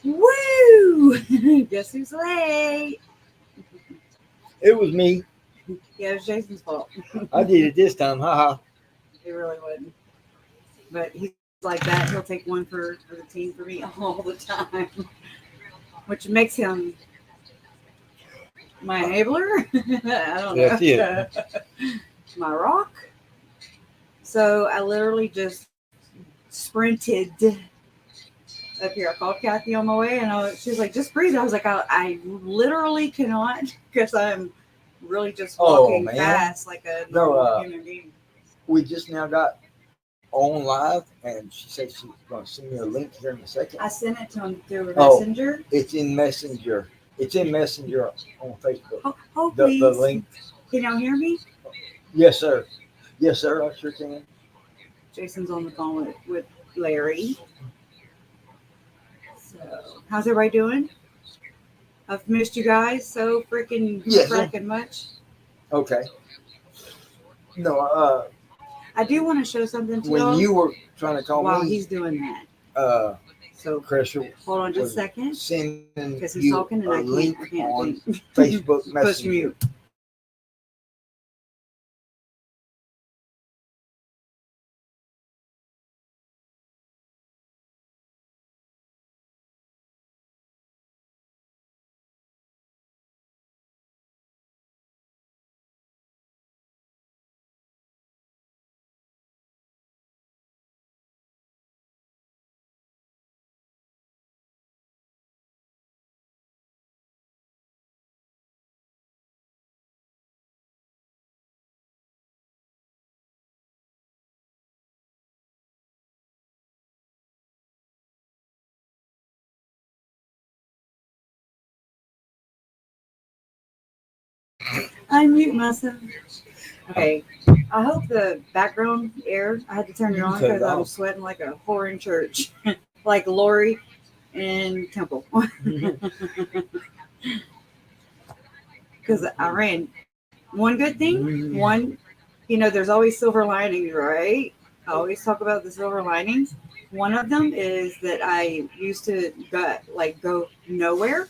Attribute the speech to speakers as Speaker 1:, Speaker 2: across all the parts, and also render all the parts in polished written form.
Speaker 1: Woo! Guess who's late?
Speaker 2: It was me.
Speaker 1: Yeah, it was Jason's fault.
Speaker 2: I did it this time. Haha.
Speaker 1: He really wouldn't. But he's like that. He'll take one for the team for me all the time, which makes him my enabler. I don't know.
Speaker 2: That's it.
Speaker 1: My rock. So I literally just sprinted up here. I called Kathy on my way, and she was like, "Just breathe." I was like, "I literally cannot because I'm really just walking fast like a normal human being."
Speaker 2: We just now got on live, and she said she's going to send me a link here in a second.
Speaker 1: I sent it to him through Messenger.
Speaker 2: It's in Messenger. It's in Messenger on Facebook.
Speaker 1: Oh, please.
Speaker 2: The link.
Speaker 1: Can y'all hear me?
Speaker 2: Yes, sir. Yes, sir. I sure can.
Speaker 1: Jason's on the phone with Larry. So, how's everybody doing? I've missed you guys so freaking much.
Speaker 2: Okay. No,
Speaker 1: I do want to show something to
Speaker 2: when
Speaker 1: y'all.
Speaker 2: you were trying to call
Speaker 1: while
Speaker 2: me,
Speaker 1: he's doing that. So
Speaker 2: Chris,
Speaker 1: hold on just a second.
Speaker 2: Sending
Speaker 1: because he's talking and I can't
Speaker 2: on Facebook
Speaker 1: push
Speaker 2: Messenger.
Speaker 1: mute. I mute myself. Okay. I hope the background air, I had to turn it on because I'm sweating like a whore in church. Like Lori in Temple. Because I ran. One good thing, there's always silver linings, right? I always talk about the silver linings. One of them is that I used to go nowhere,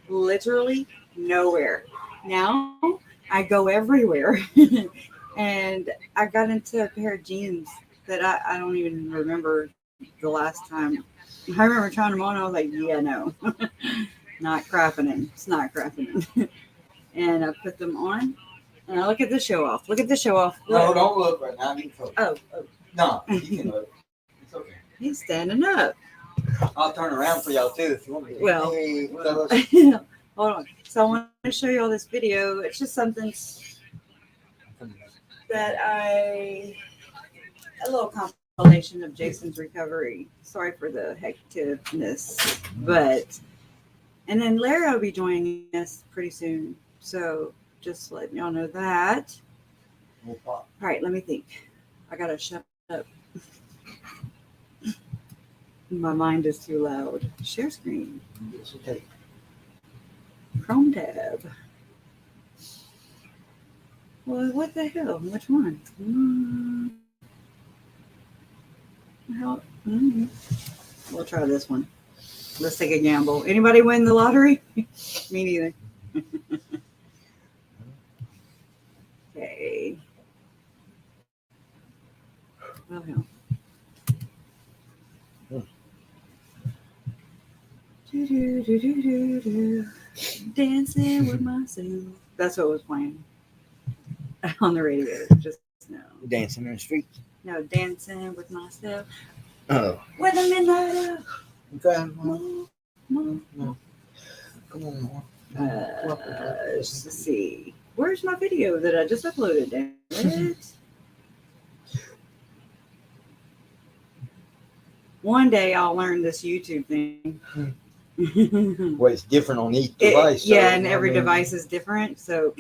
Speaker 1: literally nowhere. Now I go everywhere. And I got into a pair of jeans that I don't even remember the last time. I remember trying them on. I was like, yeah, no, not crapping. It's not crapping. And I put them on. And I look at the show off. Look at the show off. Look.
Speaker 2: No, don't look right now. You can
Speaker 1: oh.
Speaker 2: No, you can look. It's okay.
Speaker 1: He's standing up.
Speaker 2: I'll turn around for y'all too if you want me to.
Speaker 1: Well, hold on. So I want to show you all this video. It's just something that a little compilation of Jason's recovery. Sorry for the hecticness, and then Larry will be joining us pretty soon. So just letting y'all know that. All right, let me think. I gotta shut up. My mind is too loud. Share screen.
Speaker 2: It's okay.
Speaker 1: Chrome tab. Well, what the hell? Which one? We'll try this one. Let's take a gamble. Anybody win the lottery? Me neither. Okay. Well, hell. Dancing with myself. That's what was playing on the radio just now.
Speaker 2: Dancing in the street.
Speaker 1: No, dancing with myself.
Speaker 2: Oh.
Speaker 1: With a midnight.
Speaker 2: Okay.
Speaker 1: No.
Speaker 2: Come on,
Speaker 1: Let's see. Where's my video that I just uploaded? Damn it. One day I'll learn this YouTube thing.
Speaker 2: Well, it's different on each device.
Speaker 1: And every device is different. So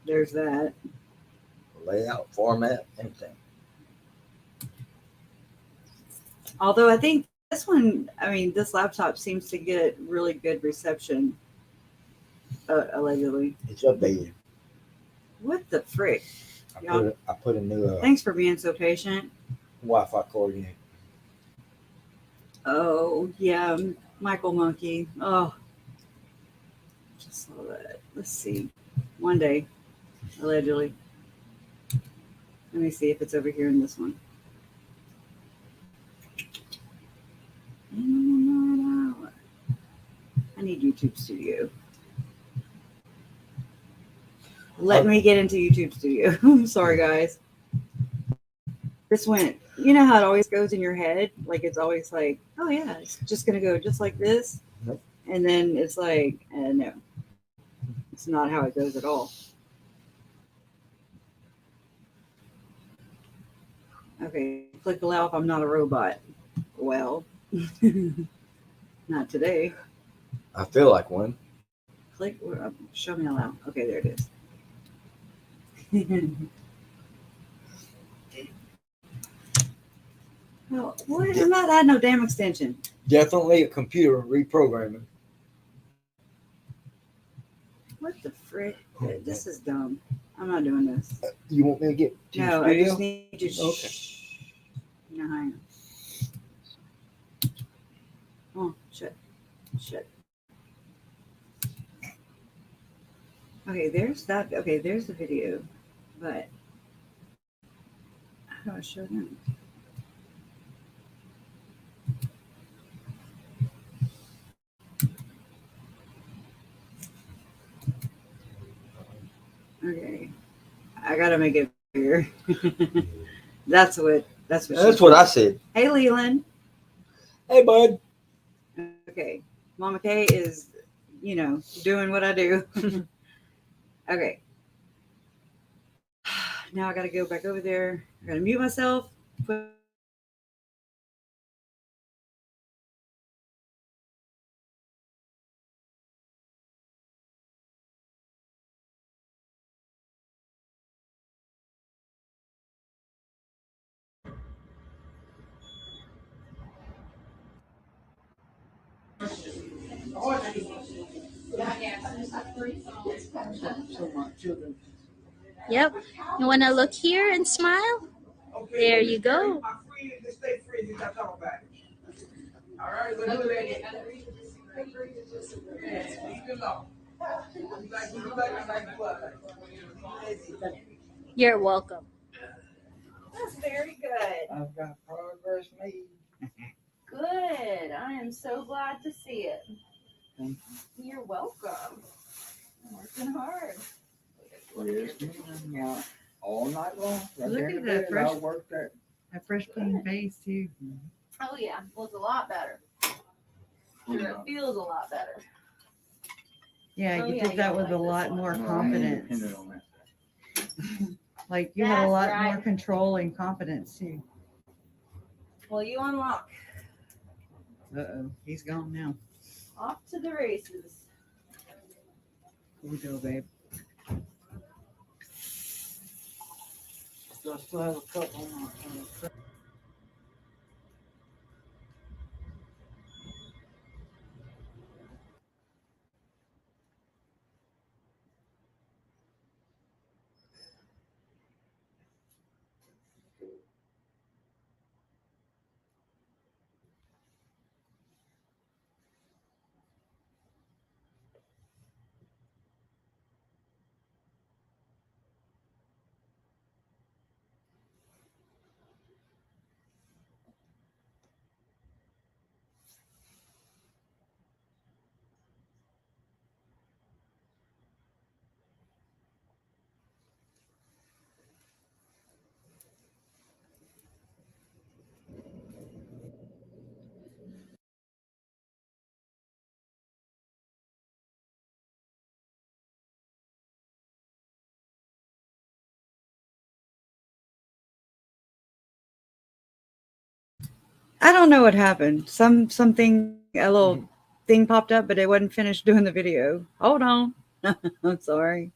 Speaker 1: there's that.
Speaker 2: Layout, format, everything.
Speaker 1: Although I think this laptop seems to get really good reception. Allegedly.
Speaker 2: It's updated.
Speaker 1: What the frick?
Speaker 2: I put a new.
Speaker 1: Thanks for being so patient.
Speaker 2: Wi-Fi cord in.
Speaker 1: Oh yeah, Michael Monkey. Oh, just saw that. Let's see. One day, allegedly. Let me see if it's over here in this one. I need YouTube Studio. Let me get into YouTube Studio. I'm sorry, guys. This went, you know how it always goes in your head? Like it's always like, oh yeah, it's just going to go just like this.
Speaker 2: Nope.
Speaker 1: And then it's like, no, it's not how it goes at all. Okay, click allow if I'm not a robot. Well, not today.
Speaker 2: I feel like one.
Speaker 1: Click, show me allow. Okay, there it is. Oh, what? I'm not adding no damn extension.
Speaker 2: Definitely a computer reprogramming.
Speaker 1: What the frick? This is dumb. I'm not doing this.
Speaker 2: You want me to get Team
Speaker 1: No,
Speaker 2: Studio?
Speaker 1: I just need you to.
Speaker 2: Okay.
Speaker 1: No, hang on. Oh, shit. Shit. Okay, there's that. Okay, there's the video. But how do I show them? Okay. I gotta make it bigger. That's what
Speaker 2: I said.
Speaker 1: Hey Leland.
Speaker 2: Hey bud.
Speaker 1: Okay. Mama K is, doing what I do. Okay. Now I gotta go back over there. I gotta mute myself.
Speaker 3: Yep. You want to look here and smile? There you go. You're welcome.
Speaker 1: That's very good.
Speaker 2: I've got progress made.
Speaker 1: Good. I am so glad to see it.
Speaker 2: Thank
Speaker 1: You're welcome. I'm working hard.
Speaker 2: Yes, ma'am. Yeah. All night long. Right
Speaker 1: Look
Speaker 2: there in
Speaker 1: at
Speaker 2: the
Speaker 1: that
Speaker 2: bed,
Speaker 1: fresh-
Speaker 2: I worked that.
Speaker 1: A fresh clean face too.
Speaker 4: Oh yeah, well it's a lot better. It feels a lot better.
Speaker 1: Yeah,
Speaker 4: Oh,
Speaker 1: you
Speaker 4: yeah,
Speaker 1: did
Speaker 4: you
Speaker 1: that
Speaker 4: don't
Speaker 1: with
Speaker 4: like
Speaker 1: a
Speaker 4: this
Speaker 1: lot
Speaker 4: one.
Speaker 1: more
Speaker 2: No, I'm
Speaker 1: confidence.
Speaker 2: independent on that.
Speaker 1: Like you had a
Speaker 4: That's
Speaker 1: lot
Speaker 4: right.
Speaker 1: more control and confidence too.
Speaker 4: Well, you unlock.
Speaker 1: Uh-oh, he's gone now.
Speaker 4: Off to the races.
Speaker 1: Here we go, babe.
Speaker 2: So I still have a couple more.
Speaker 1: I don't know what happened. Something a little thing popped up, but it wasn't finished doing the video. Hold on. I'm sorry.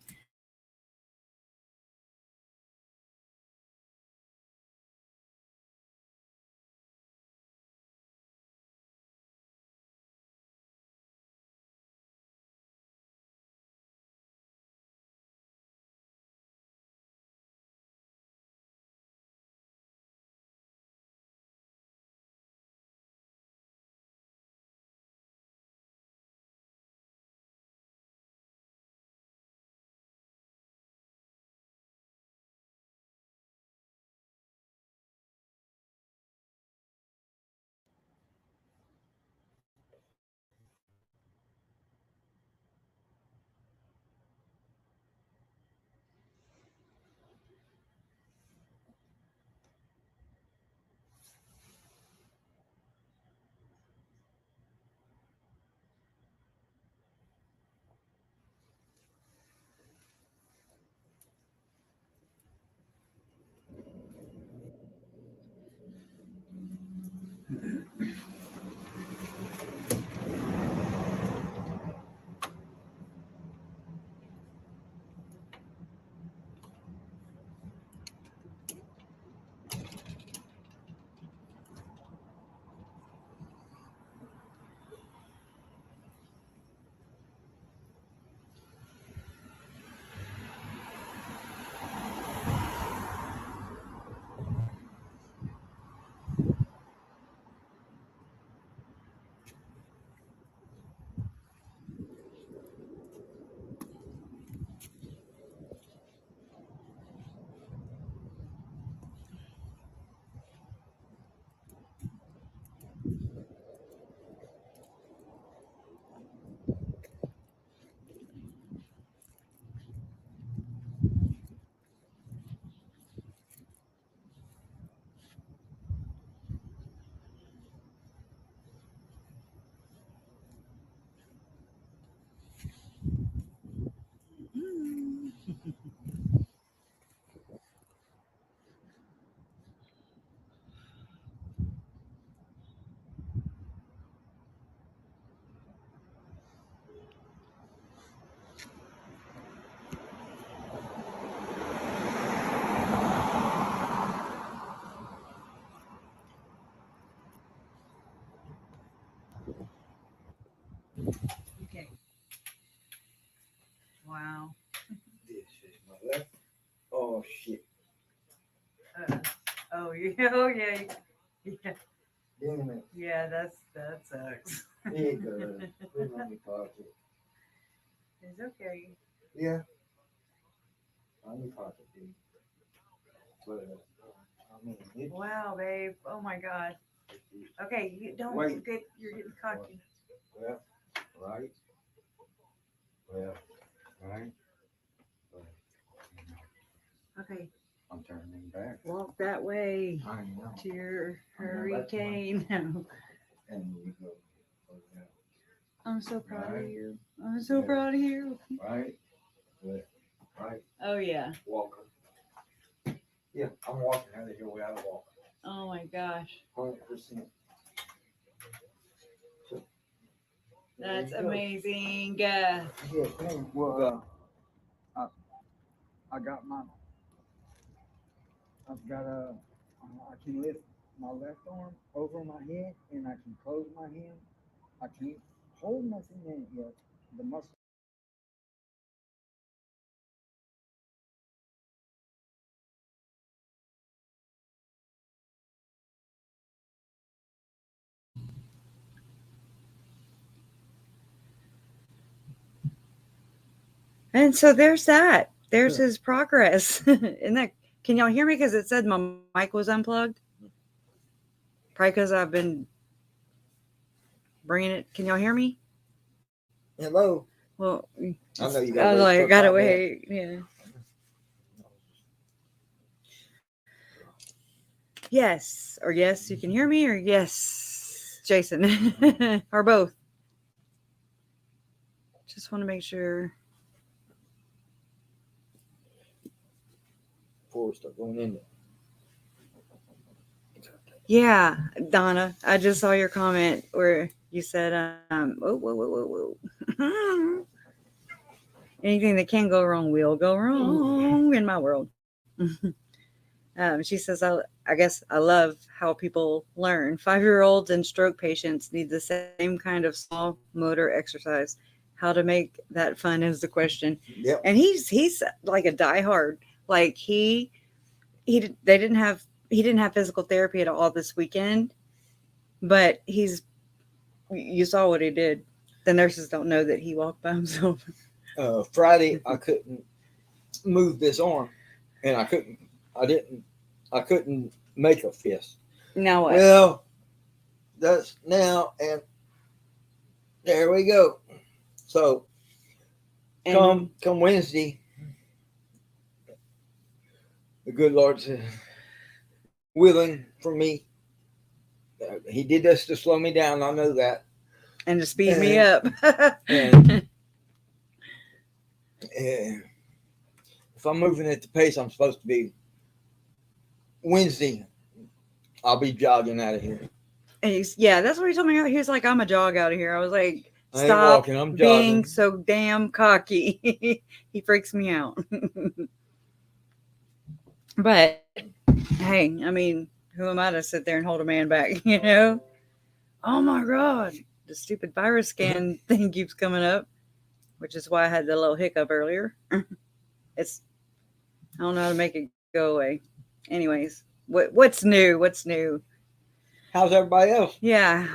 Speaker 1: Wow.
Speaker 2: This is my left. Oh shit.
Speaker 1: Oh yeah. Oh yeah. Yeah.
Speaker 2: Damn it.
Speaker 1: Yeah. That sucks.
Speaker 2: It does. Put it on your pocket.
Speaker 1: It's okay.
Speaker 2: Yeah. On your pocket, dude. But I mean, it's,
Speaker 1: Wow, babe. Oh my God. Okay, you don't
Speaker 2: Wait.
Speaker 1: get. You're getting cocky.
Speaker 2: well, right. Well, right.
Speaker 1: Okay,
Speaker 2: I'm turning back.
Speaker 1: walk that way
Speaker 2: I know.
Speaker 1: to your
Speaker 2: I know, that's
Speaker 1: hurricane.
Speaker 2: And we go.
Speaker 1: I'm so proud of
Speaker 2: Right.
Speaker 1: you. I'm so
Speaker 2: Yeah.
Speaker 1: proud of you.
Speaker 2: Right. Left. Right.
Speaker 1: Oh yeah.
Speaker 2: Walker. Yeah, I'm walking out of here without a walker.
Speaker 1: Oh my gosh.
Speaker 2: 100%. So, there
Speaker 1: That's
Speaker 2: you go.
Speaker 1: amazing.
Speaker 2: Yeah, well, I got my, I've got a, I can lift my left arm over my head and I can close my hand. I can't hold nothing in it yet. The muscle.
Speaker 1: And so there's that. There's
Speaker 2: Sure.
Speaker 1: his progress. And that, can y'all hear me? Because it said my mic was unplugged. Probably because I've been bringing it. Can y'all hear me?
Speaker 2: Hello.
Speaker 1: Well,
Speaker 2: I know you
Speaker 1: I
Speaker 2: got
Speaker 1: was
Speaker 2: to
Speaker 1: like,
Speaker 2: wait.
Speaker 1: gotta wait. Yeah. Yes. Or yes, you can hear me, or yes, Jason. Or both. Just want to make sure.
Speaker 2: Before we start going in there.
Speaker 1: Yeah, Donna, I just saw your comment where you said, whoa. Anything that can go wrong will go wrong in my world. She says, I guess I love how people learn. 5-year-olds and stroke patients need the same kind of small motor exercise. How to make that fun is the question.
Speaker 2: Yep.
Speaker 1: And he's like a diehard. Like he didn't have physical therapy at all this weekend, but you saw what he did. The nurses don't know that he walked by himself.
Speaker 2: Friday, I couldn't move this arm, and I couldn't make a fist.
Speaker 1: Now what?
Speaker 2: Well, that's now, and there we go. So
Speaker 1: And
Speaker 2: come Wednesday, the good Lord's willing for me. He did this to slow me down. I know that.
Speaker 1: and to speed me up.
Speaker 2: And if I'm moving at the pace I'm supposed to be, Wednesday, I'll be jogging out of here.
Speaker 1: And yeah, that's what he told me. He was like, I'm a jog out of here. I was like,
Speaker 2: I ain't
Speaker 1: stop
Speaker 2: walking, I'm
Speaker 1: being
Speaker 2: jogging.
Speaker 1: so damn cocky. He freaks me out. But hey, I mean, who am I to sit there and hold a man back, you know? Oh my God. The stupid virus scan thing keeps coming up, which is why I had the little hiccup earlier. I don't know how to make it go away. Anyways, what's new? What's new?
Speaker 2: How's everybody else?
Speaker 1: Yeah.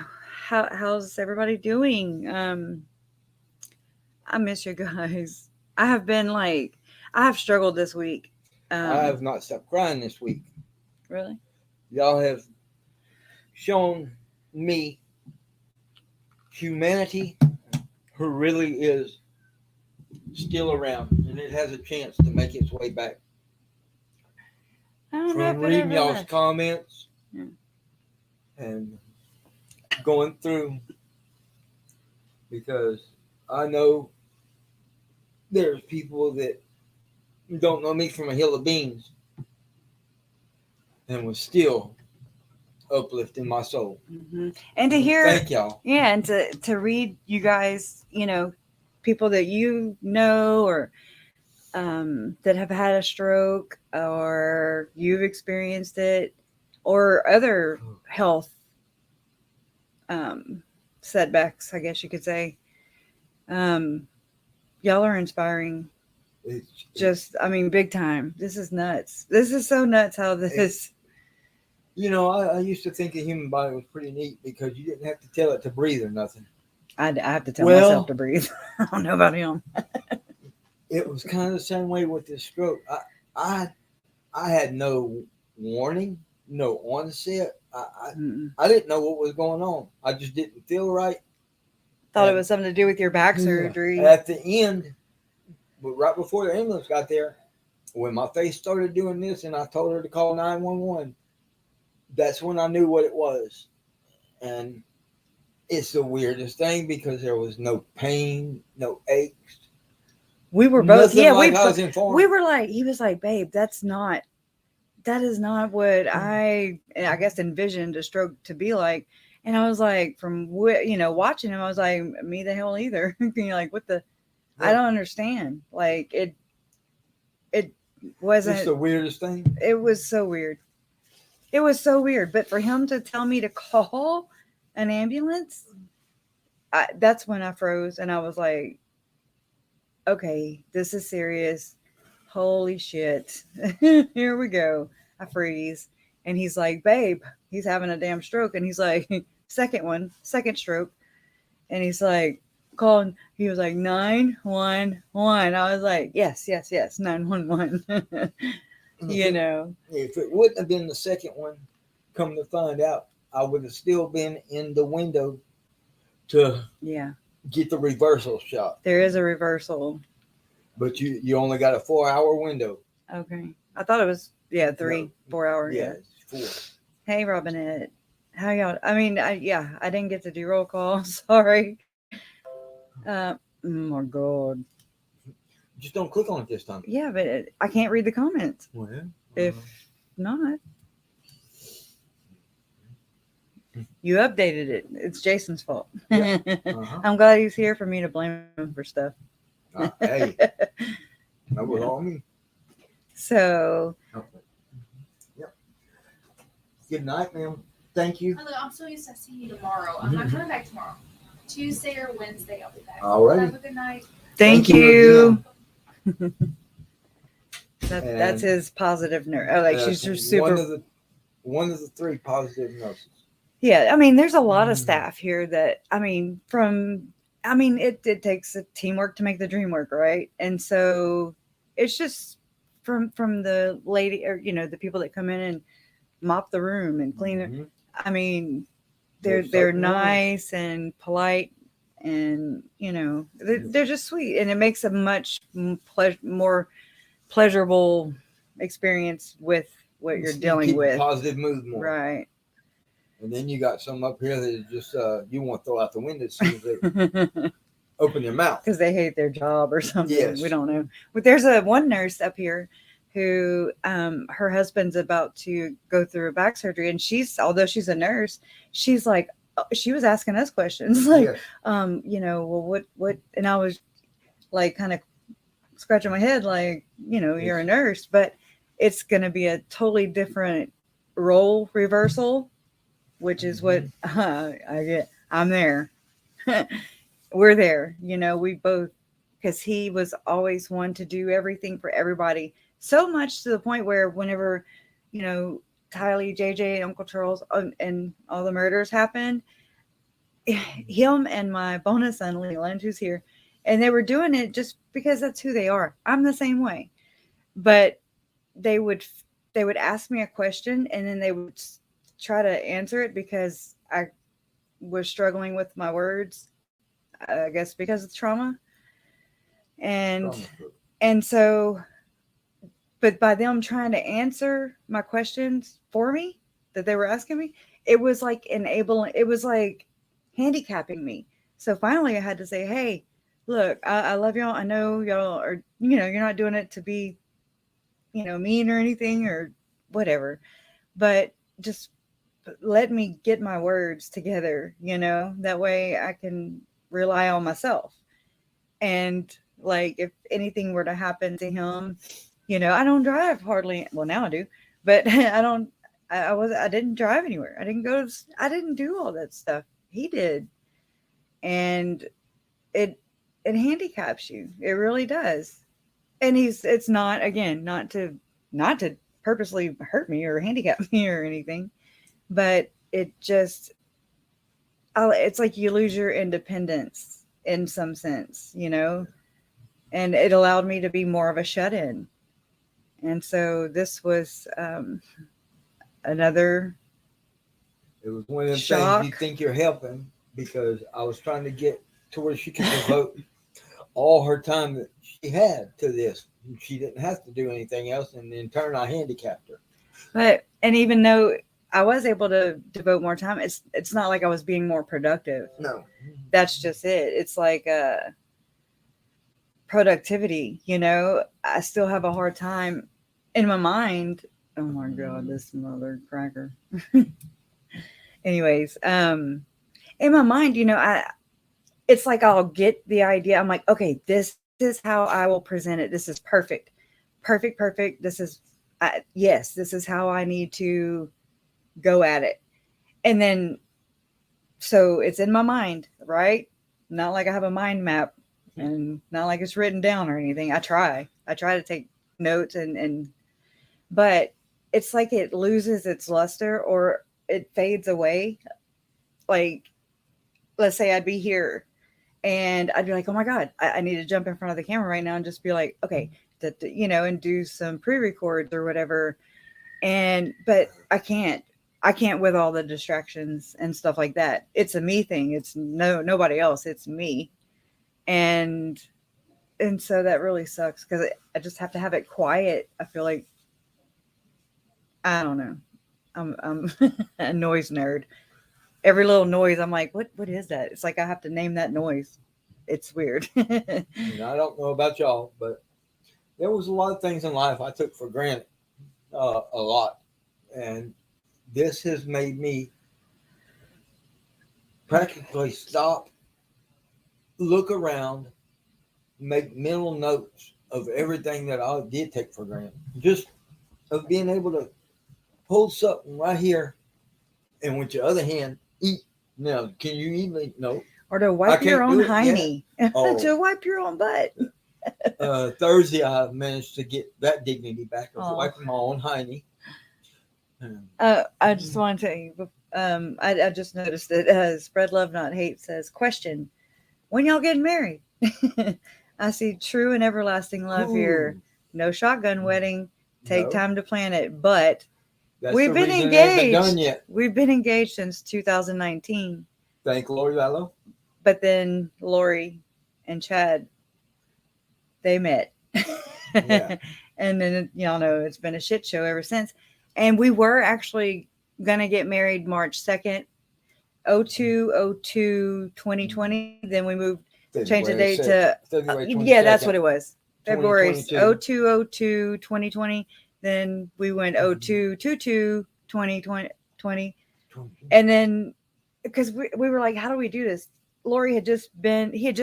Speaker 1: How's everybody doing? I miss you guys. I have struggled this week.
Speaker 2: I have not stopped crying this week.
Speaker 1: Really?
Speaker 2: Y'all have shown me humanity who really is still around, and it has a chance to make its way back.
Speaker 1: I don't know
Speaker 2: From
Speaker 1: if it
Speaker 2: reading
Speaker 1: ever
Speaker 2: y'all's
Speaker 1: has.
Speaker 2: comments
Speaker 1: Yeah.
Speaker 2: and going through, because I know there's people that don't know me from a hill of beans and was still uplifting my soul.
Speaker 1: Mm-hmm. And to hear,
Speaker 2: thank y'all.
Speaker 1: yeah, and to read you guys, people that you know or that have had a stroke or you've experienced it or other health setbacks, I guess you could say. Y'all are inspiring
Speaker 2: It's
Speaker 1: Just, I mean, big time. This is nuts. This is so nuts how this.
Speaker 2: you know, I used to think a human body was pretty neat because you didn't have to tell it to breathe or nothing.
Speaker 1: I have to tell
Speaker 2: Well-
Speaker 1: myself to breathe. I don't know about him.
Speaker 2: It was kind of the same way with this stroke. I had no warning, no onset.
Speaker 1: Mm-mm.
Speaker 2: I didn't know what was going on. I just didn't feel right.
Speaker 1: Thought it was something to do with your back
Speaker 2: Yeah.
Speaker 1: surgery.
Speaker 2: At the end, but right before the ambulance got there, when my face started doing this and I told her to call 911, that's when I knew what it was. And it's the weirdest thing because there was no pain, no aches.
Speaker 1: We were both,
Speaker 2: Nothing
Speaker 1: yeah,
Speaker 2: like I was informed.
Speaker 1: we were like, he was like, babe, that is not what I guess envisioned a stroke to be like. And I was like, from watching him, I was like, me the hell either. You're like, what the, I don't understand. Like it wasn't,
Speaker 2: It's the weirdest thing.
Speaker 1: it was so weird. It was so weird. But for him to tell me to call an ambulance, that's when I froze and I was like, okay, this is serious. Holy shit. Here we go. I freeze. And he's like, babe, he's having a damn stroke. And he's like, second stroke. And he's like, calling, he was like, 911. I was like, yes, 911. You know.
Speaker 2: If it wouldn't have been the second one, come to find out, I would have still been in the window to
Speaker 1: Yeah.
Speaker 2: get the reversal shot.
Speaker 1: There is a reversal.
Speaker 2: But you only got a 4-hour window.
Speaker 1: Okay. I thought it was, 4 hours.
Speaker 2: Yeah, it's 4.
Speaker 1: Hey, Robinette. How y'all? I mean, I didn't get to do roll call. Sorry. Oh my God.
Speaker 2: Just don't click on it this time.
Speaker 1: Yeah, but I can't read the comments.
Speaker 2: Well,
Speaker 1: If not, you updated it. It's Jason's fault.
Speaker 2: Yeah. Uh-huh.
Speaker 1: I'm glad he's here for me to blame him for stuff.
Speaker 2: Hey, that was all me.
Speaker 1: So,
Speaker 2: Yep. Good night, ma'am. Thank you.
Speaker 4: Oh, look, I'm so used to seeing you tomorrow. I'm not coming back tomorrow. Tuesday or Wednesday, I'll be back.
Speaker 2: All right.
Speaker 4: Have a good night.
Speaker 1: thank
Speaker 2: Thank you
Speaker 1: you. That's
Speaker 2: And,
Speaker 1: his positive nerve. Oh, like she's just
Speaker 2: One
Speaker 1: super.
Speaker 2: of the 3 positive nurses.
Speaker 1: Yeah, I mean, there's a lot of staff here that, it takes a teamwork to make the dream work, right? And so it's just from the lady or, the people that come in and mop the room and clean it.
Speaker 2: Mhm.
Speaker 1: I mean,
Speaker 2: They're
Speaker 1: they're
Speaker 2: so
Speaker 1: nice and polite and, they're just sweet. And it makes a much more pleasurable experience with what you're
Speaker 2: You
Speaker 1: dealing
Speaker 2: keep a
Speaker 1: with.
Speaker 2: positive mood more.
Speaker 1: Right.
Speaker 2: And then you got some up here that is just you want to throw out the window as soon as they open their mouth.
Speaker 1: Because they hate their job or something.
Speaker 2: Yes.
Speaker 1: We don't know. But there's one nurse up here who her husband's about to go through a back surgery, and although she's a nurse, she's like, she was asking us questions like,
Speaker 2: Yes.
Speaker 1: well, what? And I was like, kind of scratching my head, like, you're a nurse, but it's going to be a totally different role reversal, which is what I get. I'm there. We're there. We both, because he was always one to do everything for everybody, so much to the point where whenever, Tylee, JJ, Uncle Charles, and all the murders happened, him and my bonus son, Leland, who's here, and they were doing it just because that's who they are. I'm the same way. But they would ask me a question, and then they would try to answer it because I was struggling with my words, I guess because of trauma. And so, but by them trying to answer my questions for me that they were asking me, it was like it was like handicapping me. So finally I had to say, hey, look, I love y'all. I know y'all are, you're not doing it to be, mean or anything or whatever, but just let me get my words together, that way I can rely on myself. And like, if anything were to happen to him, I don't drive hardly. Well, now I do, but I didn't drive anywhere. I didn't do all that stuff. He did. And it handicaps you. It really does. And it's not, again, not to purposely hurt me or handicap me or anything, but it's like you lose your independence in some sense, you know, and it allowed me to be more of a shut-in. And so this was another
Speaker 2: It was one of them things you
Speaker 1: shock.
Speaker 2: think you're helping, because I was trying to get to where she could devote all her time that she had to this. She didn't have to do anything else, and in turn, I handicapped her.
Speaker 1: And even though I was able to devote more time, it's not like I was being more productive.
Speaker 2: No.
Speaker 1: That's just it. It's like productivity, you know. I still have a hard time in my mind. Oh my god, this mother cracker. Anyways, in my mind, you know, it's like I'll get the idea. I'm like, okay, this is how I will present it. This is perfect. Perfect, perfect. This is yes, this is how I need to go at it. And then so it's in my mind, right? Not like I have a mind map and not like it's written down or anything. I try to take notes and but it's like it loses its luster or it fades away. Like, let's say I'd be here and I'd be like, oh my God, I need to jump in front of the camera right now and just be like, okay, you know, and do some pre-records or whatever. But I can't with all the distractions and stuff like that. It's a me thing. It's nobody else. It's me. And so that really sucks because I just have to have it quiet. I feel like, I don't know. I'm a noise nerd. Every little noise, I'm like, what is that? It's like I have to name that noise. It's weird.
Speaker 2: And I don't know about y'all, but there was a lot of things in life I took for granted, a lot. And this has made me practically stop, look around, make mental notes of everything that I did take for granted. Just of being able to pull something right here and with your other hand eat. Now, can you eat? No.
Speaker 1: Or to wipe your own hiney.
Speaker 2: Oh.
Speaker 1: To wipe your own butt.
Speaker 2: Thursday, I managed to get that dignity back of wiping my own hiney.
Speaker 1: I just want to tell you, I just noticed that Spread Love Not Hate says, question, when y'all getting married? I see true and everlasting love here. No shotgun wedding. Take time to plan it. But we've been engaged. We've been engaged since 2019.
Speaker 2: Thank Lori Vallow.
Speaker 1: But then Lori and Chad, they met. Yeah. And then, y'all know, it's been a shit show ever since. And we were actually going to get married March 2nd, 2020. Then we moved, changed the date to February 22nd. Yeah, that's what it was. February 2020. Then we went 2020. And then, because we were like, how do we do this? He had just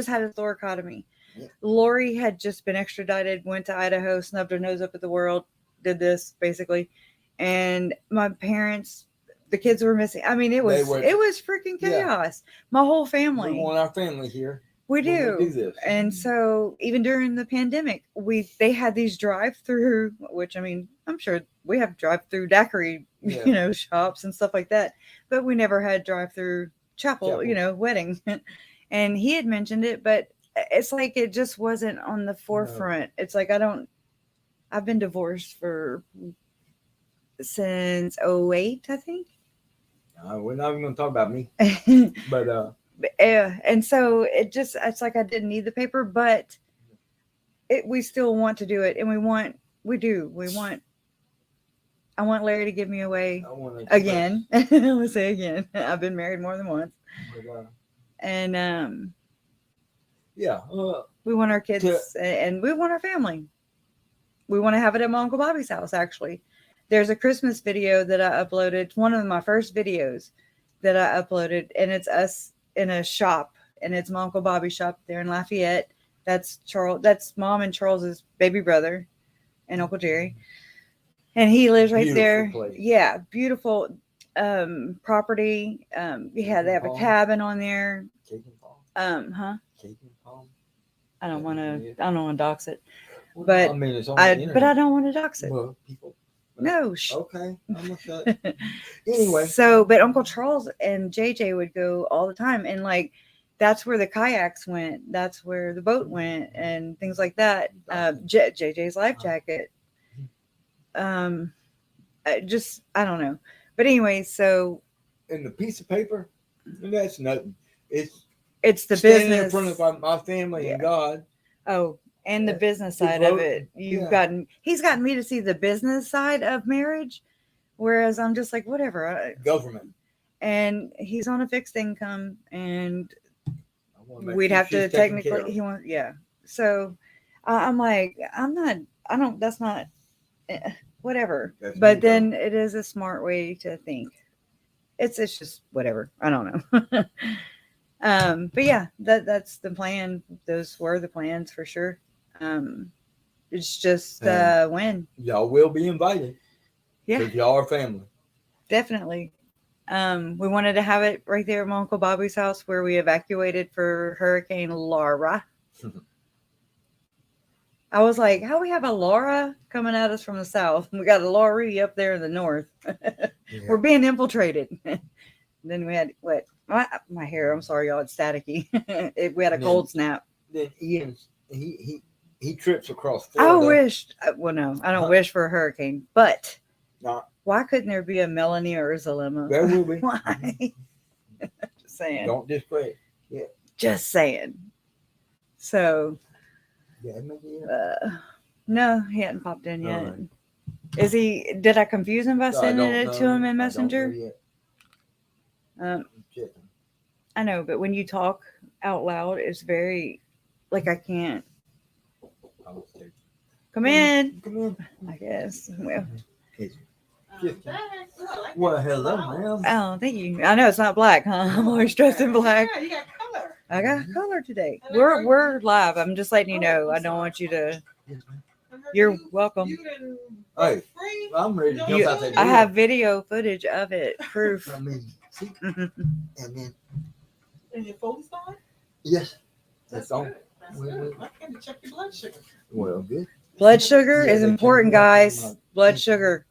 Speaker 1: had a thoracotomy. Yeah. Lori had just been extradited, went to Idaho, snubbed her nose up at the world, did this basically. And my parents, the kids were missing. I mean, it was freaking chaos. Yeah. My whole family.
Speaker 2: We want our family here.
Speaker 1: We do this. And so even during the pandemic, they had these drive-through, which, I mean, I'm sure we have drive-through daiquiri, you know, shops and stuff like that, but we never had drive-through chapel, you know, wedding. And he had mentioned it, but it's like it just wasn't on the forefront. No. It's like I've been divorced since 2008, I think.
Speaker 2: We're not even going to talk about me. But
Speaker 1: and so it's like I didn't need the paper, but we still want to do it, and I want Larry to give me away again. Let's say again. I've been married more than once. And we want our kids and we want our family. We want to have it at my Uncle Bobby's house, actually. There's a Christmas video that I uploaded, one of my first videos that I uploaded, and it's us in a shop, and it's my Uncle Bobby's shop there in Lafayette. That's Mom and Charles's baby brother and Uncle Jerry. And he lives right there. Place. Yeah, beautiful property. They have a cabin on there.
Speaker 2: Cake and Palm.
Speaker 1: I don't want to dox it.
Speaker 2: Well,
Speaker 1: But
Speaker 2: I mean, it's on the internet.
Speaker 1: but I don't want to dox it.
Speaker 2: Well, people.
Speaker 1: No.
Speaker 2: Okay, I'm gonna shut. Anyway,
Speaker 1: So, but Uncle Charles and JJ would go all the time, and like that's where the kayaks went. That's where the boat went, and things like that. JJ's life jacket. I don't know, but anyway, so
Speaker 2: and the piece of paper, that's nothing. It's
Speaker 1: the
Speaker 2: standing
Speaker 1: business
Speaker 2: in front of my family and God.
Speaker 1: Oh, and the business
Speaker 2: Good
Speaker 1: side of
Speaker 2: vote.
Speaker 1: it.
Speaker 2: Yeah.
Speaker 1: He's gotten me to see the business side of marriage, whereas I'm just like, whatever.
Speaker 2: Government.
Speaker 1: And he's on a fixed income, and
Speaker 2: I wanna make
Speaker 1: we'd
Speaker 2: sure
Speaker 1: have to
Speaker 2: she's taken care
Speaker 1: technically,
Speaker 2: of.
Speaker 1: yeah. So I'm like, that's not, whatever.
Speaker 2: That's
Speaker 1: But
Speaker 2: me,
Speaker 1: then it is a smart way to think. It's just whatever. I don't know. But yeah, that's the plan. Those were the plans for sure. It's just when.
Speaker 2: Y'all will be invited.
Speaker 1: Yeah,
Speaker 2: Because y'all are family.
Speaker 1: definitely. We wanted to have it right there at my Uncle Bobby's house where we evacuated for Hurricane Laura. I was like, how we have a Laura coming at us from the south? We got a Laurie up there in the north. We're being infiltrated. Then we had what? My hair. I'm sorry, y'all. It's staticky. We had a cold snap.
Speaker 2: Then Ian's he trips across
Speaker 1: I
Speaker 2: Florida.
Speaker 1: wished. Well, no, I don't wish for a hurricane. But
Speaker 2: No.
Speaker 1: why couldn't there be a Melanie or a Zalema?
Speaker 2: There will be.
Speaker 1: Why? Just saying.
Speaker 2: Don't display it.
Speaker 1: Just saying. So.
Speaker 2: Yeah, maybe.
Speaker 1: No, he hadn't popped in yet.
Speaker 2: Right.
Speaker 1: Is he? Did I confuse him by sending it to him in
Speaker 2: I
Speaker 1: Messenger?
Speaker 2: don't know yet. Checking.
Speaker 1: I know, but when you talk out loud, it's very like I can't. Come in.
Speaker 2: Come in.
Speaker 1: I guess. Well.
Speaker 2: Well, hello, ma'am.
Speaker 1: Oh, thank you. I know it's not black, huh? I'm always dressed in black.
Speaker 4: Yeah, you got color.
Speaker 1: I got color today. We're live. I'm just letting you know. I don't want you to. You're welcome.
Speaker 2: Hey, I'm ready to jump out that
Speaker 1: I
Speaker 2: door.
Speaker 1: have video footage of it. Proof.
Speaker 2: I mean, see, and then
Speaker 4: And your phone's on?
Speaker 2: yes,
Speaker 4: That's
Speaker 2: it's on.
Speaker 4: good. That's good. I can check your blood sugar.
Speaker 2: Well, good.
Speaker 1: Blood sugar
Speaker 2: Yeah,
Speaker 1: is
Speaker 2: they
Speaker 1: important,
Speaker 2: can work on
Speaker 1: guys.
Speaker 2: my-
Speaker 1: Blood sugar.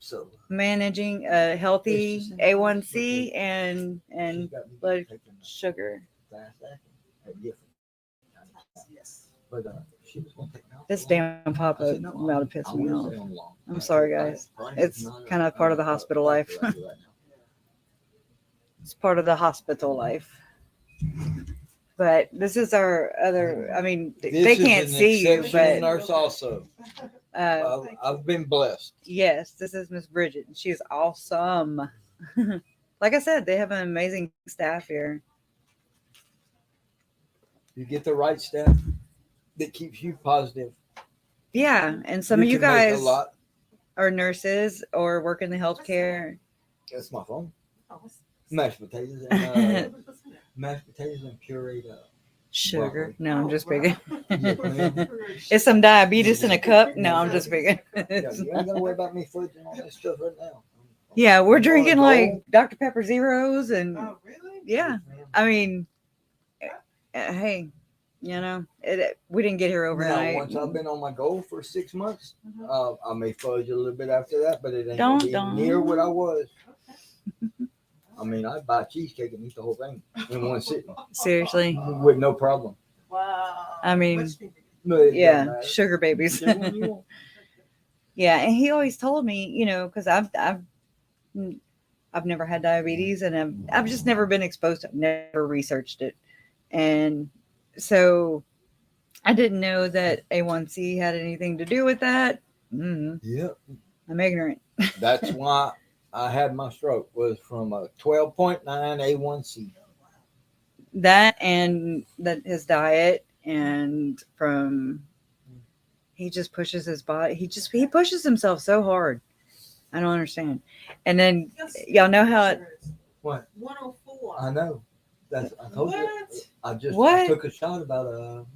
Speaker 2: So
Speaker 1: Managing a healthy
Speaker 2: It's just-
Speaker 1: A1C and
Speaker 2: she got me
Speaker 1: blood
Speaker 2: taking the
Speaker 1: sugar.
Speaker 2: fast acting at different times.
Speaker 4: Yes.
Speaker 2: But she was gonna take me out
Speaker 1: This
Speaker 2: for long.
Speaker 1: damn pop
Speaker 2: I
Speaker 1: up
Speaker 2: said, no,
Speaker 1: about to piss
Speaker 2: I
Speaker 1: me
Speaker 2: will
Speaker 1: off.
Speaker 2: stay on long.
Speaker 1: I'm sorry, guys. It's kind of part of the hospital life. It's part of the hospital life. But this is our other. I mean, they can't see you, but
Speaker 2: nurse also. I've been blessed.
Speaker 1: yes, this is Miss Bridget. She's awesome. Like I said, they have an amazing staff here.
Speaker 2: You get the right staff that keeps you positive.
Speaker 1: Yeah, and some of you
Speaker 2: can make a
Speaker 1: guys
Speaker 2: lot.
Speaker 1: are nurses or work in the healthcare.
Speaker 2: That's my phone.
Speaker 4: Oh, what's
Speaker 2: Mashed potatoes and pureed
Speaker 1: Sugar. No, I'm just picking.
Speaker 2: Yes, ma'am.
Speaker 1: It's some diabetes in a cup. No, I'm just picking.
Speaker 2: Yeah, you ain't gonna worry about me fudging all this stuff right now.
Speaker 1: Yeah, we're drinking
Speaker 2: Gold.
Speaker 1: like Dr. Pepper Zeros and
Speaker 4: Oh, really?
Speaker 1: yeah. I mean, hey, you know, we didn't get here
Speaker 2: Now,
Speaker 1: overnight.
Speaker 2: once I've been on my goal for 6 months, I may fudge a little bit after that, but it ain't
Speaker 1: Don't.
Speaker 2: gonna be near what I was. I mean, I'd buy a cheesecake and eat the whole thing in one sitting
Speaker 1: Seriously.
Speaker 2: with no problem.
Speaker 4: Wow.
Speaker 1: I mean,
Speaker 4: Which people?
Speaker 2: But it
Speaker 1: yeah,
Speaker 2: don't matter.
Speaker 1: sugar babies.
Speaker 2: Get one you want.
Speaker 1: Yeah, and he always told me, you know, because I've never had diabetes and I've just never been exposed to it, never researched it. And so I didn't know that A1C had anything to do with that.
Speaker 2: Yep.
Speaker 1: I'm ignorant.
Speaker 2: That's why I had my stroke, was from a 12.9 A1C.
Speaker 1: That and that his diet and from he just pushes his body. He pushes himself so hard. I don't understand. And then y'all know how it,
Speaker 2: What?
Speaker 4: 104.
Speaker 2: I know. That's I told you.
Speaker 4: What?
Speaker 2: I took a shot about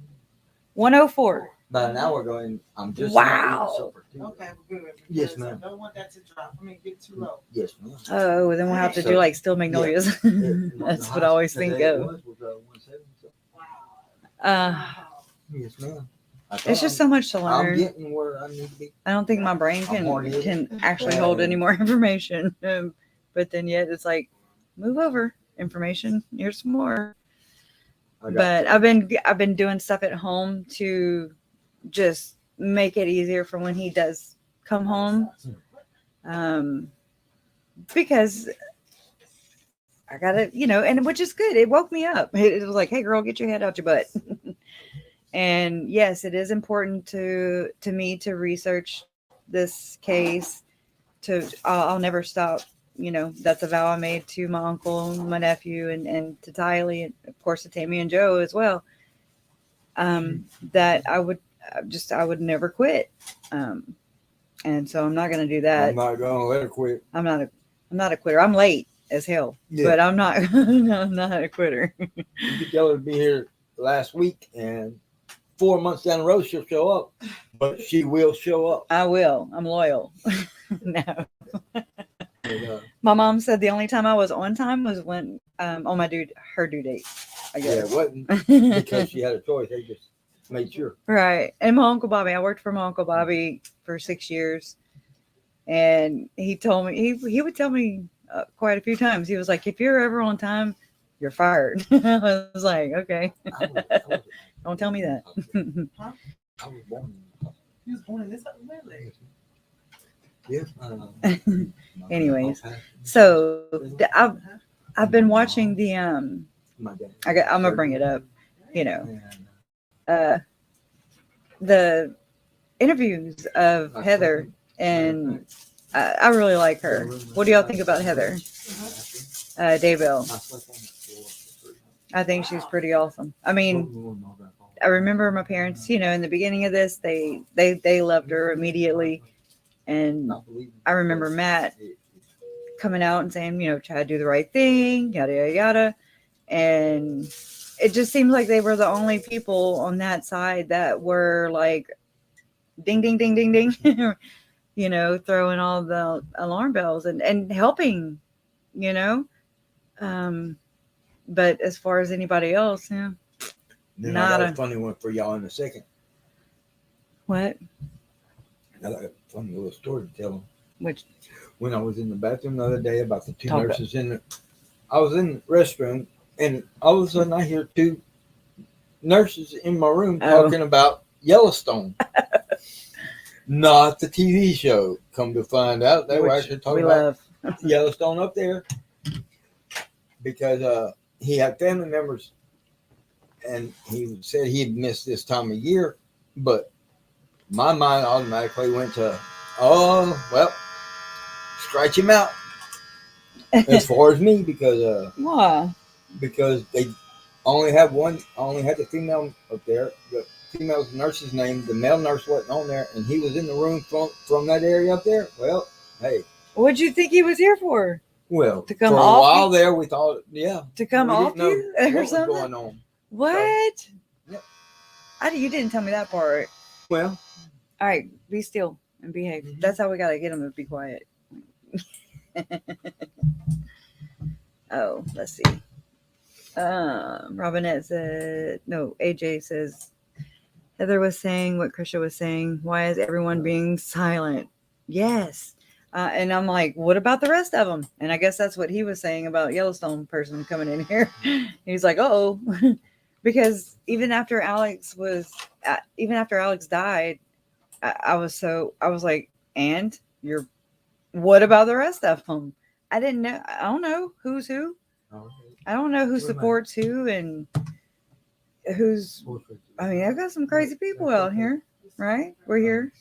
Speaker 1: 104.
Speaker 2: an hour ago, and I'm just
Speaker 1: Wow.
Speaker 2: not eating supper too.
Speaker 4: Okay, good.
Speaker 2: Yes,
Speaker 4: because
Speaker 2: ma'am.
Speaker 4: I don't want that to drop. I mean, get too low.
Speaker 2: Yes, ma'am.
Speaker 1: Oh, then we'll have to do
Speaker 2: So,
Speaker 1: like Still Magnolias. That's what I always think of.
Speaker 4: Wow.
Speaker 1: Uh,
Speaker 4: Wow.
Speaker 2: Yes, ma'am.
Speaker 1: It's just so much to
Speaker 2: I'm
Speaker 1: learn.
Speaker 2: getting where I need to be.
Speaker 1: I don't think my brain can actually hold any more information. But then yet it's like, move over information. Here's some more. But I've been doing stuff at home to just make it easier for when he does come home. Because I gotta, and which is good. It woke me up. It was like, hey girl, get your head out your butt. And yes, it is important to me to research this case. I'll never stop. That's a vow I made to my uncle, my nephew, and to Tylee, and of course to Tammy and Joe as well. That I would never quit. And so I'm not going to do that.
Speaker 2: I'm not going to let her quit.
Speaker 1: I'm not a quitter. I'm late as hell, but I'm not. I'm not a quitter.
Speaker 2: You could tell her to be here last week, and 4 months down the road she'll show up. But she will show up.
Speaker 1: I will. I'm loyal. No. My mom said the only time I was on time was when on her due date. I guess.
Speaker 2: Yeah, it wasn't because she had a choice. They just made sure.
Speaker 1: Right. And my Uncle Bobby, I worked for my Uncle Bobby for 6 years. And he told me, he would tell me quite a few times. He was like, if you're ever on time, you're fired. I was like, okay. Don't tell me that.
Speaker 2: I was born.
Speaker 5: He was born in this village.
Speaker 2: Yes.
Speaker 1: Anyways, so I've been watching the I'm gonna bring it up. The interviews of Heather, and I really like her. What do y'all think about Heather? Daybell. I think she's pretty awesome. I mean, I remember my parents, in the beginning of this, they loved her immediately. And I remember Matt coming out and saying, try to do the right thing, yada, yada, yada. And it just seems like they were the only people on that side that were like, ding, ding, ding, ding, ding, throwing all the alarm bells and helping, But as far as anybody else,
Speaker 2: Then I got a funny one for y'all in a second.
Speaker 1: What?
Speaker 2: I got a funny little story to tell them.
Speaker 1: Which?
Speaker 2: When I was in the bathroom the other day about the two nurses I was in the restroom, and all of a sudden I hear two nurses in my room talking about Yellowstone. Not the TV show. Come to find out, they were actually talking about Yellowstone up there. Because he had family members, and he said he'd missed this time of year, but my mind automatically went to, scratch him out. As far as me, because
Speaker 1: why?
Speaker 2: Because they only had the female up there. The female nurse's name, the male nurse wasn't on there, and he was in the room from that area up there. Well, hey.
Speaker 1: What'd you think he was here for?
Speaker 2: Well,
Speaker 1: to come
Speaker 2: for
Speaker 1: off
Speaker 2: a while there, we thought, to
Speaker 1: come off you or something.
Speaker 2: What was going on?
Speaker 1: What?
Speaker 2: So, yep.
Speaker 1: You didn't tell me that part.
Speaker 2: Well,
Speaker 1: all right, be still and behave. Mm-hmm. That's how we gotta get them to be quiet. Oh, let's see. Robinette said, no. AJ says Heather was saying what Krisha was saying. Why is everyone being silent? Yes. And I'm like, what about the rest of them? And I guess that's what he was saying about Yellowstone person coming in here. He's like, oh, because even after Alex died, I was like, and what about the rest of them? I didn't know. I don't know who's who. I don't know who supports who and who's. I mean, I've got some crazy people out here, right? We're here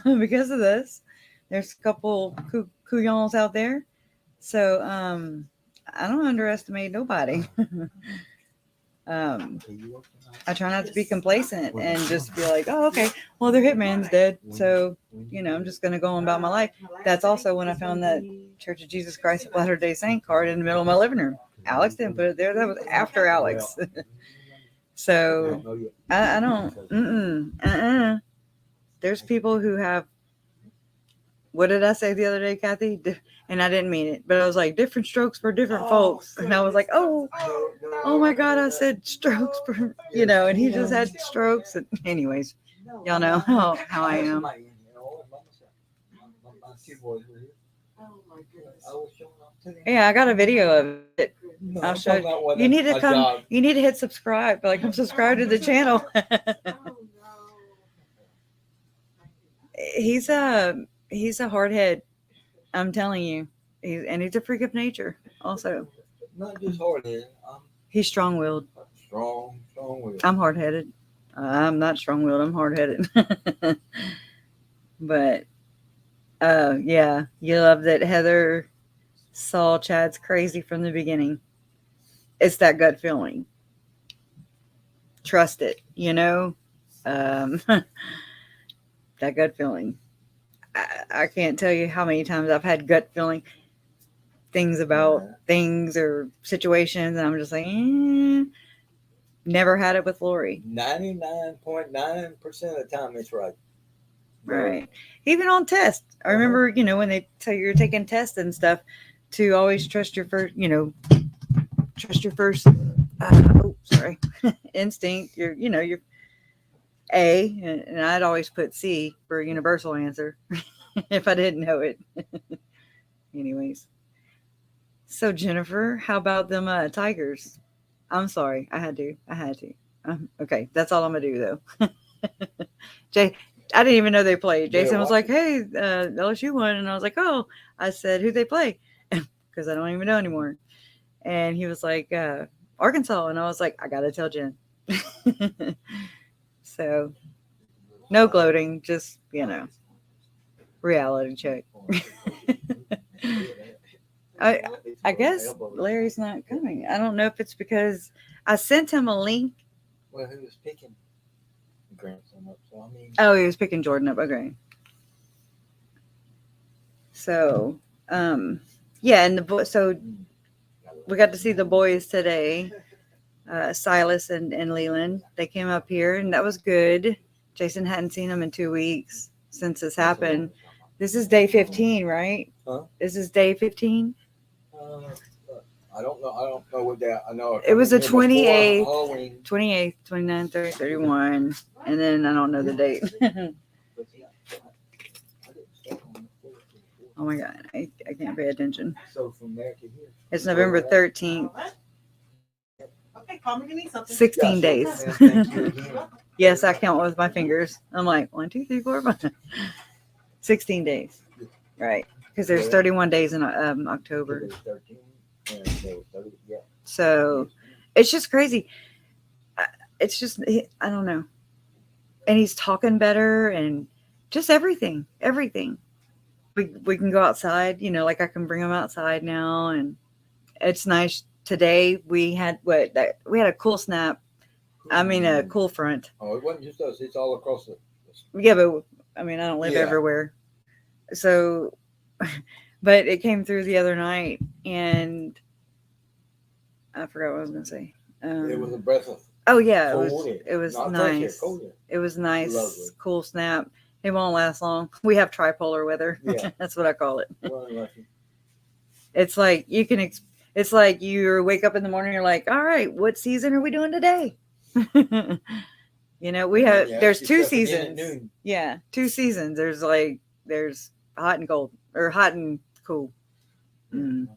Speaker 1: because of this. There's a couple couillons out there. So I don't underestimate nobody. I try not to be complacent and just be like, oh, okay, well, their hitman's dead. So, I'm just going to go on about my life. That's also when I found that Church of Jesus Christ of Latter-day Saint card in the middle of my living room. Alex didn't put it there. That was after Alex. So I don't, there's people who have what did I say the other day, Kathy? And I didn't mean it, but I was like, different strokes for different folks. And I was like, oh my God, I said strokes for, and he just had strokes. And anyways, y'all know how I am.
Speaker 2: My two boys were here.
Speaker 5: Oh my goodness.
Speaker 2: I was showing off to them.
Speaker 1: Yeah, I got a video of it.
Speaker 2: No,
Speaker 1: I'll
Speaker 2: I'm
Speaker 1: show
Speaker 2: talking about what
Speaker 1: you. Need to
Speaker 2: my
Speaker 1: come.
Speaker 2: dog-
Speaker 1: You need to hit subscribe. Like, I'm subscribed to the channel.
Speaker 5: Oh no.
Speaker 1: He's a hard head. I'm telling you. He's a freak of nature. Also,
Speaker 2: Not just hard headed. I'm
Speaker 1: he's strong-willed.
Speaker 2: strong willed.
Speaker 1: I'm hard-headed. I'm not strong-willed. I'm hard-headed. But yeah, you love that Heather saw Chad's crazy from the beginning. It's that gut feeling. Trust it. That gut feeling. I can't tell you how many times I've had gut feeling things about things or situations, and I'm just like, never had it with Lori.
Speaker 2: 99.9% of the time it's right.
Speaker 1: Right. Even on tests. I remember, when they tell you you're taking tests and stuff, to always trust your first, instinct, your A, and I'd always put C for a universal answer if I didn't know it. Anyways. So Jennifer, how about them Tigers? I'm sorry. I had to. Okay. That's all I'm going to do though. Jay, I didn't even know they played. Jason was like, hey, LSU won. And I was like, oh, I said, who'd they play? Because I don't even know anymore. And he was like, Arkansas. And I was like, I got to tell Jen. So no gloating, just, reality check. I guess Larry's not coming. I don't know if it's because I sent him a link.
Speaker 2: Well, who was picking grandson up? So I mean,
Speaker 1: Oh, he was picking Jordan up. Okay. So, yeah, and so we got to see the boys today, Silas and Leland. They came up here, and that was good. Jason hadn't seen them in 2 weeks since this happened. This is day 15, right?
Speaker 2: Huh?
Speaker 1: This is day 15.
Speaker 2: I don't know. I don't know what that. I know
Speaker 1: It was the
Speaker 2: before
Speaker 1: 28th,
Speaker 2: Halloween.
Speaker 1: 28th, 29th, 30th, 31, and then I don't know the date. Oh my God, I can't pay attention.
Speaker 2: So from there to here.
Speaker 1: It's November 13th.
Speaker 5: Okay, call me if you need something.
Speaker 1: 16 days.
Speaker 2: Yeah, thank you again.
Speaker 1: Yes, I count with my fingers. I'm like 1, 2, 3, 4, 5. 16 days. Right. Because there's 31 days in October.
Speaker 2: 13, and so 30, yeah.
Speaker 1: So it's just crazy. It's just, I don't know. And he's talking better and just everything. We can go outside, like I can bring him outside now. And it's nice. Today we had we had a cool snap. I mean, a cool front.
Speaker 2: Oh, it wasn't just us. It's all across the.
Speaker 1: Yeah, but I mean, I don't live everywhere. So, but it came through the other night and I forgot what I was going to say.
Speaker 2: It was a breath of.
Speaker 1: Oh yeah,
Speaker 2: cold
Speaker 1: it was
Speaker 2: not fresh air,
Speaker 1: nice.
Speaker 2: cold air.
Speaker 1: It was nice.
Speaker 2: Lovely.
Speaker 1: Cool snap. It won't last long. We have tripolar weather.
Speaker 2: Yeah.
Speaker 1: That's what I call it.
Speaker 2: Well, lucky.
Speaker 1: It's like you can. It's like you wake up in the morning. You're like, all right, what season are we doing today? We have.
Speaker 2: Yeah,
Speaker 1: there's
Speaker 2: you
Speaker 1: 2
Speaker 2: step again at
Speaker 1: seasons.
Speaker 2: noon.
Speaker 1: Yeah, 2 seasons. There's hot and cold, or hot and cool. Mm.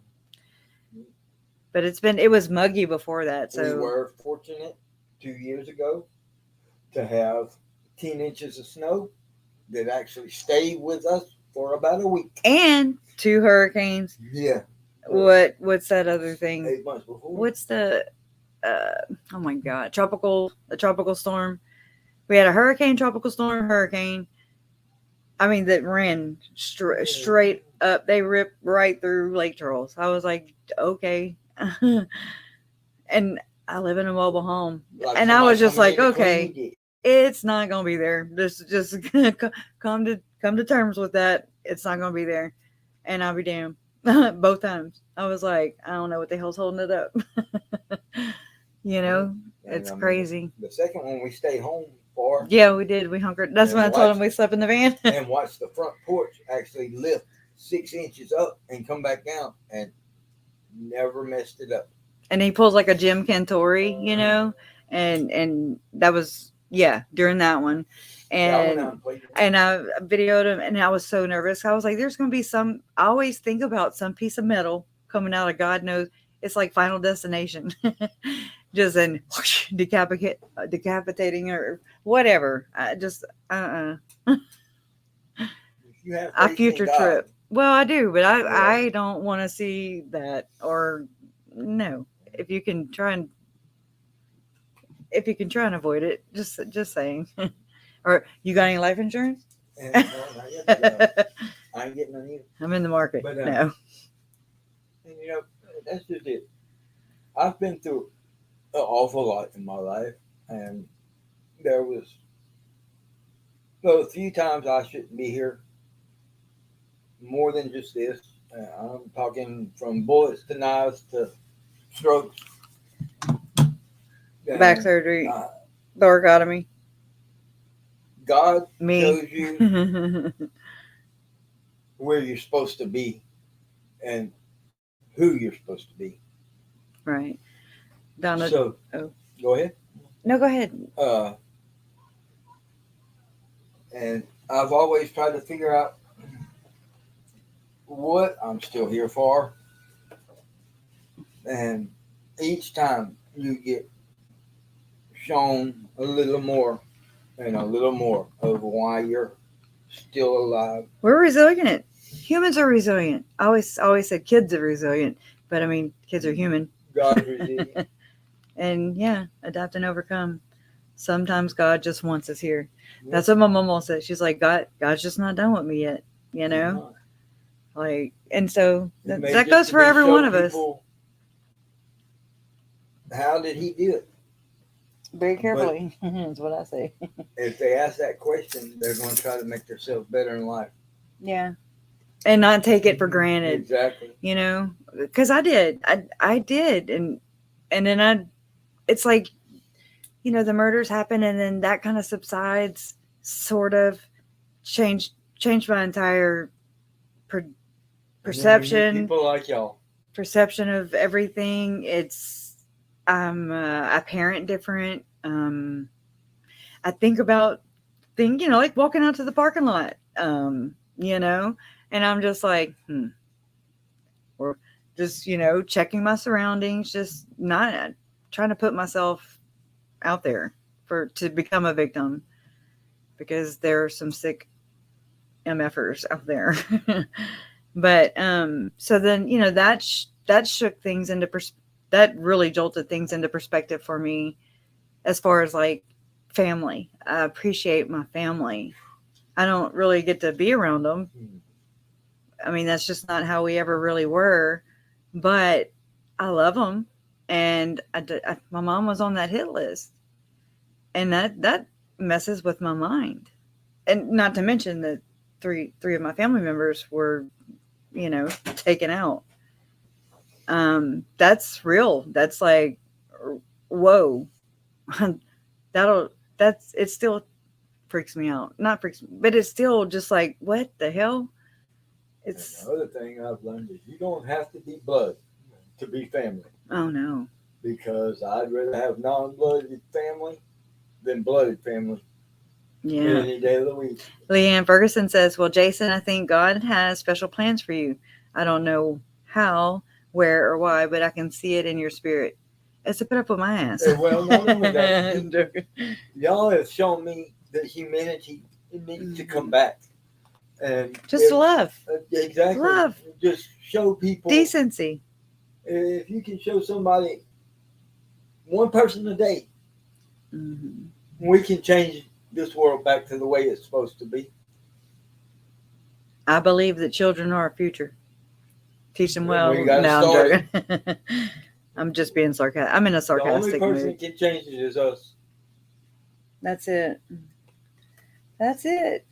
Speaker 1: But it was muggy before that. So
Speaker 2: We were fortunate 2 years ago to have 10 inches of snow that actually stayed with us for about a week.
Speaker 1: and 2 hurricanes.
Speaker 2: Yeah.
Speaker 1: What's that other thing?
Speaker 2: 8 months before.
Speaker 1: What's the oh my God, a tropical storm? We had a hurricane, tropical storm, hurricane. I mean, that ran straight up. They ripped right through Lake Charles. I was like, okay. And I live in a mobile home,
Speaker 2: Like
Speaker 1: and I was just
Speaker 2: somebody
Speaker 1: like,
Speaker 2: coming in to
Speaker 1: okay,
Speaker 2: clean it.
Speaker 1: it's not gonna be there. Just come to terms with that. It's not gonna be there, and I'll be damned. Both times I was like, I don't know what the hell's holding it up.
Speaker 2: And
Speaker 1: It's crazy.
Speaker 2: The second one, we stayed home far
Speaker 1: Yeah, we did. We hunkered. That's
Speaker 2: And
Speaker 1: when I told
Speaker 2: watch-
Speaker 1: him we slept in the van.
Speaker 2: and watch the front porch actually lift 6 inches up and come back down and never messed it up.
Speaker 1: And he pulls like a Jim Cantori, you know, and that was during that one.
Speaker 2: Yeah, I went out
Speaker 1: And
Speaker 2: and played.
Speaker 1: and I videoed him, and I was so nervous. I was like, "There's going to be some." I always think about some piece of metal coming out of God knows. It's like Final Destination, just and whoosh, decapitating or whatever. I just
Speaker 2: If you have
Speaker 1: a
Speaker 2: faith in
Speaker 1: future
Speaker 2: God,
Speaker 1: trip. Well, I do, but
Speaker 2: Yeah.
Speaker 1: I don't want to see that or no. If you can try and avoid it, just saying. Or you got any life insurance?
Speaker 2: And, no, not yet, but, I ain't getting none either.
Speaker 1: I'm in the market.
Speaker 2: But,
Speaker 1: No.
Speaker 2: And that's just it. I've been through an awful lot in my life, and there was a few times I shouldn't be here. More than just this. I'm talking from bullets to knives to strokes.
Speaker 1: Back
Speaker 2: And,
Speaker 1: surgery, thoracotomy.
Speaker 2: God
Speaker 1: Me.
Speaker 2: shows you where you're supposed to be and who you're supposed to be.
Speaker 1: Right. Donna.
Speaker 2: So, go ahead.
Speaker 1: No, go ahead.
Speaker 2: And I've always tried to figure out what I'm still here for. And each time you get shown a little more and a little more of why you're still alive.
Speaker 1: We're resilient. Humans are resilient. I always said kids are resilient, but I mean kids are human.
Speaker 2: God's resilient.
Speaker 1: And adapt and overcome. Sometimes God just wants us here. That's what my mom will say. She's like, God's just not done with me yet, you know? Like, and so that goes for every one of us.
Speaker 2: How did he do it?
Speaker 1: Very carefully, is what I say.
Speaker 2: If they ask that question, they're going to try to make themselves better in life.
Speaker 1: Yeah. And not take it for granted.
Speaker 2: Exactly.
Speaker 1: You know, because I did. I did. And then it's like, you know, the murders happen and then that kind of subsides, sort of changed my entire perception.
Speaker 2: People like y'all.
Speaker 1: Perception of everything. I'm a parent different. I think about you know, like walking out to the parking lot, you know, and I'm just like, or just, you know, checking my surroundings, just not trying to put myself out there to become a victim, because there are some sick MFers out there. But so then, you know, that shook things into that really jolted things into perspective for me as far as like family. I appreciate my family. I don't really get to be around them. I mean, that's just not how we ever really were, but I love them. And my mom was on that hit list, and that messes with my mind. And not to mention that three of my family members were, you know, taken out. That's real. That's like, whoa. It still freaks me out. Not freaks me, but it's still just like, what the hell? It's
Speaker 2: another thing I've learned is you don't have to be blood to be family.
Speaker 1: Oh no.
Speaker 2: Because I'd rather have non-blooded family than blooded family.
Speaker 1: Yeah.
Speaker 2: Any day of the week.
Speaker 1: Leanne Ferguson says, well, Jason, I think God has special plans for you. I don't know how, where, or why, but I can see it in your spirit. It's to put up with my ass.
Speaker 2: Well, not only that, y'all have shown me that humanity needs to come back. And
Speaker 1: just love.
Speaker 2: Exactly.
Speaker 1: Love.
Speaker 2: Just show people.
Speaker 1: Decency.
Speaker 2: If you can show somebody, one person a day, we can change this world back to the way it's supposed to be.
Speaker 1: I believe that children are our future. Teach them well.
Speaker 2: We gotta
Speaker 1: No,
Speaker 2: start
Speaker 1: I'm joking. I'm just being sarcastic. I'm in a sarcastic
Speaker 2: The only person
Speaker 1: mood.
Speaker 2: that can change it is us.
Speaker 1: That's it. That's it.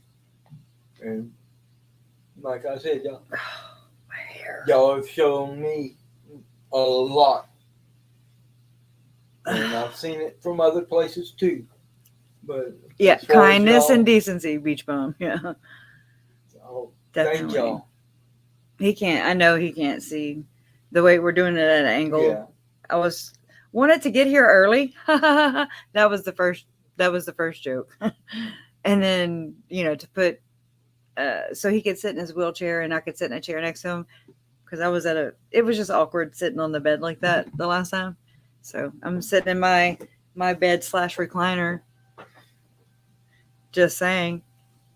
Speaker 2: And like I said, y'all,
Speaker 1: My hair.
Speaker 2: y'all have shown me a lot. And I've seen it from other places too. But
Speaker 1: Yeah,
Speaker 2: as far as
Speaker 1: kindness
Speaker 2: y'all.
Speaker 1: and decency, Beach Bum. Yeah,
Speaker 2: So, thank
Speaker 1: definitely.
Speaker 2: y'all.
Speaker 1: He can't. I know he can't see the way we're doing it at an angle.
Speaker 2: Yeah.
Speaker 1: I wanted to get here early. That was the first. That was the first joke. And then to put so he could sit in his wheelchair and I could sit in a chair next to him because I was it was just awkward sitting on the bed like that the last time. So I'm sitting in my bed / recliner. Just saying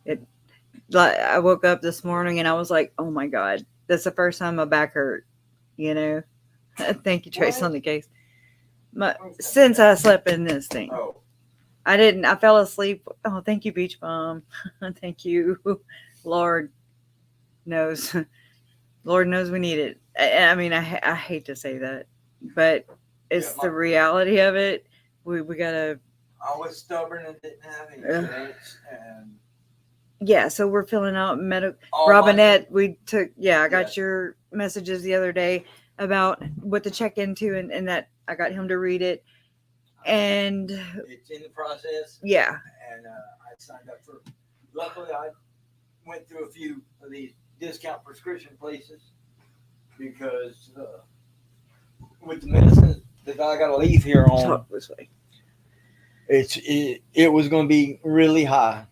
Speaker 1: it. Like I woke up this morning and I was like, oh my God, that's the first time my back hurt. Thank you, Trace, on the case. Since I slept in this thing.
Speaker 2: Oh.
Speaker 1: I fell asleep. Oh, thank you, Beach Bum. Thank you. Lord knows. Lord knows we need it. I mean, I hate to say that, but it's the reality of it. We gotta.
Speaker 2: I was stubborn and didn't have insurance, and
Speaker 1: yeah. So we're filling out medical.
Speaker 2: all
Speaker 1: Robinette, we took. Yeah, I got
Speaker 2: Yes.
Speaker 1: your messages the other day about what to check into, and that I got him to read it, and
Speaker 2: it's in the process.
Speaker 1: yeah.
Speaker 2: And I signed up for. Luckily, I went through a few of these discount prescription places because with the medicine that I got to leave here on,
Speaker 1: Talk this way.
Speaker 2: it was going to be really high,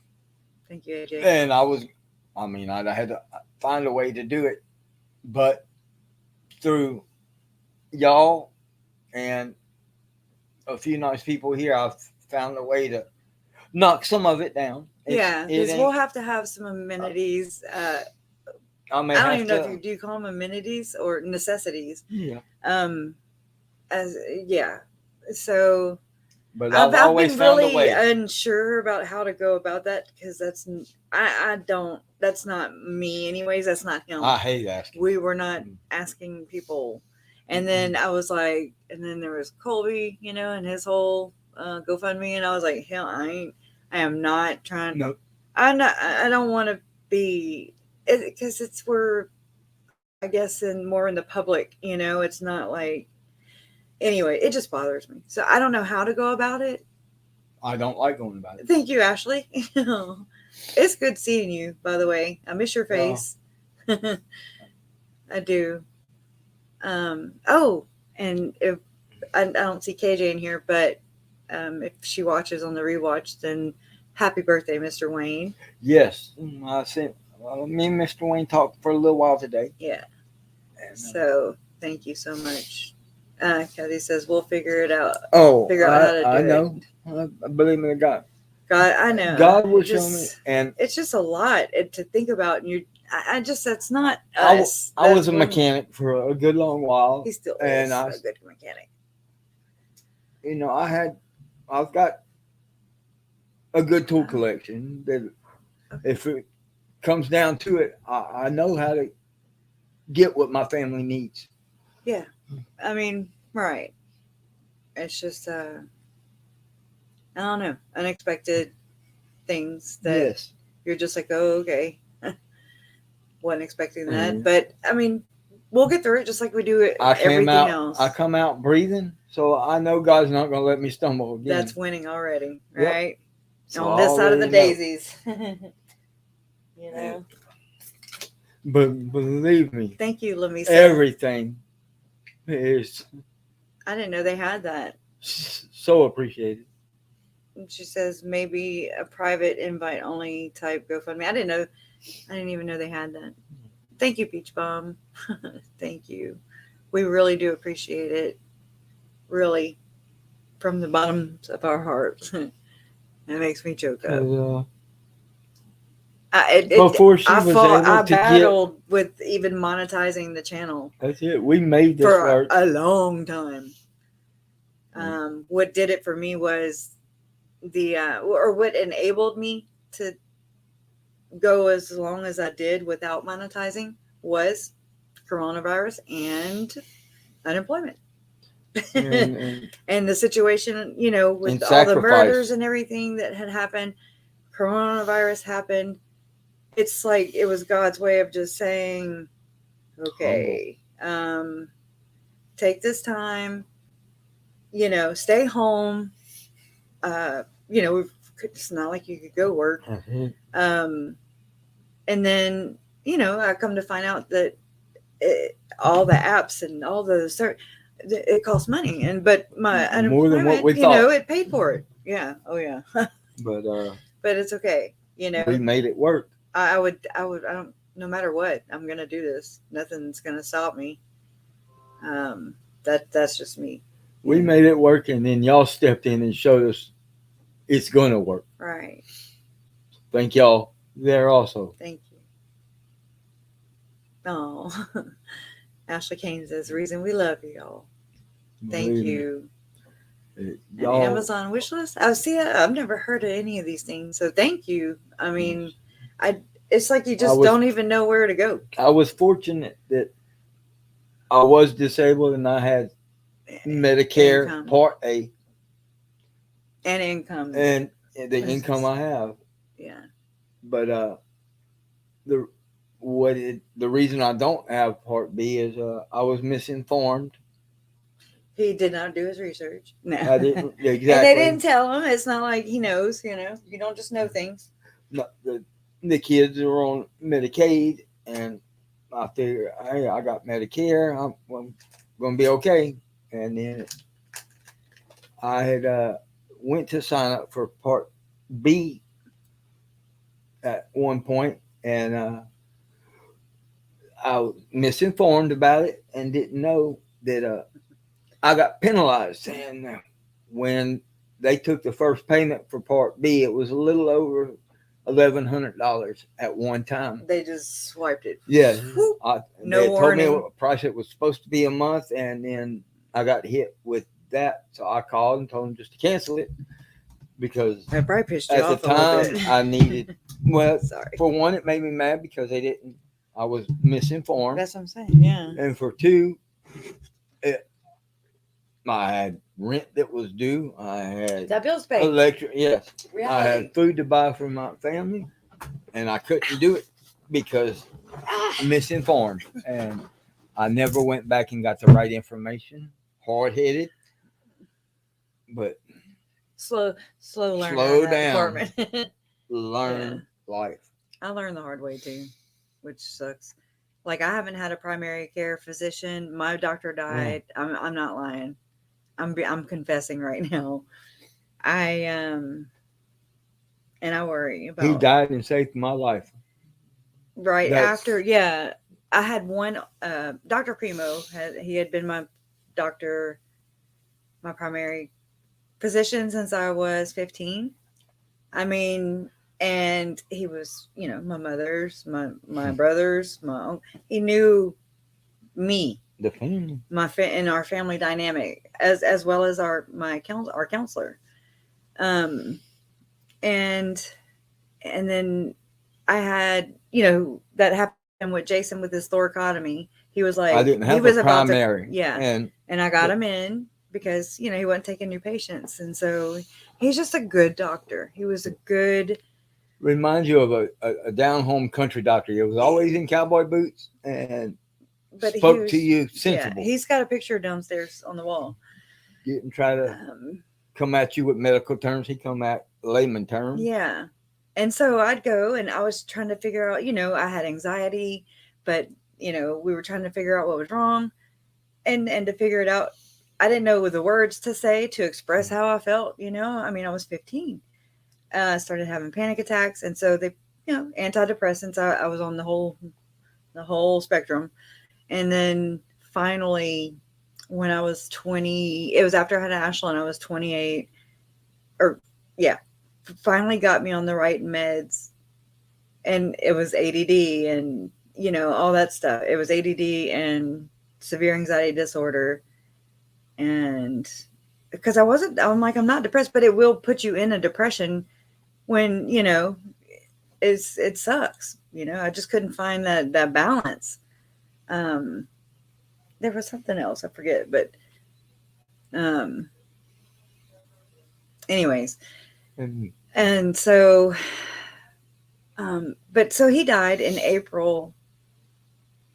Speaker 1: Thank you, AJ.
Speaker 2: and I had to find a way to do it, but through y'all and a few nice people here, I've found a way to knock some of it down.
Speaker 1: Yeah, because we'll have to have some amenities.
Speaker 2: I
Speaker 1: I don't even know if you do call them amenities or necessities.
Speaker 2: Yeah.
Speaker 1: So
Speaker 2: But
Speaker 1: I've
Speaker 2: always
Speaker 1: been
Speaker 2: found
Speaker 1: really
Speaker 2: a way.
Speaker 1: unsure about how to go about that because that's not me anyways. That's not him.
Speaker 2: I hate asking.
Speaker 1: We were not asking people. And then I was like, and then there was Colby, and his whole GoFundMe, and I was like, hell, I am not trying.
Speaker 2: No.
Speaker 1: I don't want to be, because we're, I guess, more in the public, it's not like, anyway, it just bothers me. So I don't know how to go about it.
Speaker 2: I don't like going about it.
Speaker 1: Thank you, Ashley. It's good seeing you, by the way. I miss your face. I do. And if I don't see KJ in here, but if she watches on the rewatch, then happy birthday, Mr. Wayne.
Speaker 2: Yes. I sent me and Mr. Wayne talked for a little while today.
Speaker 1: Yeah.
Speaker 2: And,
Speaker 1: So thank you so much. Kathy says we'll figure it out.
Speaker 2: figure
Speaker 1: out how to do
Speaker 2: I
Speaker 1: it.
Speaker 2: know. Believe me, God.
Speaker 1: God, I know.
Speaker 2: God will show me. And
Speaker 1: it's just a lot to think about. And that's not
Speaker 2: I
Speaker 1: us.
Speaker 2: was a mechanic for a good long while.
Speaker 1: He still
Speaker 2: and
Speaker 1: is a good mechanic.
Speaker 2: I've got a good tool collection that if it comes down to it, I know how to get what my family needs.
Speaker 1: Yeah. I mean, right. It's just, I don't know, unexpected things that
Speaker 2: Yes.
Speaker 1: you're just like, oh, okay. Wasn't expecting that. But, I mean, we'll get through it just like we do everything else.
Speaker 2: I come out breathing, so I know God's not going to let me stumble again.
Speaker 1: That's winning already, right?
Speaker 2: So
Speaker 1: on this side of the
Speaker 2: know.
Speaker 1: daisies.
Speaker 2: But believe me,
Speaker 1: Thank you, Lamisa.
Speaker 2: everything is
Speaker 1: I didn't know they had that.
Speaker 2: so appreciated.
Speaker 1: And she says maybe a private invite only type GoFundMe. I didn't even know they had that. Thank you, Peach Bomb. Thank you. We really do appreciate it. Really, from the bottoms of our hearts. It makes me choke up.
Speaker 2: Before she was able to
Speaker 1: battled with even monetizing the channel.
Speaker 2: That's it. We made this
Speaker 1: for
Speaker 2: work.
Speaker 1: a long time. What did it for me was what enabled me to go as long as I did without monetizing was coronavirus and unemployment. And the situation, with all the murders and everything that had happened, coronavirus happened. It's like it was God's way of just saying, okay, take this time, stay home, because it's not like you could go work.
Speaker 2: Mhm.
Speaker 1: And then, I come to find out that all the apps and all the it costs money. But my
Speaker 2: More than what
Speaker 1: unemployment,
Speaker 2: we thought.
Speaker 1: it paid for it. Yeah. Oh yeah.
Speaker 2: But
Speaker 1: But it's okay.
Speaker 2: we made it work.
Speaker 1: I would, I don't, no matter what, I'm going to do this. Nothing's going to stop me. That's just me.
Speaker 2: We made it work, and then y'all stepped in and showed us it's going to work.
Speaker 1: Right.
Speaker 2: Thank y'all there also.
Speaker 1: Thank you. Oh, Ashley Kane says, reason we love you all. Thank
Speaker 2: Believe me.
Speaker 1: you. An
Speaker 2: Y'all,
Speaker 1: Amazon wish list. Oh, see, I've never heard of any of these things. So thank you. I mean, it's like you just don't even know where to go.
Speaker 2: I was fortunate that I was disabled and I had Medicare
Speaker 1: Income.
Speaker 2: Part A
Speaker 1: And income.
Speaker 2: and the income I have.
Speaker 1: Yeah.
Speaker 2: But the reason I don't have Part B is I was misinformed.
Speaker 1: He did not do his research. No.
Speaker 2: I didn't exactly.
Speaker 1: And they didn't tell him. It's not like he knows, you don't just know things.
Speaker 2: No, the kids are on Medicaid, and I figure, hey, I got Medicare. I'm going to be okay. And then I had went to sign up for Part B at one point, and I was misinformed about it and didn't know that I got penalized. And when they took the first payment for Part B, it was a little over $1,100 at one time.
Speaker 1: They just swiped it.
Speaker 2: Yeah.
Speaker 1: No
Speaker 2: they told me
Speaker 1: warning.
Speaker 2: what price it was supposed to be a month, and then I got hit with that. So I called and told them just to cancel it because
Speaker 1: That probably pissed you
Speaker 2: at the
Speaker 1: off a little
Speaker 2: time
Speaker 1: bit.
Speaker 2: I needed, well,
Speaker 1: Sorry.
Speaker 2: for one, it made me mad because I was misinformed.
Speaker 1: That's what I'm saying. Yeah.
Speaker 2: And for two, I had rent that was due. I had
Speaker 1: That bill's paid.
Speaker 2: electric. Yes. I
Speaker 1: Reality.
Speaker 2: had food to buy for my family, and I couldn't do it because I'm misinformed. And I never went back and got the right information. Hard headed, but
Speaker 1: Slow learner.
Speaker 2: Slow
Speaker 1: in that
Speaker 2: down.
Speaker 1: department.
Speaker 2: learn life.
Speaker 1: I learned the hard way too, which sucks. Like I haven't had a primary care physician. My doctor died. I'm not lying. I'm confessing right now. And I worry about.
Speaker 2: He died and saved my life.
Speaker 1: Right after, yeah, I had one. Dr. Primo he had been my doctor, my primary physician since I was 15. I mean, and he was, my mother's, my brother's, he knew me,
Speaker 2: The family,
Speaker 1: and our family dynamic, as well as our counselor, and then I had, that happened with Jason with his thoracotomy. He was like,
Speaker 2: I didn't have a primary,
Speaker 1: and I got him in because he wasn't taking new patients, and so he's just a good doctor. He was a good.
Speaker 2: Reminds you of a down home country doctor. He was always in cowboy boots and spoke to you sensible.
Speaker 1: Yeah, he's got a picture downstairs on the wall.
Speaker 2: Didn't try to come at you with medical terms. He come at layman terms.
Speaker 1: Yeah. And so I'd go and I was trying to figure out, I had anxiety, but, we were trying to figure out what was wrong and to figure it out. I didn't know the words to say to express how I felt, I mean, I was 15. I started having panic attacks. And so they, antidepressants, I was on the whole spectrum. And then finally, when I was 20, it was after I had Ashlyn, I was 28 finally got me on the right meds, and it was ADD and all that stuff. It was ADD and severe anxiety disorder, and because I'm not depressed, but it will put you in a depression when it sucks. I just couldn't find that balance. There was something else I forget, but anyways. And so, but so he died in April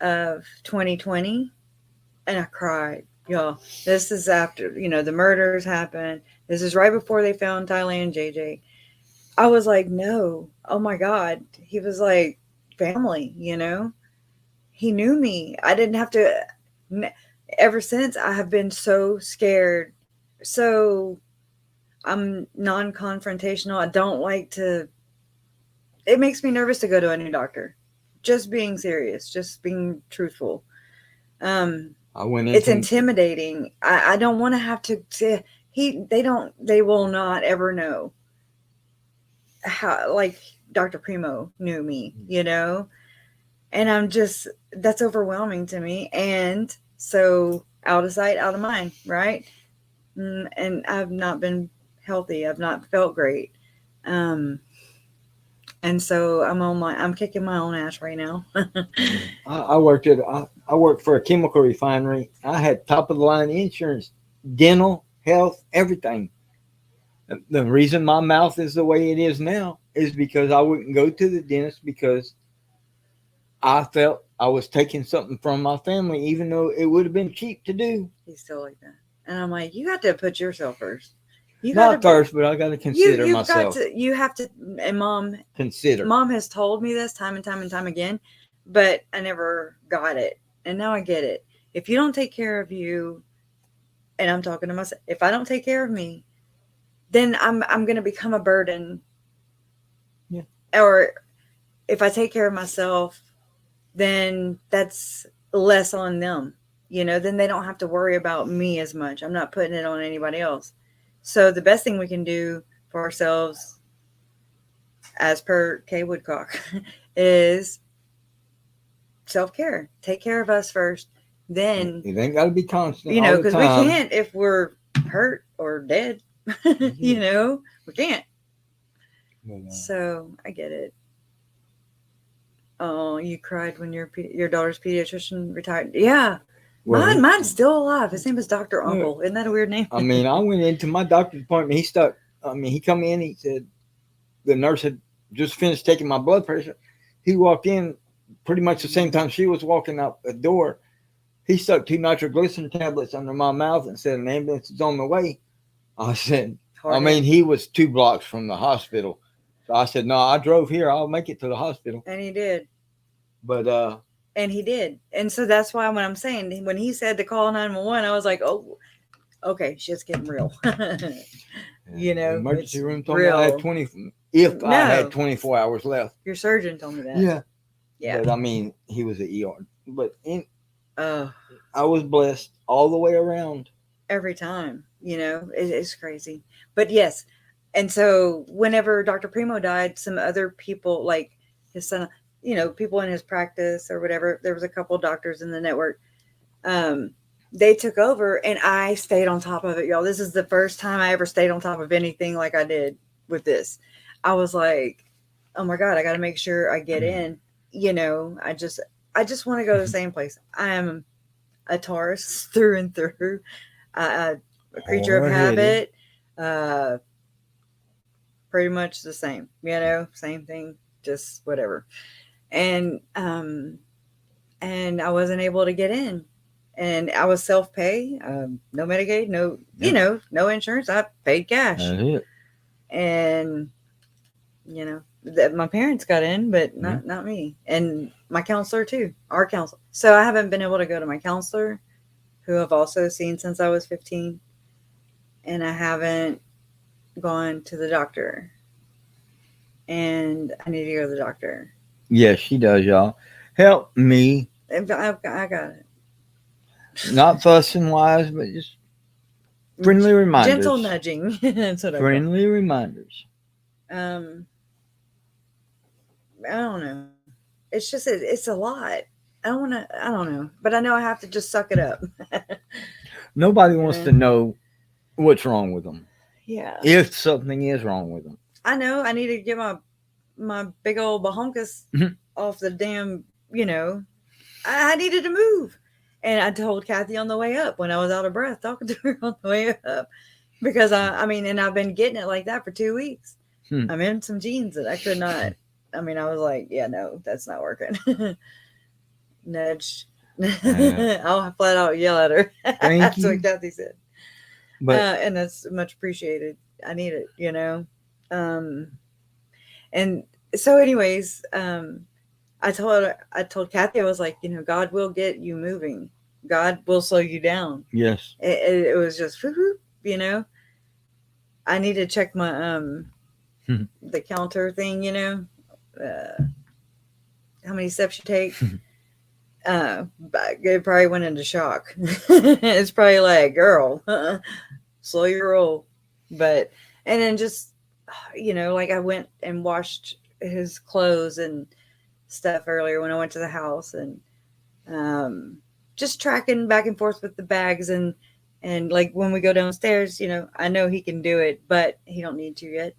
Speaker 1: of 2020, and I cried, y'all. This is after, the murders happened. This is right before they found Tylee and JJ. I was like, no, oh my God. He was like family, you know? He knew me. I didn't have to. Ever since, I have been so scared. So I'm non confrontational. I don't like to, it makes me nervous to go to a new doctor. Just being serious, just being truthful.
Speaker 2: I went
Speaker 1: It's
Speaker 2: into
Speaker 1: intimidating. I don't want to have to say, they will not ever know how, like Dr. Primo knew me, you know? And that's overwhelming to me. And so out of sight, out of mind, right? And I've not been healthy. I've not felt great. Um, and so I'm kicking my own ass right now.
Speaker 2: I worked for a chemical refinery. I had top of the line insurance, dental, health, everything. The reason my mouth is the way it is now is because I wouldn't go to the dentist because I felt I was taking something from my family, even though it would have been cheap to do.
Speaker 1: He's still like that. And I'm like, you got to put yourself first. You
Speaker 2: Not
Speaker 1: got to
Speaker 2: first, but I got to consider
Speaker 1: you've
Speaker 2: myself.
Speaker 1: got to, you have to, and
Speaker 2: Consider.
Speaker 1: mom has told me this time and time and time again, but I never got it. And now I get it. If you don't take care of you, and I'm talking to myself, if I don't take care of me, then I'm going to become a burden.
Speaker 2: Yeah.
Speaker 1: Or if I take care of myself, then that's less on them. You know, then they don't have to worry about me as much. I'm not putting it on anybody else. So the best thing we can do for ourselves, as per Kay Woodcock, is self-care. Take care of us first. Then
Speaker 2: It ain't got to be constant.
Speaker 1: you know,
Speaker 2: all the
Speaker 1: because we
Speaker 2: time.
Speaker 1: can't if we're hurt or dead. You know, we can't.
Speaker 2: But,
Speaker 1: So I get it. Oh, you cried when your daughter's pediatrician retired. Yeah,
Speaker 2: well,
Speaker 1: mine's still alive. His name is Dr. Uncle. Isn't that a weird name?
Speaker 2: I mean, I went into my doctor's appointment. He come in. He said the nurse had just finished taking my blood pressure. He walked in pretty much the same time she was walking out the door. He stuck 2 nitroglycerin tablets under my mouth and said an ambulance is on the way. I said, he was 2 blocks from the hospital. So I said, no, I drove here. I'll make it to the hospital.
Speaker 1: And he did.
Speaker 2: But
Speaker 1: and he did. And so that's why when I'm saying, when he said to call 911, I was like, oh, okay, shit's getting real. You know,
Speaker 2: the emergency room told
Speaker 1: real.
Speaker 2: me I had I had 24 hours left.
Speaker 1: Your surgeon told me that.
Speaker 2: Yeah.
Speaker 1: Yeah.
Speaker 2: But I mean, he was at ER. But I was blessed all the way around.
Speaker 1: Every time, you know, it's crazy. But yes. And so whenever Dr. Primo died, some other people, like his son, you know, people in his practice or whatever, there was a couple doctors in the network. They took over and I stayed on top of it, y'all. This is the first time I ever stayed on top of anything like I did with this. I was like, oh my God, I got to make sure I get in. You know, I just want to go to the same place. I am a Taurus through and through, a creature of habit, pretty much the same, you know, same thing, just whatever. And I wasn't able to get in. And I was self-pay, no Medicaid, no, you know, no insurance. I paid cash.
Speaker 2: That's it.
Speaker 1: And, you know, my parents got in, but not me. And my counselor too, our counselor. So I haven't been able to go to my counselor, who I've also seen since I was 15. And I haven't gone to the doctor. And I need to go to the doctor.
Speaker 2: Yes, she does, y'all. Help me.
Speaker 1: I got it.
Speaker 2: Not fussing wise, but just friendly reminders.
Speaker 1: Gentle nudging. That's what
Speaker 2: friendly reminders.
Speaker 1: I don't know. It's just, it's a lot. I don't know. But I know I have to just suck it up.
Speaker 2: Nobody wants to know what's wrong with them.
Speaker 1: Yeah.
Speaker 2: If something is wrong with them.
Speaker 1: I know. I need to get my big old bahonkas off the damn, you know. I needed to move. And I told Kathy on the way up when I was out of breath talking to her on the way up. Because and I've been getting it like that for 2 weeks. I'm in some jeans that I could not. I was like, yeah, no, that's not working. Nudge. I'll flat out yell at her. That's what Kathy said. But and that's much appreciated. I need it, you know. And so anyways, I told Kathy, I was like, God will get you moving. God will slow you down.
Speaker 2: Yes.
Speaker 1: It was just, I need to check my, the counter thing, how many steps you take. But it probably went into shock. It's probably like, girl, slow your roll. But, and then just, like I went and washed his clothes and stuff earlier when I went to the house, and just tracking back and forth with the bags, and like when we go downstairs, I know he can do it, but he don't need to yet.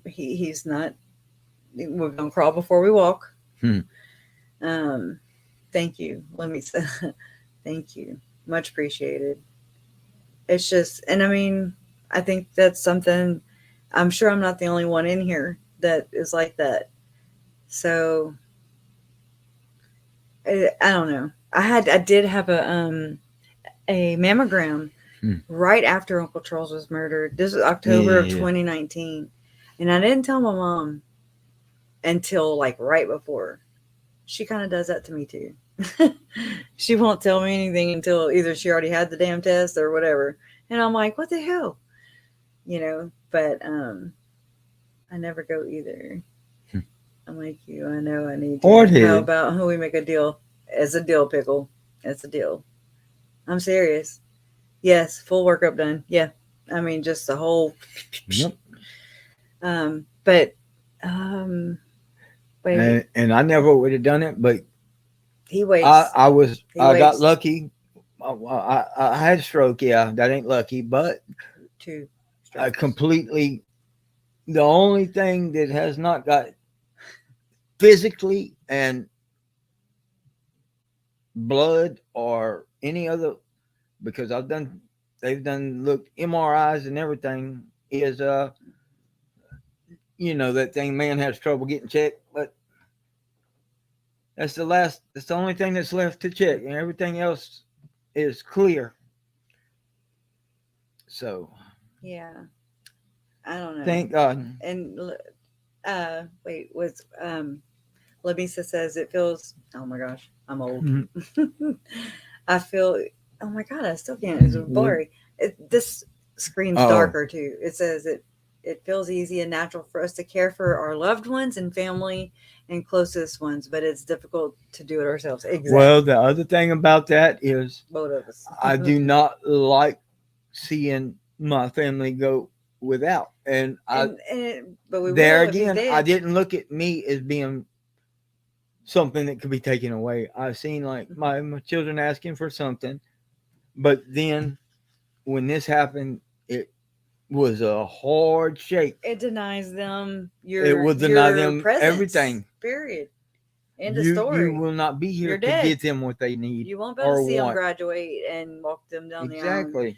Speaker 1: He's not. We're gonna crawl before we walk. Thank you. Let me say thank you. Much appreciated. It's just, and I mean, I think that's something, I'm sure I'm not the only one in here that is like that. So I don't know. I did have a mammogram right after Uncle Charles was murdered. This was October of 2019. And I didn't tell my mom until like right before. She kind of does that to me too. She won't tell me anything until either she already had the damn test or whatever. And I'm like, what the hell? But I never go either. I'm like you. I know I need to. How about we make a deal? As a deal, pickle. It's a deal. I'm serious. Yes, full workup done. Yeah. I mean, just the whole.
Speaker 2: Yep.
Speaker 1: But
Speaker 2: wait. And I never would have done it, but
Speaker 1: he waits.
Speaker 2: I got lucky. I had a stroke. Yeah, that ain't lucky, but I completely. The only thing that has not got physically and blood or any other, because they've done looked MRIs and everything, is that thing man has trouble getting checked, but that's the only thing that's left to check, and everything else is clear. So
Speaker 1: yeah, I don't know.
Speaker 2: Thank God.
Speaker 1: And wait, was Labisa says it feels, oh my gosh, I'm old. I feel, oh my God, I still can't, it's blurry. This screen's darker too. It says it feels easy and natural for us to care for our loved ones and family and closest ones, but it's difficult to do it ourselves. Exactly.
Speaker 2: Well, the other thing about that is
Speaker 1: both of us.
Speaker 2: I do not like seeing my family go without. And but we there again, I didn't look at me as being something that could be taken away. I've seen like my children asking for something, but then when this happened, it was a hard shake.
Speaker 1: It denies them
Speaker 2: presence, everything.
Speaker 1: Period. End of story.
Speaker 2: You will not be here to get them what they need.
Speaker 1: You won't be able to see them graduate and walk them down the aisle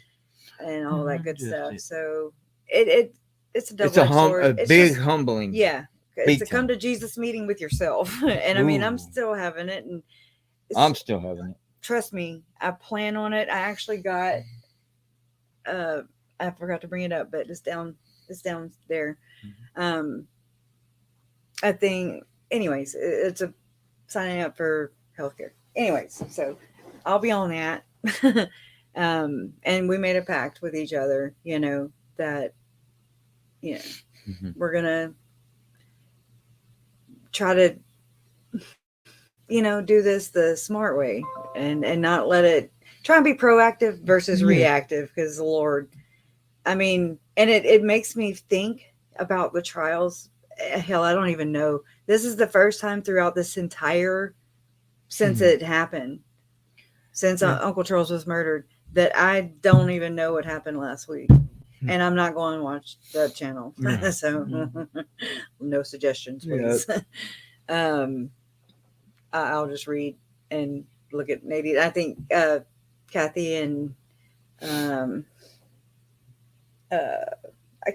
Speaker 1: and all that good stuff. So it's a double-edged sword.
Speaker 2: A big humbling.
Speaker 1: Yeah. It's a come to Jesus meeting with yourself. And I mean, I'm still having it. And
Speaker 2: I'm still having it.
Speaker 1: Trust me, I plan on it. I actually got, I forgot to bring it up, but it's down there. I think, anyways, it's a signing up for healthcare. Anyways, so I'll be on that. And we made a pact with each other, that, we're going to try to, do this the smart way and not let it, try and be proactive versus reactive, because the Lord, I mean, and it makes me think about the trials. Hell, I don't even know. This is the first time throughout this entire, since it happened, since Uncle Charles was murdered, that I don't even know what happened last week. And I'm not going to watch that channel. So no suggestions, please. I'll just read and look at maybe, I think Kathy and I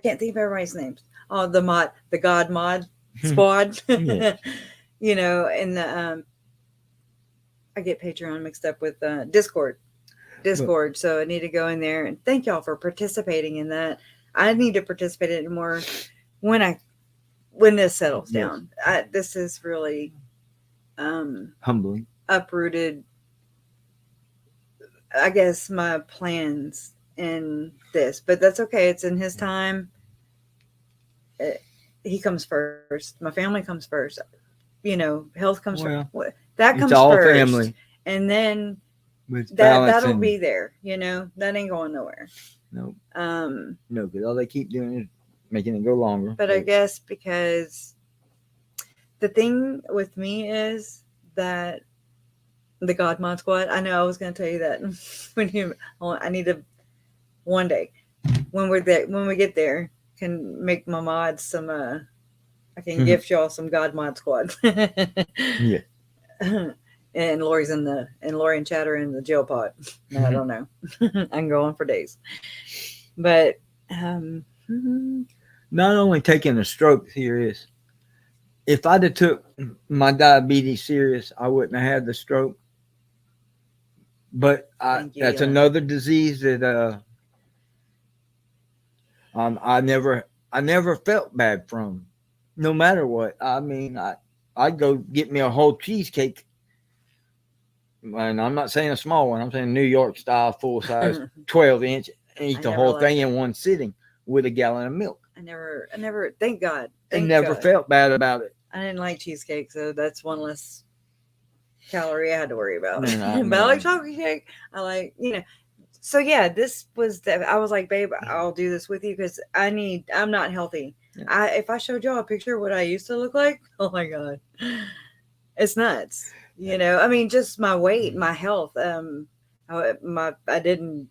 Speaker 1: can't think of everybody's names. Oh, the God mod squad. And the I get Patreon mixed up with Discord. So I need to go in there, and thank y'all for participating in that. I need to participate in it more when I when this settles
Speaker 2: Yes.
Speaker 1: down. This is really
Speaker 2: Humbling.
Speaker 1: uprooted, I guess, my plans in this, but that's okay. It's in his time. He comes first. My family comes first. Health comes
Speaker 2: Well,
Speaker 1: first. That
Speaker 2: it's
Speaker 1: comes
Speaker 2: all
Speaker 1: first.
Speaker 2: family.
Speaker 1: And then
Speaker 2: With
Speaker 1: that'll
Speaker 2: balancing.
Speaker 1: be there. That ain't going nowhere.
Speaker 2: No,
Speaker 1: No,
Speaker 2: because all they keep doing is making it go longer.
Speaker 1: but I guess because the thing with me is that the God Mod Squad. I know I was going to tell you that I need to one day when we get there can make my mods some. I can gift y'all some God Mod Squad.
Speaker 2: Yeah.
Speaker 1: And Lori and Chad are in the jail pod. No, I don't know. I can go on for days. But
Speaker 2: not only taking a stroke serious, if I'd have took my diabetes serious, I wouldn't have had the stroke. But that's another disease that I never felt bad from, no matter what. I mean, I'd go get me a whole cheesecake, and I'm not saying a small one. I'm saying New York style, full size, 12-inch, and eat the whole thing in one sitting with a gallon of milk.
Speaker 1: I never. Thank God.
Speaker 2: I never felt bad about it.
Speaker 1: I didn't like cheesecake, so that's one less calorie I had to worry about.
Speaker 2: Man,
Speaker 1: But I like chocolate cake. I like, So yeah, this was I was like, babe, I'll do this with you because I'm not healthy. Yeah. If I showed y'all a picture of what I used to look like, oh my God, it's nuts. I mean, just my weight, my health. I didn't.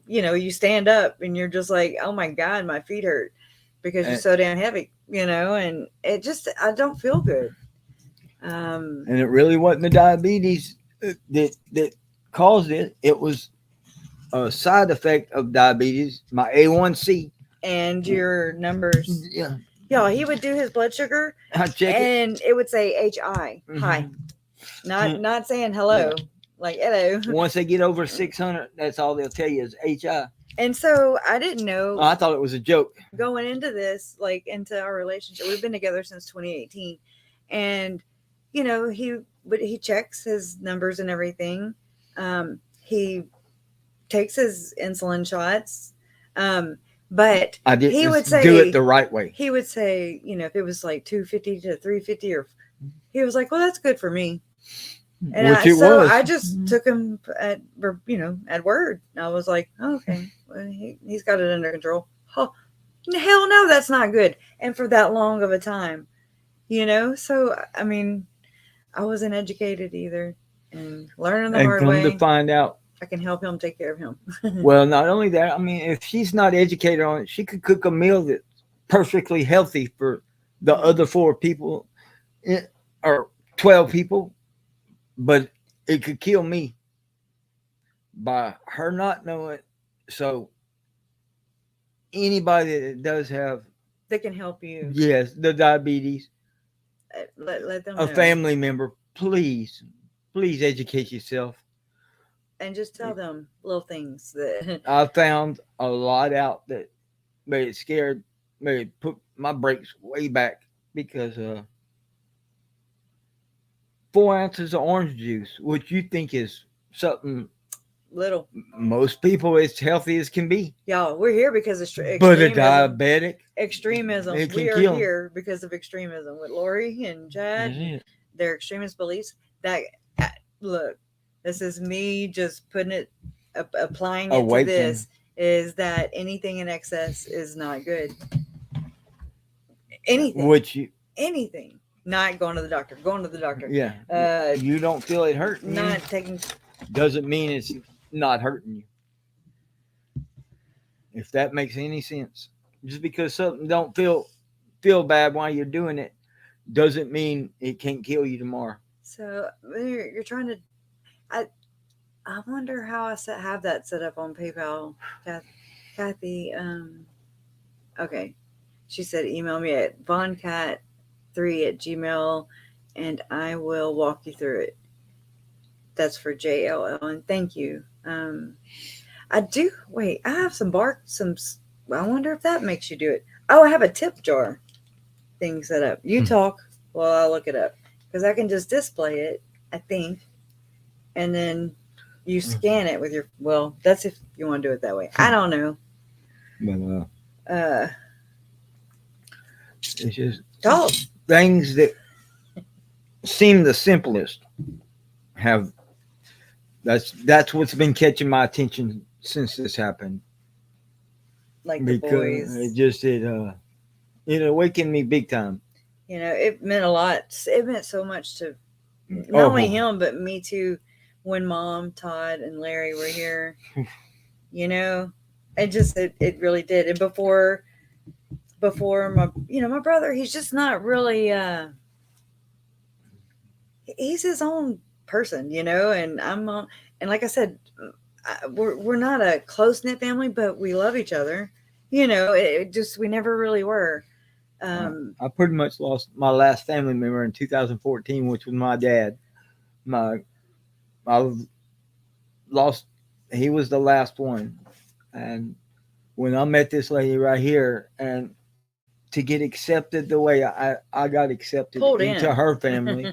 Speaker 1: You stand up and you're just like, oh my God, my feet hurt because you're so damn heavy. And it just I don't feel good.
Speaker 2: And it really wasn't the diabetes that caused it. It was a side effect of diabetes, my A1C.
Speaker 1: And your numbers.
Speaker 2: Yeah.
Speaker 1: Yeah, he would do his blood sugar.
Speaker 2: I check
Speaker 1: and it would say HI. Hi. Not saying hello. Yeah. Like hello.
Speaker 2: Once they get over 600, that's all they'll tell you is HI.
Speaker 1: And so I didn't know.
Speaker 2: I thought it was a joke.
Speaker 1: Going into this, like into our relationship, we've been together since 2018. And he checks his numbers and everything. He takes his insulin shots. But
Speaker 2: I didn't
Speaker 1: he would say
Speaker 2: do it the right way.
Speaker 1: He would say, if it was like 250 to 350, or he was like, well, that's good for me. And I just took him at word. I was like, oh, okay, well, he's got it under control. Oh, hell no, that's not good. And for that long of a time, so I mean, I wasn't educated either, and learning the hard way.
Speaker 2: To find out,
Speaker 1: I can help him take care of him.
Speaker 2: Well, not only that, I mean, if she's not educated on it, she could cook a meal that's perfectly healthy for the other 4 people or 12 people, but it could kill me by her not knowing. So anybody that does have,
Speaker 1: they can help you.
Speaker 2: Yes, the diabetes.
Speaker 1: Let them
Speaker 2: know. A family member, please educate yourself.
Speaker 1: And just tell them little things that
Speaker 2: I found a lot out that made it scared, made it put my brakes way back because 4 ounces of orange juice, which you think is something
Speaker 1: little.
Speaker 2: Most people, it's healthy as can be.
Speaker 1: Y'all, we're here because of
Speaker 2: but a diabetic
Speaker 1: extremism. We are here because of extremism with Lori and Chad. Their extremist beliefs. That look. This is me just putting it, applying it to this, is that anything in excess is not good. Anything. Anything. Not going to the doctor. Going to the doctor.
Speaker 2: Yeah. You don't feel it hurting
Speaker 1: not you. Taking.
Speaker 2: Doesn't mean it's not hurting you. If that makes any sense. Just because something don't feel bad while you're doing it, doesn't mean it can't kill you tomorrow.
Speaker 1: So you're trying to. I wonder how I have that set up on PayPal, Kathy. Okay, she said email me at voncat3@gmail, and I will walk you through it. That's for JLL, and thank you. I do. Wait, I have some. I wonder if that makes you do it. Oh, I have a tip jar. thing set up. You talk while I look it up because I can just display it, I think, and then you scan it with your. Well, that's if you want to do it that way. I don't know.
Speaker 2: But it's just
Speaker 1: Talk.
Speaker 2: things that seem the simplest have. That's what's been catching my attention since this happened.
Speaker 1: Like the boys.
Speaker 2: It awakened me big time.
Speaker 1: You know, it meant a lot. It meant so much to not only him, but me too. When Mom, Todd, and Larry were here, you know, it really did. And before my brother, he's just not really. He's his own person, you know, and and like I said, we're not a close knit family, but we love each other. You know, it just we never really were.
Speaker 2: I pretty much lost my last family member in 2014, which was my dad. I lost. He was the last one, and when I met this lady right here, and to get accepted the way I got accepted into her family,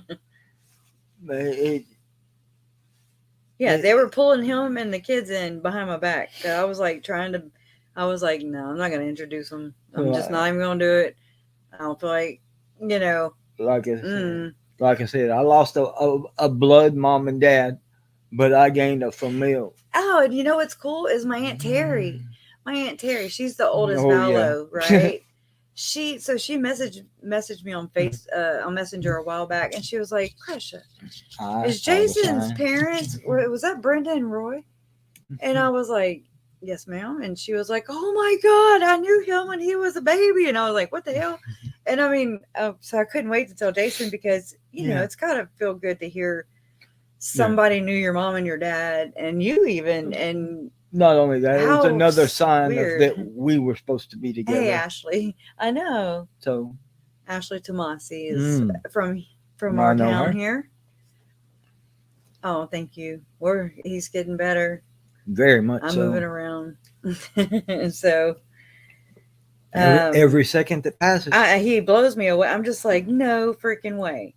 Speaker 1: they were pulling him and the kids in behind my back. I was like no, I'm not going to introduce them. I'm just not even going to do it. I don't feel like, you know.
Speaker 2: Like I said, I lost a blood mom and dad, but I gained a familial.
Speaker 1: Oh, and you know what's cool is my Aunt Terry. My Aunt Terry, she's the oldest Vallow, right? She messaged me on on Messenger a while back, and she was like, "Krisha, is Jason's parents? Was that Brenda and Roy?" And I was like, "Yes, ma'am." And she was like, "Oh my God, I knew him when he was a baby." And I was like, "What the hell?" And I mean, so I couldn't wait to tell Jason because you know it's gotta feel good to hear somebody knew your mom and your dad, and you even and.
Speaker 2: Not only that, it was another sign that we were supposed to be together.
Speaker 1: Hey, Ashley, I know.
Speaker 2: So,
Speaker 1: Ashley Tomasi is from our town here. Oh, thank you. He's getting better.
Speaker 2: Very much.
Speaker 1: I'm moving around, so
Speaker 2: every second that passes,
Speaker 1: he blows me away. I'm just like, no freaking way.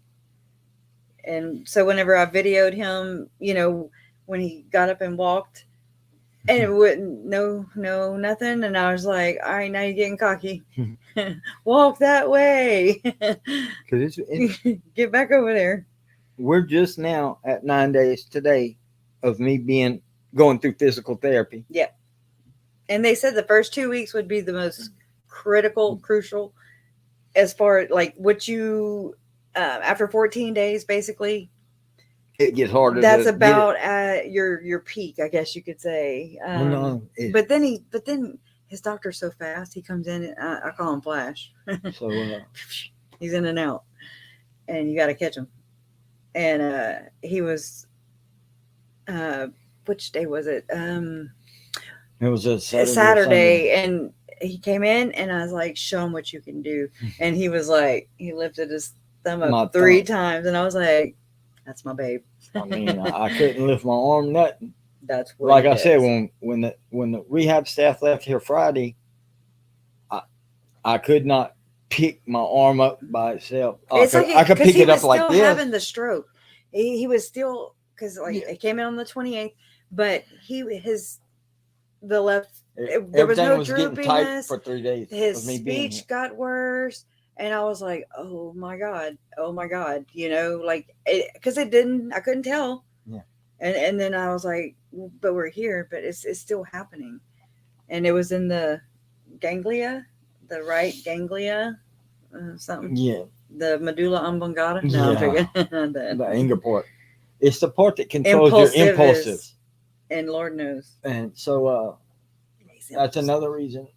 Speaker 1: And so whenever I videoed him, you know, when he got up and walked. And it wouldn't, no, nothing. And I was like, all right, now you're getting cocky. Walk that way. Get back over there.
Speaker 2: We're just now at 9 days today of me going through physical therapy.
Speaker 1: Yeah. And they said the first 2 weeks would be the most crucial as far as like what you, after 14 days, basically.
Speaker 2: It gets harder.
Speaker 1: That's about at your peak, I guess you could say. But then his doctor's so fast. He comes in. And I call him Flash.
Speaker 2: So
Speaker 1: he's in and out, and you got to catch him. And he was. Which day was it?
Speaker 2: It was a
Speaker 1: Saturday, and he came in, and I was like, "Show him what you can do." And he was like, he lifted his thumb up 3 times, and I was like. That's my babe.
Speaker 2: I mean, I couldn't lift my arm, nothing.
Speaker 1: That's what
Speaker 2: like I said when the rehab staff left here Friday, I could not pick my arm up by itself. I could pick it up like this. He was still
Speaker 1: having the stroke. He was still because it came in on the 28th, but the left there was no droopiness
Speaker 2: for 3 days.
Speaker 1: His speech got worse. And I was like, oh my God, you know, like, because I couldn't tell.
Speaker 2: Yeah.
Speaker 1: And then I was like, but we're here, but it's still happening. And it was in the ganglia, the right ganglia, something.
Speaker 2: Yeah.
Speaker 1: The medulla oblongata. No,
Speaker 2: yeah. I'm the anger part. It's the part that controls your impulses.
Speaker 1: And Lord knows.
Speaker 2: And so that's another reason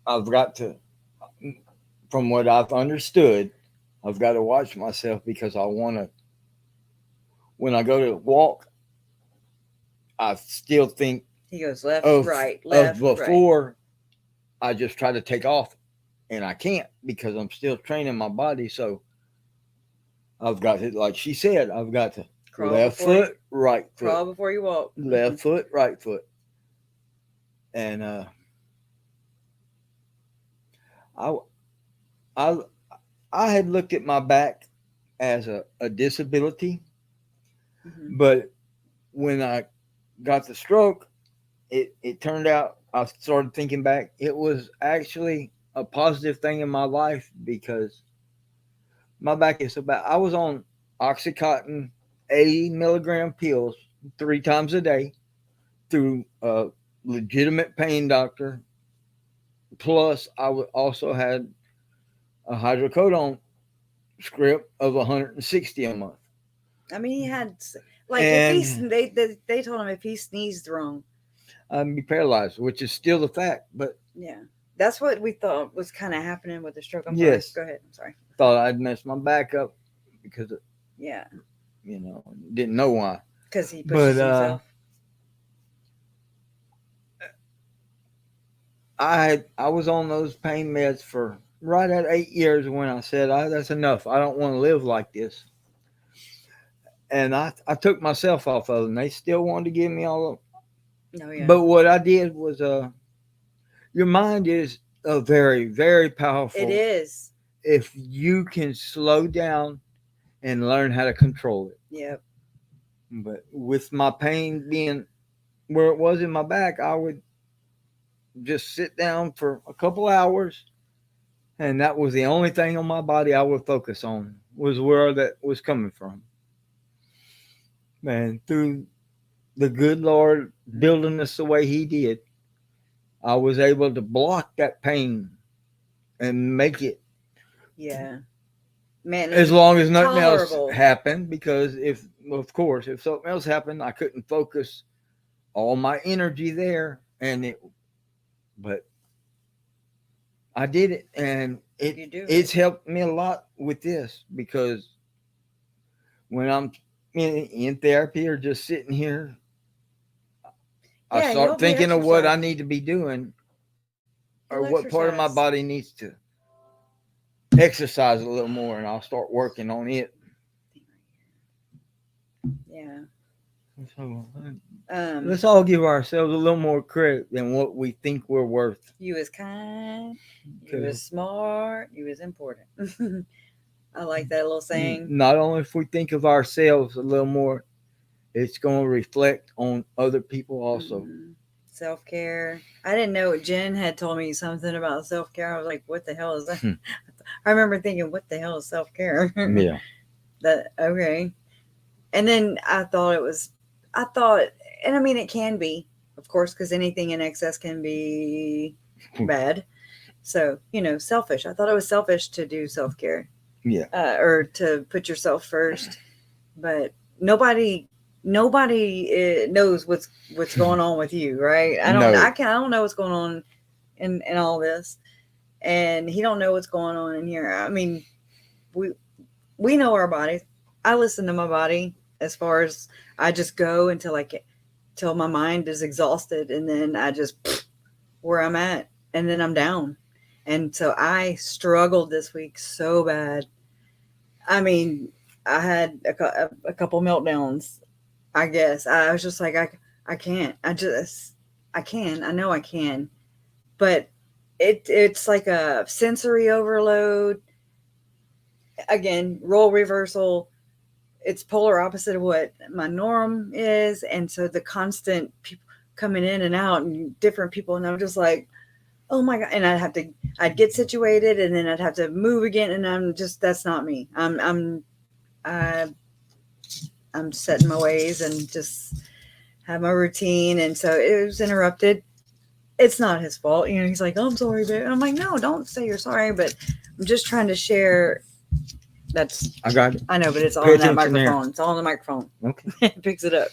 Speaker 2: I've got to. From what I've understood, I've got to watch myself because I want to, when I go to walk, I still think
Speaker 1: he goes left, right,
Speaker 2: before I just try to take off and I can't because I'm still training my body. So I've got to, like she said, I've got to left foot, right foot.
Speaker 1: Crawl before you walk.
Speaker 2: Left foot, right foot. And I I had looked at my back as a disability,
Speaker 1: Mhm.
Speaker 2: but when I got the stroke, it turned out I started thinking back. It was actually a positive thing in my life because my back is so bad. I was on Oxycontin 80 milligram pills 3 times a day through a legitimate pain doctor. Plus, also had a hydrocodone script of 160 a month.
Speaker 1: I mean, he had like if he
Speaker 2: And
Speaker 1: they told him if he sneezed wrong,
Speaker 2: I'd be paralyzed, which is still the fact. But
Speaker 1: yeah, that's what we thought was kind of happening with the stroke. I'm
Speaker 2: yes,
Speaker 1: sorry. Go ahead. I'm sorry.
Speaker 2: thought I'd messed my back up because,
Speaker 1: Yeah,
Speaker 2: didn't know why.
Speaker 1: because he
Speaker 2: But
Speaker 1: pushes himself.
Speaker 2: I was on those pain meds for right at 8 years when I said, that's enough. I don't want to live like this. And I took myself off of them. They still wanted to give me all of
Speaker 1: Oh
Speaker 2: them.
Speaker 1: yeah,
Speaker 2: But what I did was, your mind is a very, very powerful.
Speaker 1: it is.
Speaker 2: If you can slow down and learn how to control it.
Speaker 1: Yep.
Speaker 2: But with my pain being where it was in my back, I would just sit down for a couple hours, and that was the only thing on my body I would focus on was where that was coming from. Man, through the good Lord building us the way He did, I was able to block that pain and make it
Speaker 1: Yeah. Man,
Speaker 2: as long as nothing
Speaker 1: tolerable.
Speaker 2: else happened. Because of course, if something else happened, I couldn't focus all my energy there, but I did it, and
Speaker 1: You do
Speaker 2: it's helped me a lot with this because when I'm in therapy or just sitting here, I
Speaker 1: Yeah, you'll
Speaker 2: start
Speaker 1: be
Speaker 2: thinking of what I
Speaker 1: exercising.
Speaker 2: need to be doing or
Speaker 1: You'll
Speaker 2: what part of my
Speaker 1: exercise.
Speaker 2: body needs to exercise a little more, and I'll start working on it.
Speaker 1: Yeah.
Speaker 2: So
Speaker 1: Um,
Speaker 2: let's all give ourselves a little more credit than what we think we're worth.
Speaker 1: you was kind. You
Speaker 2: 'Cause
Speaker 1: was smart. You was important. I like that little saying.
Speaker 2: not only if we think of ourselves a little more, it's going to reflect on other people also.
Speaker 1: Mm-hmm. Self care. I didn't know Jen had told me something about self care. I was like, "What the hell is that?" I remember thinking, "What the hell is self care?"
Speaker 2: Yeah.
Speaker 1: That okay. And then I thought, and I mean, it can be, of course, because anything in excess can be bad. So, selfish. I thought it was selfish to do self care,
Speaker 2: Yeah.
Speaker 1: or to put yourself first. But nobody knows what's going on with you, right? I don't know what's going on in all this, and he don't know what's going on in here. I mean, we know our bodies. I listen to my body as far as I just go till my mind is exhausted, and then I just where I'm at, and then I'm down. And so I struggled this week so bad. I mean, I had a couple meltdowns. I guess I was just like I can't. I can. I know I can, but it's like a sensory overload. Again, role reversal. It's polar opposite of what my norm is, and so the constant people coming in and out and different people, and I'm just like, oh my god. And I'd get situated, and then I'd have to move again, and that's not me. I'm set in my ways and just have my routine, and so it was interrupted. It's not his fault, he's like, oh, I'm sorry, babe. And I'm like, no, don't say you're sorry, but I'm just trying to share.
Speaker 2: I got it.
Speaker 1: I know, but it's
Speaker 2: Pay
Speaker 1: on that
Speaker 2: attention there.
Speaker 1: microphone. It's on the microphone.
Speaker 2: Okay.
Speaker 1: It picks it up.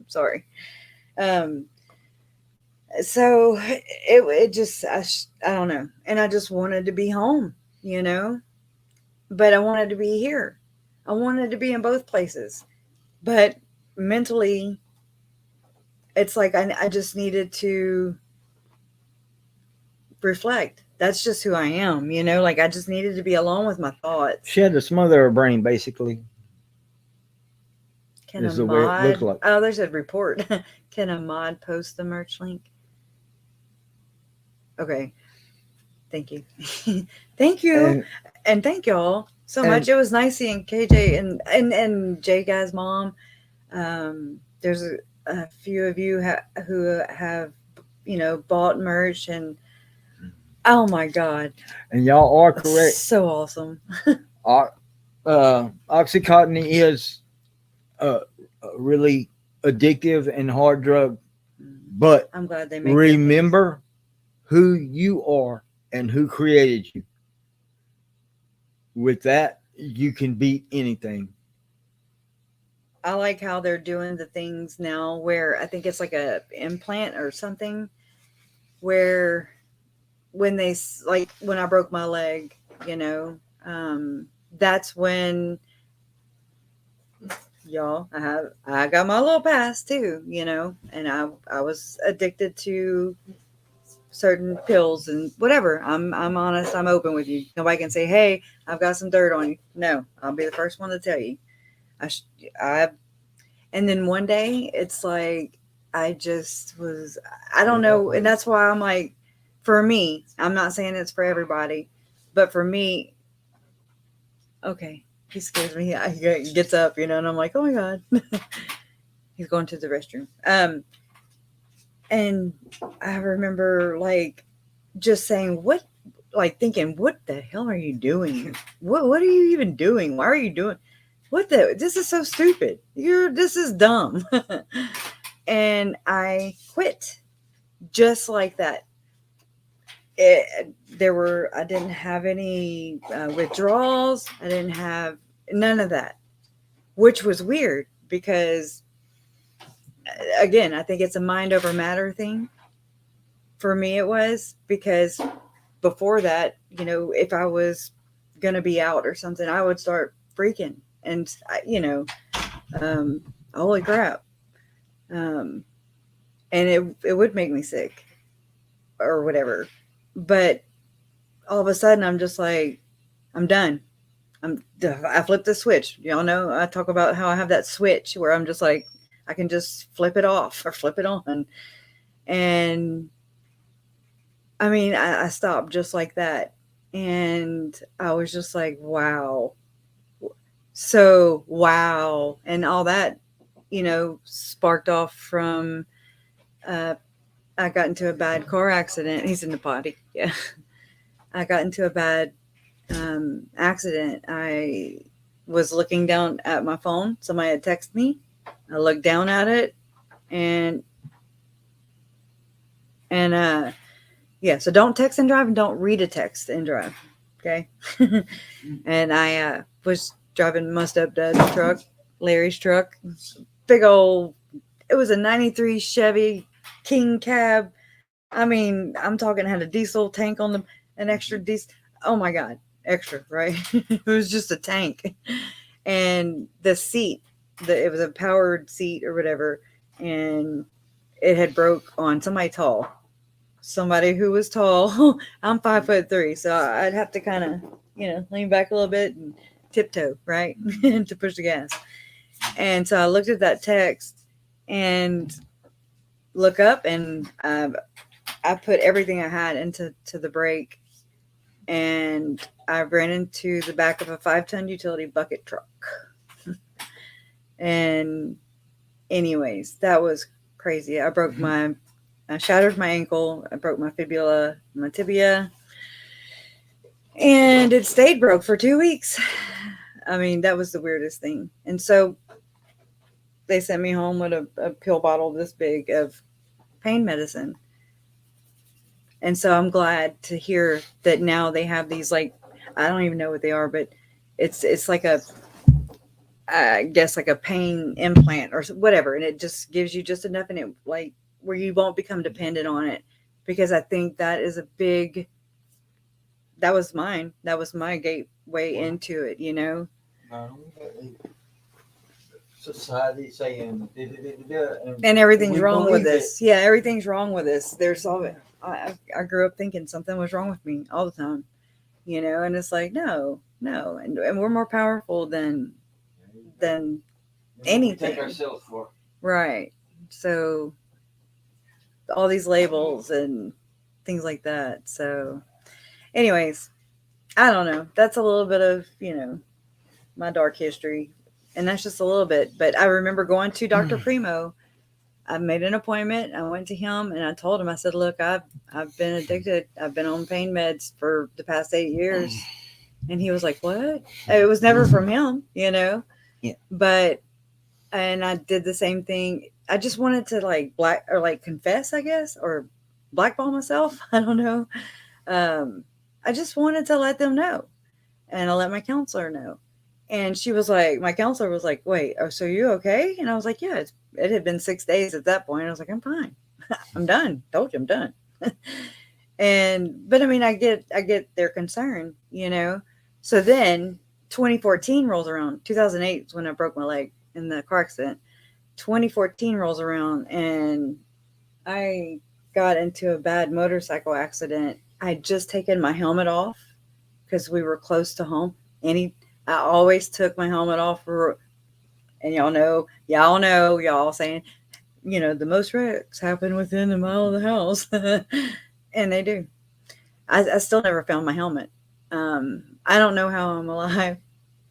Speaker 1: Sorry. So it just, I don't know. And I just wanted to be home, but I wanted to be here. I wanted to be in both places, but mentally it's like, I just needed to reflect. That's just who I am, like I just needed to be alone with my thoughts.
Speaker 2: She had to smother her brain, basically.
Speaker 1: Can
Speaker 2: is
Speaker 1: a
Speaker 2: the way it looked
Speaker 1: mod,
Speaker 2: like.
Speaker 1: oh, there's a report. Can a mod post the merch link? Okay. Thank you. Thank you. And thank y'all so much. It was nice seeing KJ and Jay Guy's mom. There's a few of you who have, bought merch, and oh my God.
Speaker 2: And y'all are correct.
Speaker 1: So awesome.
Speaker 2: Oxycontin is a really addictive and hard drug, but
Speaker 1: I'm glad they make
Speaker 2: remember who you are and who created you. With that, you can beat anything.
Speaker 1: I like how they're doing the things now where I think it's like a implant or something, where when when I broke my leg, that's when y'all, I got my little past too, and I was addicted to certain pills and whatever. I'm honest, I'm open with you. Nobody can say, hey, I've got some dirt on you. No, I'll be the first one to tell you. And then one day it's like, I don't know. And that's why I'm like, for me, I'm not saying it's for everybody, but for me, okay, he scares me. He gets up, and I'm like, oh my God, he's going to the restroom. And I remember just saying, thinking, what the hell are you doing? What are you even doing? Why are you doing? This is so stupid. This is dumb. And I quit just like that. I didn't have any withdrawals. I didn't have none of that, which was weird because, again, I think it's a mind over matter thing. For me, it was because before that, if I was going to be out or something, I would start freaking and, holy crap. And it would make me sick or whatever. But all of a sudden, I'm just like, I'm done. I flipped the switch. Y'all know I talk about how I have that switch where I'm just like, I can just flip it off or flip it on. And I mean, I stopped just like that. And I was just like, wow. So, wow. And all that, sparked off from, I got into a bad car accident. He's in the potty. Yeah. I got into a bad accident. I was looking down at my phone. Somebody had texted me. I looked down at it and yeah, so don't text and drive and don't read a text and drive. Okay. And I was driving my stepdad's truck, Larry's truck. Big old, it was a 93 Chevy King cab. I mean, I'm talking had a diesel tank on an extra diesel. Oh my God, extra, right? It was just a tank. And the seat, it was a powered seat or whatever, and it had broke on somebody tall. Somebody who was tall. I'm 5'3", so I'd have to kind of, lean back a little bit and tiptoe, right, to push the gas. And so I looked at that text and look up, and I put everything I had into the brake, and I ran into the back of a 5-ton utility bucket truck. And anyways, that was crazy. I shattered my ankle. I broke my fibula, my tibia, and it stayed broke for 2 weeks. I mean, that was the weirdest thing. And so they sent me home with a pill bottle this big of pain medicine. And so I'm glad to hear that now they have these, I don't even know what they are, but it's like I guess like a pain implant or whatever. And it just gives you just enough, and it where you won't become dependent on it, because I think that is that was mine. That was my gateway into it,
Speaker 2: Society saying,
Speaker 1: and everything's wrong with this. Yeah, everything's wrong with this. There's all. I grew up thinking something was wrong with me all the time, and it's like, no, and we're more powerful than anything.
Speaker 2: Take ourselves for.
Speaker 1: Right. So all these labels and things like that. So Anyways, I don't know. That's a little bit of, my dark history. And that's just a little bit. But I remember going to Dr. Primo. I made an appointment. I went to him and I told him, I said, look, I've been addicted. I've been on pain meds for the past 8 years. And he was like, what? It was never from him,
Speaker 2: Yeah.
Speaker 1: But, and I did the same thing. I just wanted to confess, I guess, or blackball myself. I don't know. I just wanted to let them know. And I let my counselor know. And she was like, my counselor was like, wait, oh, so you okay? And I was like, yeah, it had been 6 days at that point. I was like, I'm fine. I'm done. Told you I'm done. But I mean, I get their concern, So then 2014 rolls around. 2008 is when I broke my leg in the car accident. 2014 rolls around and I got into a bad motorcycle accident. I'd just taken my helmet off because we were close to home. I always took my helmet off and y'all saying, the most wrecks happen within a mile of the house. And they do. I still never found my helmet. I don't know how I'm alive.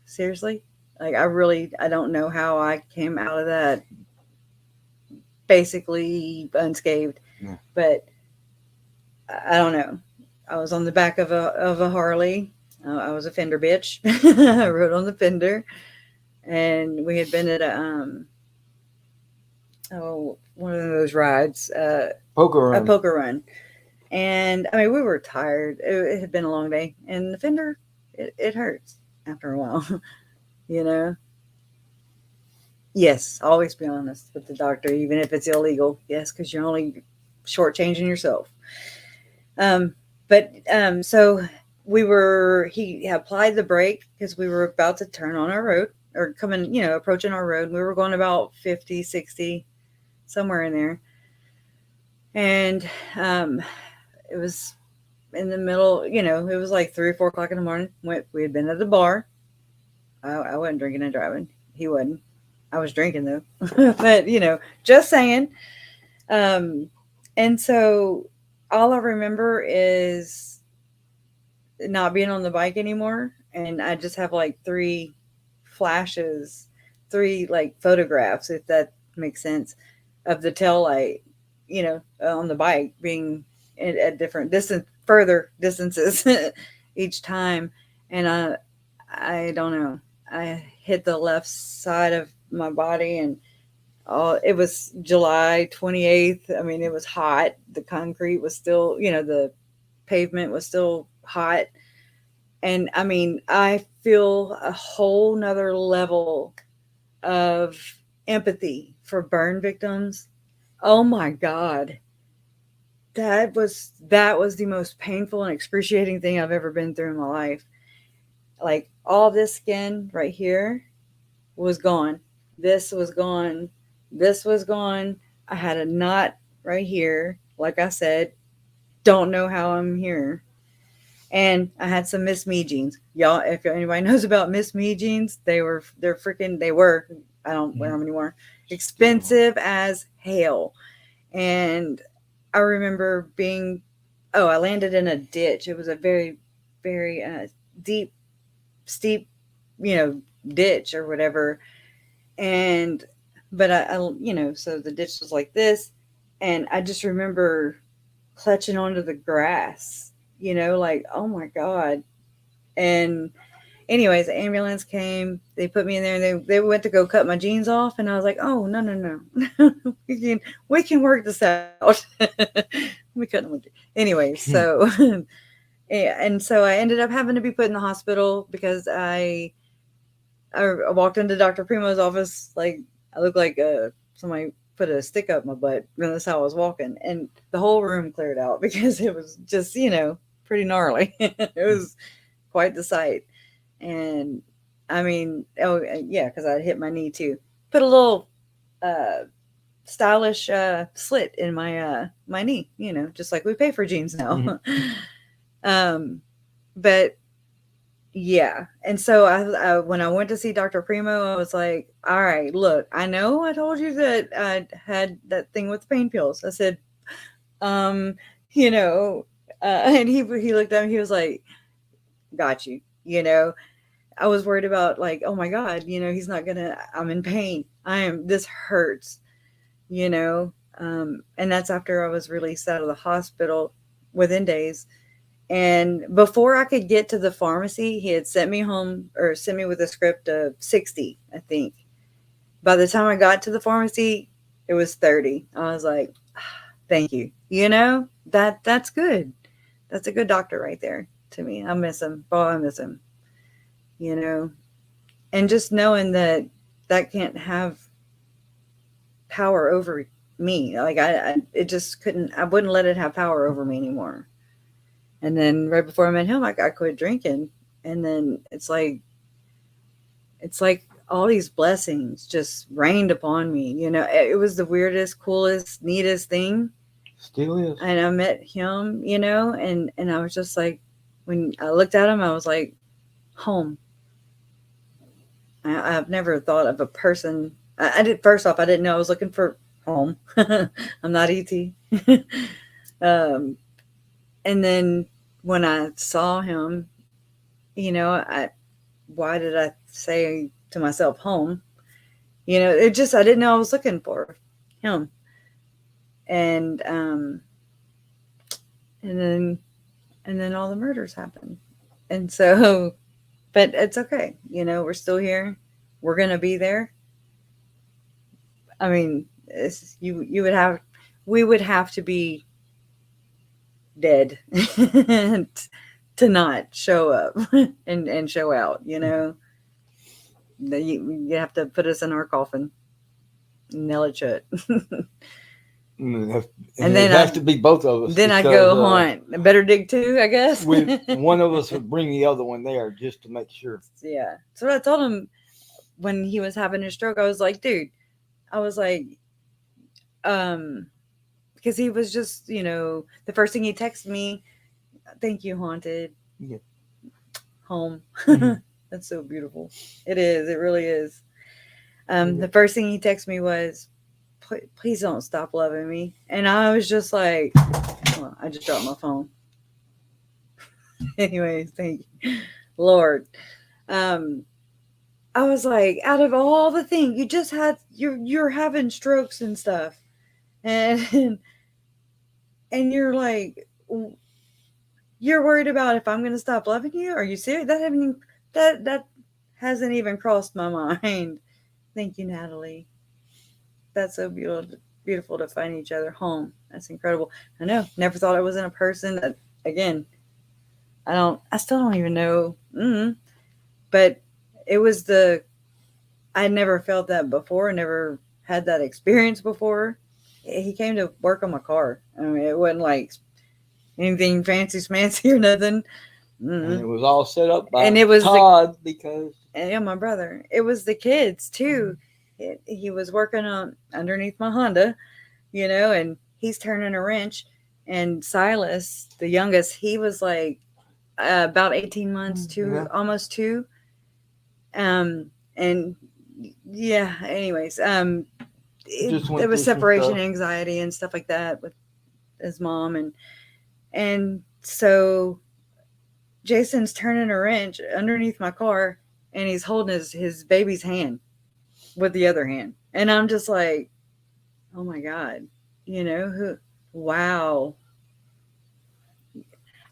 Speaker 1: Seriously. Like, I don't know how I came out of that basically unscathed.
Speaker 2: Yeah.
Speaker 1: But I don't know. I was on the back of a Harley. I was a fender bitch. I rode on the fender, and we had been at one of those rides,
Speaker 2: Poker
Speaker 1: a
Speaker 2: run.
Speaker 1: poker run. And I mean, we were tired. It had been a long day, and the fender, it hurts after a while, Yes, always be honest with the doctor, even if it's illegal. Yes, because you're only shortchanging yourself. So he applied the brake because we were about to turn on our road or coming, approaching our road. We were going about 50, 60, somewhere in there. And it was in the middle, it was like 3 or 4 o'clock in the morning. We had been at the bar. I wasn't drinking and driving. He wasn't. I was drinking though. But, just saying. And so all I remember is not being on the bike anymore. And I just have like 3 flashes, 3 like photographs, if that makes sense, of the tail light, on the bike being at different further distances each time. And I don't know. I hit the left side of my body and it was July 28th. I mean, it was hot. The concrete was still, the pavement was still hot. And I mean, I feel a whole nother level of empathy for burn victims. Oh my God. That was the most painful and excruciating thing I've ever been through in my life. Like, all this skin right here was gone. This was gone. This was gone. I had a knot right here. Like I said, don't know how I'm here. And I had some Miss Me jeans. Y'all, if anybody knows about Miss Me jeans, they were, I don't wear them anymore. Expensive as hell. And I remember I landed in a ditch. It was a very, very deep, steep, ditch or whatever. But so the ditch was like this. And I just remember clutching onto the grass, like, oh my God. And anyways, the ambulance came, they put me in there and they went to go cut my jeans off. And I was like, oh, no. we can work this out. We couldn't. Anyway, so, yeah. And so I ended up having to be put in the hospital because I walked into Dr. Primo's office. Like, I looked like somebody put a stick up my butt. And that's how I was walking. And the whole room cleared out because it was just, pretty gnarly. It was quite the sight. And I mean, oh yeah, because I hit my knee too. Put a little stylish slit in my my knee, just like we pay for jeans now. But yeah. And so I when I went to see Dr. Primo, I was like, all right, look, I know I told you that I had that thing with the pain pills. I said, And he looked at me, he was like, got you, you know. I was worried about like, oh my God, you know, he's not gonna, I'm in pain. This hurts, you know. And that's after I was released out of the hospital within days. And before I could get to the pharmacy, he had sent me home or sent me with a script of 60, I think. By the time I got to the pharmacy, it was 30. I was like, thank you. You know, that's good. That's a good doctor right there to me. I miss him. Oh, I miss him. You know, and just knowing that that can't have power over me. Like it just couldn't, I wouldn't let it have power over me anymore. And then right before I met him, I quit drinking. And then it's like all these blessings just rained upon me. You know, it was the weirdest, coolest, neatest thing.
Speaker 2: Still is.
Speaker 1: And I met him, you know, and I was just like, when I looked at him, I was like, home. I've never thought of a person. I did, first off, I didn't know I was looking for home. I'm not ET. And then when I saw him, you know, why did I say to myself home? You know, I didn't know I was looking for him. And then all the murders happened. And so, but it's okay. You know, we're still here. We're going to be there. I mean, we would have to be dead to not show up and show out, you know. You have to put us in our coffin, nail it shut.
Speaker 2: And
Speaker 1: then
Speaker 2: it has to be both of us.
Speaker 1: Then I go haunt. Better dig too, I guess.
Speaker 2: One of us would bring the other one there just to make sure.
Speaker 1: Yeah. So I told him when he was having his stroke, I was like, dude, because he was just, you know, the first thing he texted me, thank you, haunted.
Speaker 2: Yeah.
Speaker 1: Home.
Speaker 2: Mm-hmm.
Speaker 1: That's so beautiful. It is. It really is. The first thing he texted me was, please don't stop loving me. And I was just like, well, I just dropped my phone. Anyways, thank you, Lord. I was like, out of all the things, you're having strokes and stuff. And you're like, you're worried about if I'm going to stop loving you? Are you serious? That hasn't even crossed my mind. Thank you, Natalie. That's so beautiful to find each other home. That's incredible. I know. Never thought I was in a person that, again, I still don't even know. But it was I never felt that before. Never had that experience before. He came to work on my car. I mean, it wasn't like anything fancy smancy or nothing.
Speaker 2: And it was all set up by
Speaker 1: Todd
Speaker 2: because
Speaker 1: my brother. It was the kids too. He was working on underneath my Honda, you know, and he's turning a wrench. And Silas, the youngest, he was like about 18 months almost 2. And yeah, anyways, there was separation anxiety and stuff like that with his mom, and so Jason's turning a wrench underneath my car, and he's holding his baby's hand with the other hand, and I'm just like, oh my God, you know, wow.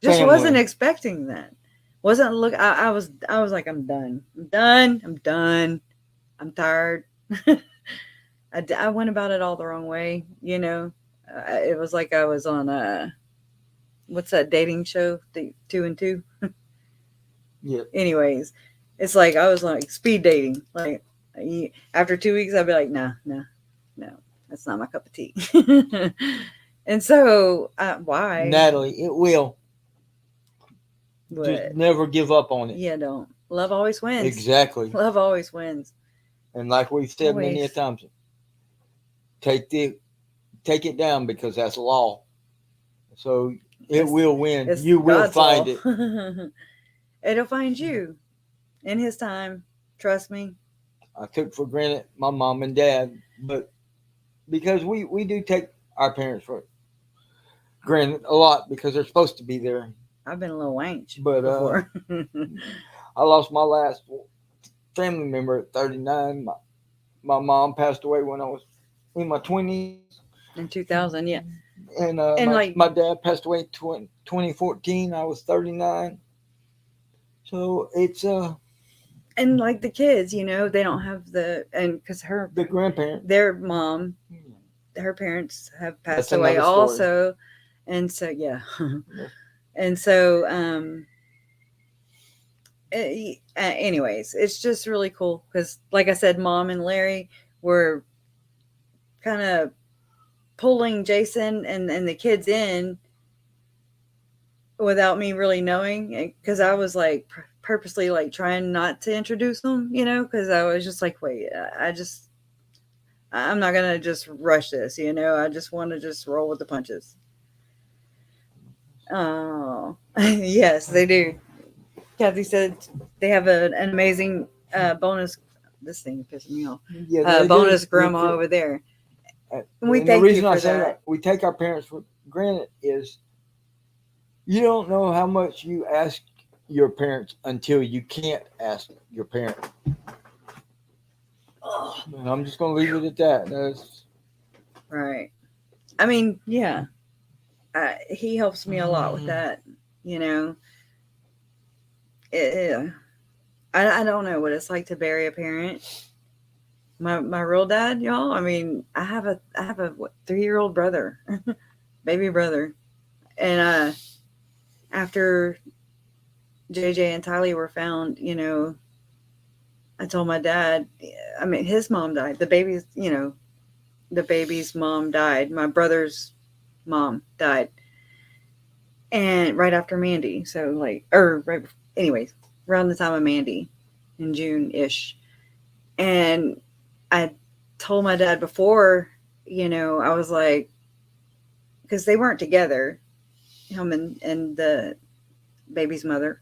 Speaker 1: Just wasn't expecting that. I was like, I'm done. I'm tired. I went about it all the wrong way, you know. It was like I was on what's that dating show, 2 and 2?
Speaker 2: Yeah.
Speaker 1: Anyways, it's like I was like speed dating. Like after 2 weeks, I'd be like, no, that's not my cup of tea. And so, why?
Speaker 2: Natalie, it will.
Speaker 1: What?
Speaker 2: Just never give up on it.
Speaker 1: Yeah, don't. Love always wins.
Speaker 2: Exactly.
Speaker 1: Love always wins.
Speaker 2: And like we've said many a times, take it down because that's law. So it will win. You will find it.
Speaker 1: It'll find you in his time. Trust me.
Speaker 2: I took for granted my mom and dad, but because we do take our parents for Granted, a lot because they're supposed to be there.
Speaker 1: I've been a little wanch
Speaker 2: But,
Speaker 1: before.
Speaker 2: I lost my last family member at 39. My mom passed away when I was in my 20s.
Speaker 1: In 2000, yeah.
Speaker 2: And,
Speaker 1: And
Speaker 2: my dad passed away in 2014. I was 39. So it's
Speaker 1: and like the kids, you know, they don't have and because
Speaker 2: the grandparent.
Speaker 1: their mom, her parents have passed
Speaker 2: That's
Speaker 1: away
Speaker 2: another story.
Speaker 1: also. And so, yeah. And so, anyways, it's just really cool because, like I said, Mom and Larry were kind of pulling Jason and the kids in without me really knowing, because I was like purposely like trying not to introduce them, you know, because I was just like, wait, I'm not gonna just rush this, you know. I just want to just roll with the punches. Oh, yes, they do. Kathy said they have an amazing bonus. This thing is pissing me off.
Speaker 2: Yeah, they
Speaker 1: Bonus
Speaker 2: do.
Speaker 1: grandma over there.
Speaker 2: And
Speaker 1: we
Speaker 2: the
Speaker 1: thank
Speaker 2: reason
Speaker 1: you
Speaker 2: I
Speaker 1: for
Speaker 2: say
Speaker 1: that.
Speaker 2: we take our parents for granted is you don't know how much you ask your parents until you can't ask your parent. And I'm just going to leave it at that. That's
Speaker 1: Right. I mean, yeah. He helps me a lot with that, you know. I don't know what it's like to bury a parent. My real dad, y'all. I mean, I have a 3-year-old brother, baby brother, and after JJ and Tylee were found, you know, I told my dad. I mean, his mom died. The baby's, you know, the baby's mom died. My brother's mom died, and right after Mandy. So like, or right, anyways, around the time of Mandy, in June-ish, and I told my dad before, you know, I was like, because they weren't together, him and the baby's mother.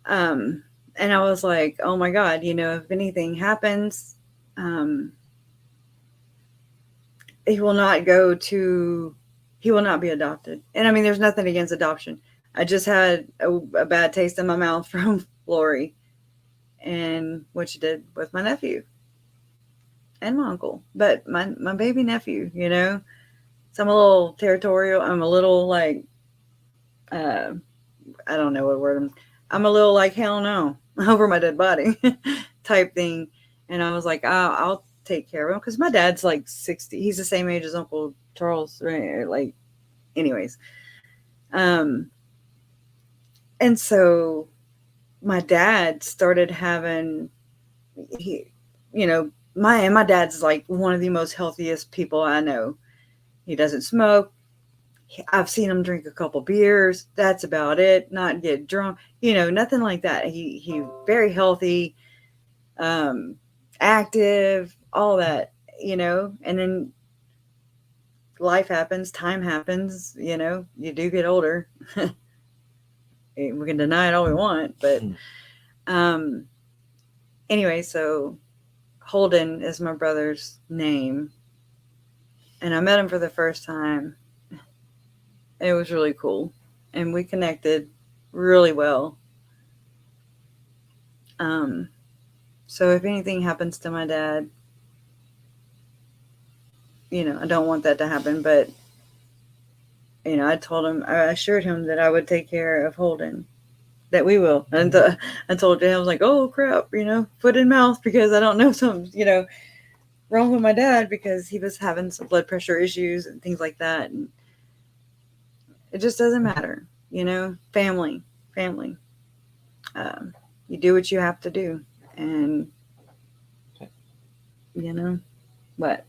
Speaker 1: And I was like, oh my God, you know, if anything happens, he will not be adopted. And I mean, there's nothing against adoption. I just had a bad taste in my mouth from Lori and what she did with my nephew and my uncle, but my baby nephew, you know. So I'm a little territorial. I'm a little like, I don't know what word I'm a little like, hell no, over my dead body type thing. And I was like, I'll take care of him because my dad's like 60. He's the same age as Uncle Charles, right? Like, anyways. And so my dad started having, you know, my dad's like one of the most healthiest people I know. He doesn't smoke. I've seen him drink a couple beers. That's about it. Not get drunk, you know, nothing like that. He very healthy, active, all that, you know. And then life happens, time happens, you know. You do get older. We can deny it all we want, but anyway, so Holden is my brother's name, and I met him for the first time. It was really cool, and we connected really well. So if anything happens to my dad, you know, I don't want that to happen, but you know, I assured him that I would take care of Holden, that we will. And I told him, I was like, oh crap, you know, foot in mouth, because I don't know something, you know, wrong with my dad, because he was having some blood pressure issues and things like that. And it just doesn't matter, you know. Family. You do what you have to do, and you know what.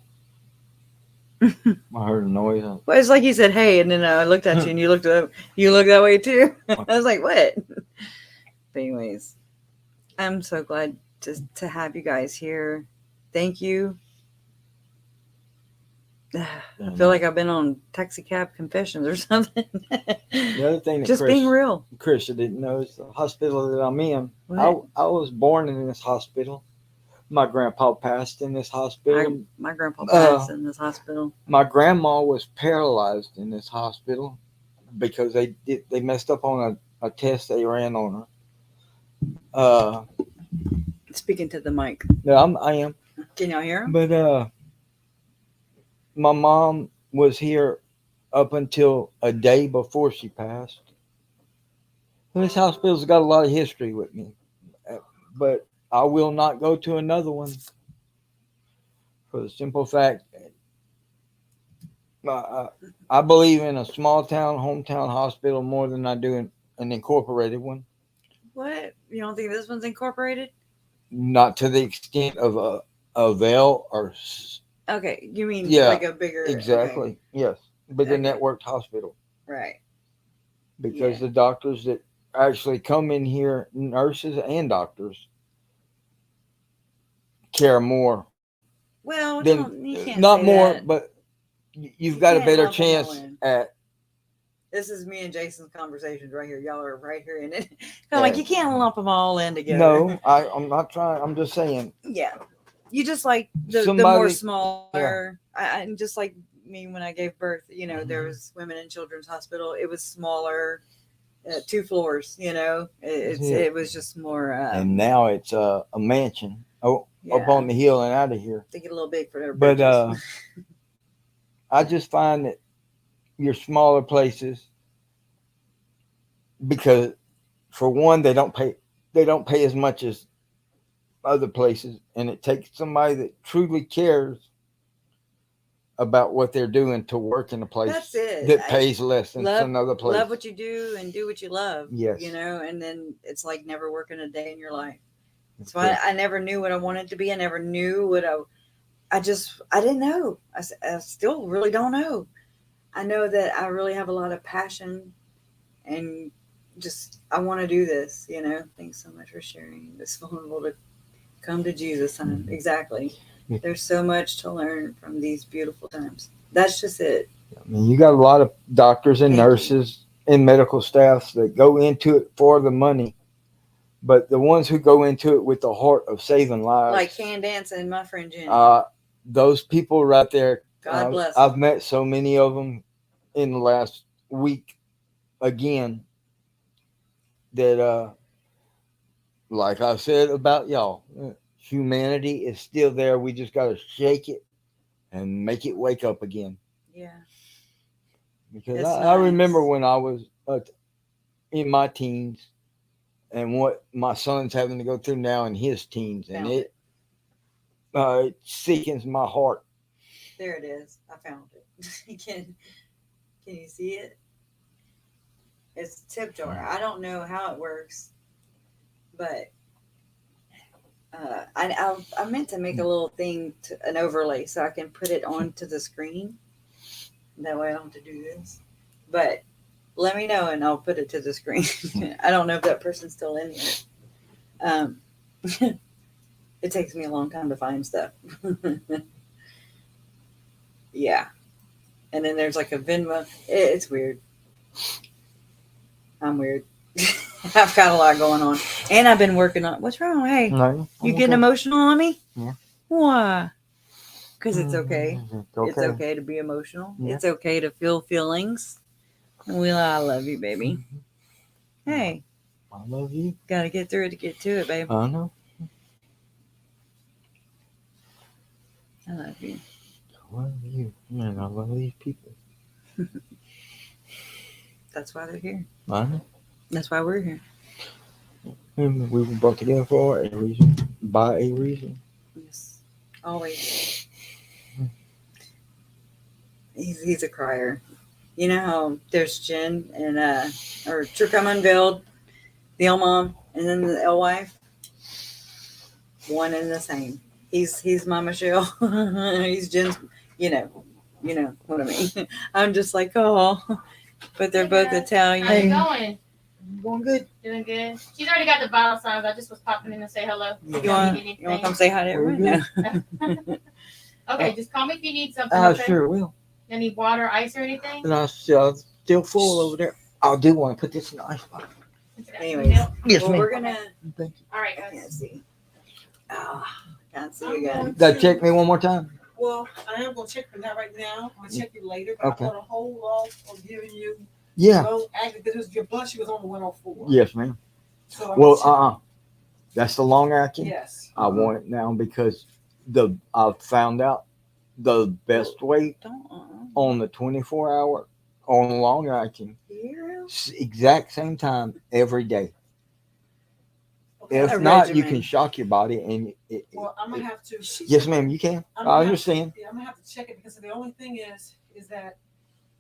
Speaker 2: I heard a noise.
Speaker 1: Well, it's like you said, hey, and then I looked at you, and you looked up. You look that way too. I was like, what? But anyways, I'm so glad to have you guys here. Thank you. I feel like I've been on taxi cab confessions or something.
Speaker 2: The other thing that
Speaker 1: just being real.
Speaker 2: Chris didn't know is the hospital that I'm in. I was born in this hospital, My grandpa passed in this hospital.
Speaker 1: My grandpa passed
Speaker 2: Uh,
Speaker 1: in this hospital.
Speaker 2: My grandma was paralyzed in this hospital because they messed up on a test they ran on her.
Speaker 1: Speaking to the mic.
Speaker 2: Yeah, I am.
Speaker 1: Can y'all hear him?
Speaker 2: But my mom was here up until a day before she passed. This hospital's got a lot of history with me, but I will not go to another one for the simple fact I believe in a small town, hometown hospital more than I do in an incorporated one.
Speaker 1: What? You don't think this one's incorporated?
Speaker 2: Not to the extent of a Vail or
Speaker 1: Okay, you mean
Speaker 2: Yeah,
Speaker 1: like a bigger?
Speaker 2: exactly.
Speaker 1: Okay,
Speaker 2: Yes, bigger
Speaker 1: Okay.
Speaker 2: networked hospital
Speaker 1: right.
Speaker 2: because
Speaker 1: Yeah.
Speaker 2: the doctors that actually come in here, nurses and doctors, care more.
Speaker 1: Well,
Speaker 2: Then
Speaker 1: you can't
Speaker 2: not
Speaker 1: say
Speaker 2: more,
Speaker 1: that.
Speaker 2: but you've
Speaker 1: You
Speaker 2: got a
Speaker 1: can't
Speaker 2: better
Speaker 1: lump 'em all
Speaker 2: chance
Speaker 1: in.
Speaker 2: at.
Speaker 1: This is me and Jason's conversations right here. Y'all are right here in it. I'm like,
Speaker 2: Yeah.
Speaker 1: you can't lump them all in together.
Speaker 2: No, I'm not trying. I'm just saying.
Speaker 1: Yeah. You just like the more
Speaker 2: Somebody-
Speaker 1: smaller. And just like me when I gave birth, there was women and children's hospital. It was smaller, 2 floors. It was just more.
Speaker 2: And now it's a mansion. Up
Speaker 1: yeah,
Speaker 2: on the hill and out of here.
Speaker 1: they get a little big for their
Speaker 2: But
Speaker 1: britches.
Speaker 2: I just find that your smaller places, because for one, they don't pay as much as other places, and it takes somebody that truly cares about what they're doing to work in a place
Speaker 1: That's it.
Speaker 2: that pays less than
Speaker 1: love,
Speaker 2: some other place.
Speaker 1: love what you do and do what you love.
Speaker 2: Yes.
Speaker 1: And then it's like never working a day in your life.
Speaker 2: That's
Speaker 1: So
Speaker 2: good.
Speaker 1: I never knew what I wanted to be. I never knew what I didn't know. I still really don't know. I know that I really have a lot of passion and just, I want to do this, Thanks so much for sharing this vulnerable to come to Jesus time. Exactly.
Speaker 2: Yeah.
Speaker 1: There's so much to learn from these beautiful times. That's just it.
Speaker 2: I mean, you got a lot of doctors and
Speaker 1: Thank you.
Speaker 2: nurses and medical staffs that go into it for the money, but the ones who go into it with the heart of saving lives,
Speaker 1: Like Candace and my friend Jenny.
Speaker 2: those people right there.
Speaker 1: God bless
Speaker 2: I've
Speaker 1: them.
Speaker 2: met so many of them in the last week again that like I said about y'all, humanity is still there. We just got to shake it and make it wake up again.
Speaker 1: Yeah.
Speaker 2: Because
Speaker 1: It's
Speaker 2: I remember
Speaker 1: nice.
Speaker 2: when I was in my teens and what my son's having to go through now in his teens, and
Speaker 1: Found
Speaker 2: it sickens my heart.
Speaker 1: There it is. I found it. Can you see it? It's a tip jar. I don't know how it works, but I meant to make a little thing, an overlay, so I can put it onto the screen. That way I don't have to do this. But let me know and I'll put it to the screen. I don't know if that person's still in here. It takes me a long time to find stuff. Yeah. And then there's like a Venmo. It's weird. I'm weird. I've got a lot going on. And I've been working on. What's wrong? Hey,
Speaker 2: No,
Speaker 1: you getting emotional on me?
Speaker 2: Yeah.
Speaker 1: Why? Because it's okay.
Speaker 2: Okay.
Speaker 1: It's okay to be emotional.
Speaker 2: Yeah.
Speaker 1: It's okay to feel feelings. I love you, baby. Hey,
Speaker 2: I love you.
Speaker 1: gotta get through it to get to it, babe.
Speaker 2: I know.
Speaker 1: I love you.
Speaker 2: I love you. Man, I love these people.
Speaker 1: That's why they're here.
Speaker 2: I know.
Speaker 1: That's why we're here.
Speaker 2: And we were brought together for a reason. By a reason.
Speaker 1: Yes. Always. He's a crier. You know how there's Jen and or True Come Unveiled, the L mom, and then the L wife. One and the same. He's my Michelle. He's Jen's. You know what I mean. I'm just like, oh, but they're both Italian.
Speaker 4: How's it going?
Speaker 1: Going good.
Speaker 4: Doing good. She's already got the vital signs. I just was popping in to say hello.
Speaker 1: You want to come say hi to everyone? No.
Speaker 4: Okay, just call me if you need something. Okay?
Speaker 2: Sure will.
Speaker 4: Any water, ice, or anything?
Speaker 2: And I'm still full over there. I do want to put this in the ice box.
Speaker 1: Anyways,
Speaker 4: Milk?
Speaker 2: Yes,
Speaker 1: well,
Speaker 2: ma'am.
Speaker 1: we're gonna.
Speaker 2: Thank you.
Speaker 4: All right,
Speaker 1: I
Speaker 4: guys.
Speaker 1: can't see. Can't see again.
Speaker 2: That check me one more time.
Speaker 5: Well, I am gonna check, but not right now. I'm gonna check you later. But
Speaker 2: Okay.
Speaker 5: I'm gonna hold off on giving you
Speaker 2: Yeah.
Speaker 5: because your blood sugar was only 104.
Speaker 2: Yes, ma'am.
Speaker 5: So I'm
Speaker 2: Well,
Speaker 5: gonna check.
Speaker 2: that's the long acting.
Speaker 5: Yes.
Speaker 2: I want it now because I found out the best way on the 24-hour on the long acting, exact same time every day.
Speaker 5: Okay.
Speaker 2: If
Speaker 1: A
Speaker 2: not, you
Speaker 1: regimen.
Speaker 2: can shock your body and
Speaker 5: Well, I'm gonna have to.
Speaker 2: yes, ma'am, you can.
Speaker 5: I'm
Speaker 2: I
Speaker 5: gonna
Speaker 2: understand.
Speaker 5: Yeah, I'm gonna have to check it because the only thing is that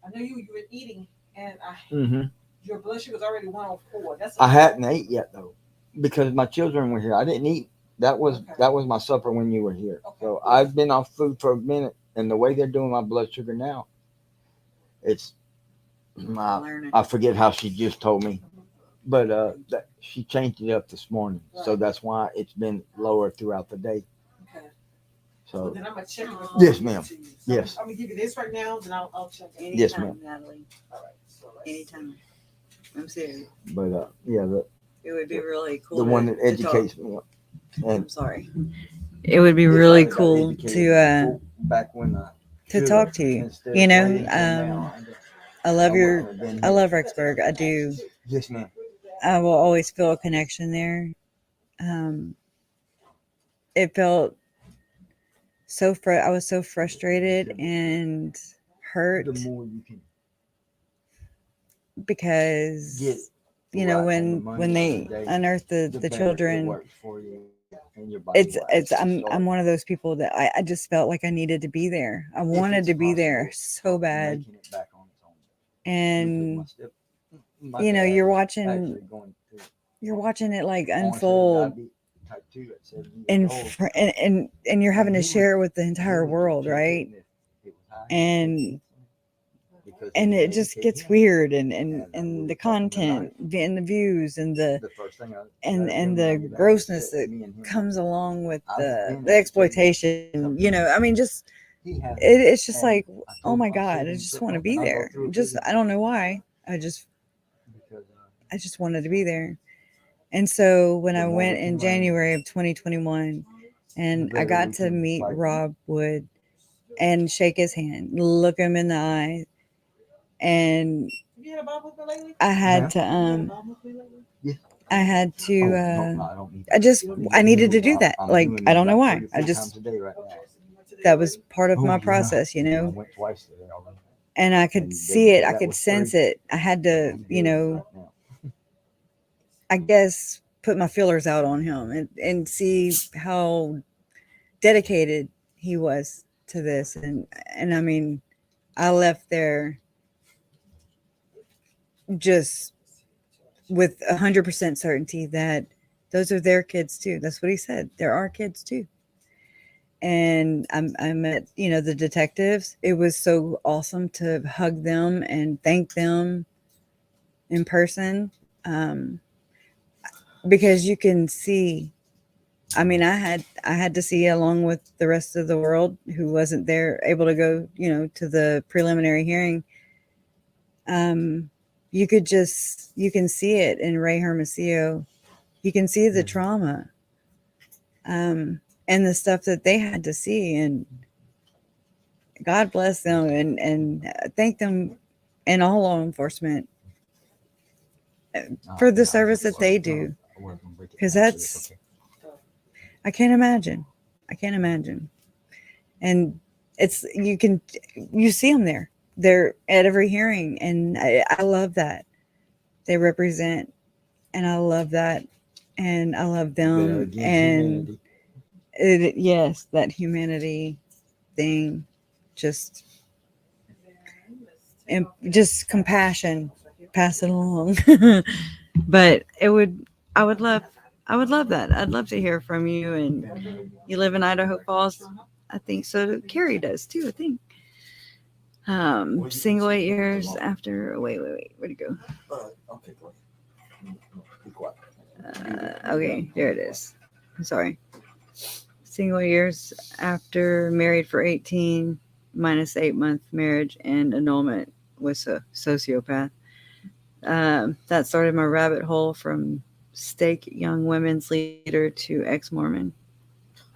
Speaker 5: I know you were eating and
Speaker 2: Mm-hmm.
Speaker 5: your blood sugar was already 104. That's
Speaker 2: I hadn't ate yet though, because my children were here. I didn't eat. That was
Speaker 5: Okay.
Speaker 2: that was my supper when you were here.
Speaker 5: Okay.
Speaker 2: So I've been off food for a minute, and the way they're doing my blood sugar now, it's
Speaker 1: Learning.
Speaker 2: I forget how she just told me, but she changed it up this morning, so
Speaker 5: Right.
Speaker 2: that's why it's been lower throughout the day.
Speaker 5: Okay.
Speaker 2: So
Speaker 5: Then I'm gonna check it. before
Speaker 2: Yes,
Speaker 5: I give it
Speaker 2: ma'am.
Speaker 5: to you. So
Speaker 2: Yes.
Speaker 5: I'm gonna give you this right now, then I'll check it.
Speaker 1: Anytime,
Speaker 2: Yes, ma'am.
Speaker 1: Natalie.
Speaker 5: All right. So
Speaker 1: Anytime. I'm serious.
Speaker 2: but yeah,
Speaker 1: It would be really cool.
Speaker 2: the one that
Speaker 1: to talk.
Speaker 2: educates me, and
Speaker 1: I'm sorry. It would be really cool to
Speaker 2: back when
Speaker 1: talk to you.
Speaker 2: instead of
Speaker 1: You know,
Speaker 2: waiting till now,
Speaker 1: I love
Speaker 2: wouldn't have been
Speaker 1: I
Speaker 2: here.
Speaker 1: love Rexburg. I do.
Speaker 2: Yes, ma'am.
Speaker 1: I will always feel a connection there. It felt I was so frustrated and hurt
Speaker 2: The more you can
Speaker 1: because
Speaker 2: get
Speaker 1: you know
Speaker 2: right on the
Speaker 1: when
Speaker 2: money
Speaker 1: they
Speaker 2: today,
Speaker 1: unearthed the
Speaker 2: better it
Speaker 1: children.
Speaker 2: works for you and your body
Speaker 1: It's
Speaker 2: will
Speaker 1: it's
Speaker 2: actually
Speaker 1: I'm
Speaker 2: start
Speaker 1: one of those people that I just felt like I needed to be there. I
Speaker 2: if
Speaker 1: wanted
Speaker 2: it's
Speaker 1: to be there
Speaker 2: possible,
Speaker 1: so bad.
Speaker 2: making it back on its own.
Speaker 1: And
Speaker 2: Because my
Speaker 1: you know,
Speaker 2: dad
Speaker 1: you're
Speaker 2: was
Speaker 1: watching
Speaker 2: actually going through
Speaker 1: it like
Speaker 2: onset of
Speaker 1: unfold
Speaker 2: diabetes type 2 at 7 years
Speaker 1: and
Speaker 2: old.
Speaker 1: and you're having to
Speaker 2: And he
Speaker 1: share it
Speaker 2: was-
Speaker 1: with the
Speaker 2: he
Speaker 1: entire
Speaker 2: was
Speaker 1: world,
Speaker 2: just
Speaker 1: right?
Speaker 2: checking if it was high
Speaker 1: And
Speaker 2: because
Speaker 1: and
Speaker 2: he
Speaker 1: it
Speaker 2: was
Speaker 1: just
Speaker 2: educating
Speaker 1: gets
Speaker 2: him.
Speaker 1: weird and
Speaker 2: we
Speaker 1: the
Speaker 2: were talking
Speaker 1: content and the views and the
Speaker 2: The first thing
Speaker 1: and the grossness that comes along with the exploitation, you know. I mean, just it's just like, oh my God, I just want to be there. Just I don't know why. I just wanted to be there. And so when I went in January of 2021 and I got to meet Rob Wood and shake his hand, look him in the eye, and
Speaker 5: you had a Bible for lately?
Speaker 1: I had to I needed to do that. Like, I don't know why. That was part of my process, you know.
Speaker 2: went twice today already.
Speaker 1: And I could see it, I could sense it. I had to, you know, I guess put my feelers out on him and see how dedicated he was to this. And I mean, I left there just with 100% certainty that those are their kids too. That's what he said. There are kids too. And I met, you know, the detectives. It was so awesome to hug them and thank them in person, because you can see. I mean, I had to see along with the rest of the world who wasn't there, able to go, you know, to the preliminary hearing. You can see it in Ray Hermosillo. You can see the trauma, and the stuff that they had to see, and God bless them and thank them and all law enforcement for the service that they do, because that's, I can't imagine. And you see them there. They're at every hearing, and I love that they represent, and I love that, and I love them, and yes, that humanity thing, just and just compassion, pass it along. But I would love that. I'd love to hear from you. And you live in Idaho Falls? I think so. Carrie does too, I think. Single 8 years after. Wait. Where'd it go?
Speaker 2: Okay, go ahead. Be quiet.
Speaker 1: Okay, there it is. I'm sorry. Single years after, married for 18, minus 8-month marriage and annulment with a sociopath. That started my rabbit hole from stake young women's leader to ex-Mormon.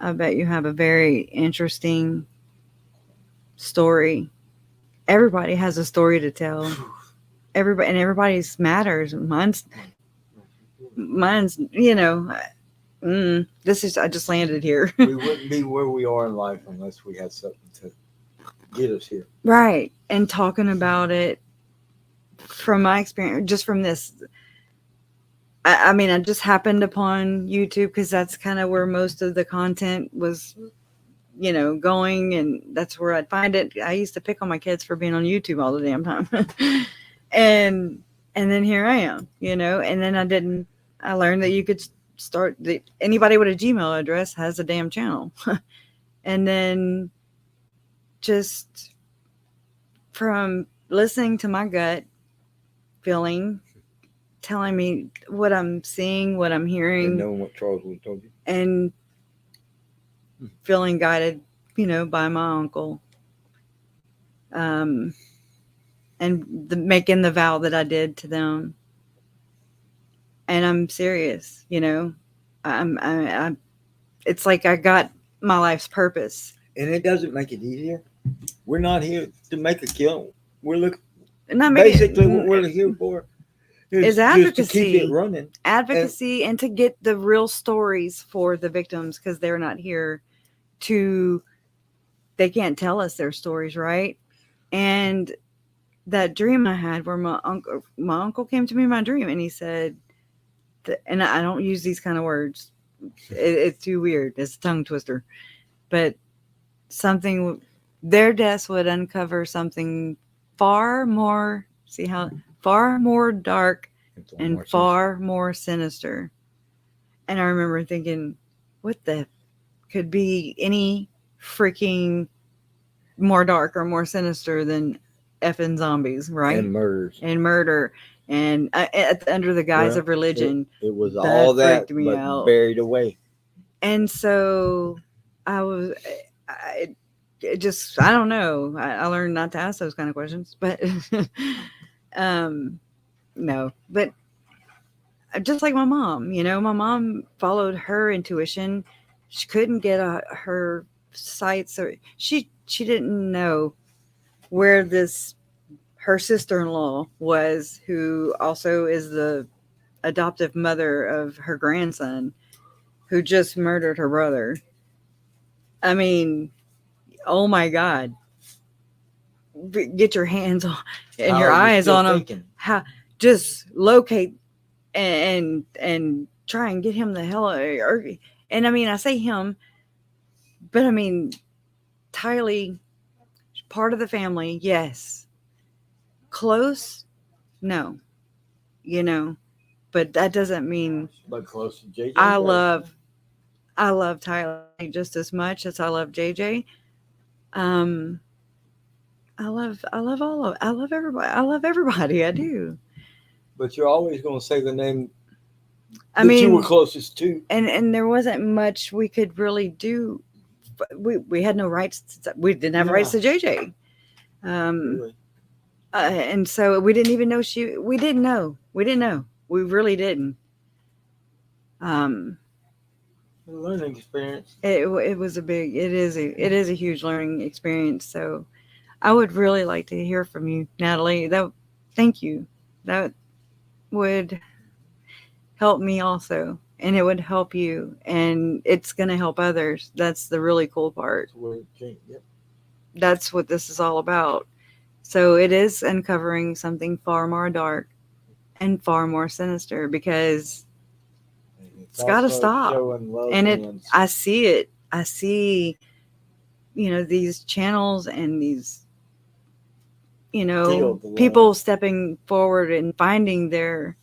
Speaker 1: I bet you have a very interesting story. Everybody has a story to tell. Everybody's matters. Mine's, this is, I just landed here.
Speaker 2: We wouldn't be where we are in life unless we had something to get us here.
Speaker 1: Right. And talking about it from my experience, just from this, I mean, I just happened upon YouTube because that's kind of where most of the content was, going, and that's where I'd find it. I used to pick on my kids for being on YouTube all the damn time. and then here I am, and then I learned that you could start anybody with a Gmail address has a damn channel. And then just from listening to my gut feeling, telling me what I'm seeing, what I'm hearing,
Speaker 2: And knowing what Charles would told you.
Speaker 1: and feeling guided, by my uncle, and making the vow that I did to them. And I'm serious, I'm it's like I got my life's purpose.
Speaker 2: And it doesn't make it easier. We're not here to make a kill. We're looking.
Speaker 1: Not
Speaker 2: Basically, what we're here for
Speaker 1: is
Speaker 2: just
Speaker 1: advocacy.
Speaker 2: to keep it running.
Speaker 1: Advocacy and to get the real stories for the victims, because they're not here they can't tell us their stories, right? And that dream I had where my uncle came to me in my dream and he said, and I don't use these kind of words. It's too weird. It's a tongue twister. But their deaths would uncover something far more dark and far more sinister. And I remember thinking, what the could be any freaking more dark or more sinister than effing zombies, right?
Speaker 2: And murders.
Speaker 1: And murder. And under the guise of religion.
Speaker 2: It was all that,
Speaker 1: freaked me
Speaker 2: but
Speaker 1: out.
Speaker 2: buried away. And
Speaker 1: so I don't know. I learned not to ask those kind of questions, but no, but just like my mom, my mom followed her intuition. She couldn't get her sights, or she didn't know where her sister-in-law was, who also is the adoptive mother of her grandson, who just murdered her brother. I mean, oh my God. Get your hands on and your eyes on him. Just locate and try and get him the hell out. And I mean, I say him, but I mean, Tylee, part of the family, yes. Close? No. But that doesn't mean.
Speaker 2: But close to JJ.
Speaker 1: I love Tylee just as much as I love JJ. I love everybody. I love everybody. I do.
Speaker 2: But you're always going to say the name
Speaker 1: you
Speaker 2: were closest to.
Speaker 1: And there wasn't much we could really do. We had no rights. We didn't have rights to JJ.
Speaker 2: Really?
Speaker 1: And so we didn't even know we didn't know. We really didn't.
Speaker 2: A learning experience.
Speaker 1: It is a huge learning experience. So I would really like to hear from you, Natalie. Thank you. That would help me also, and it would help you, and it's going to help others. That's the really cool part. That's what this is all about. So it is uncovering something far more dark and far more sinister, because it's got to stop. And I see it. I see, these channels and these, people stepping forward and finding their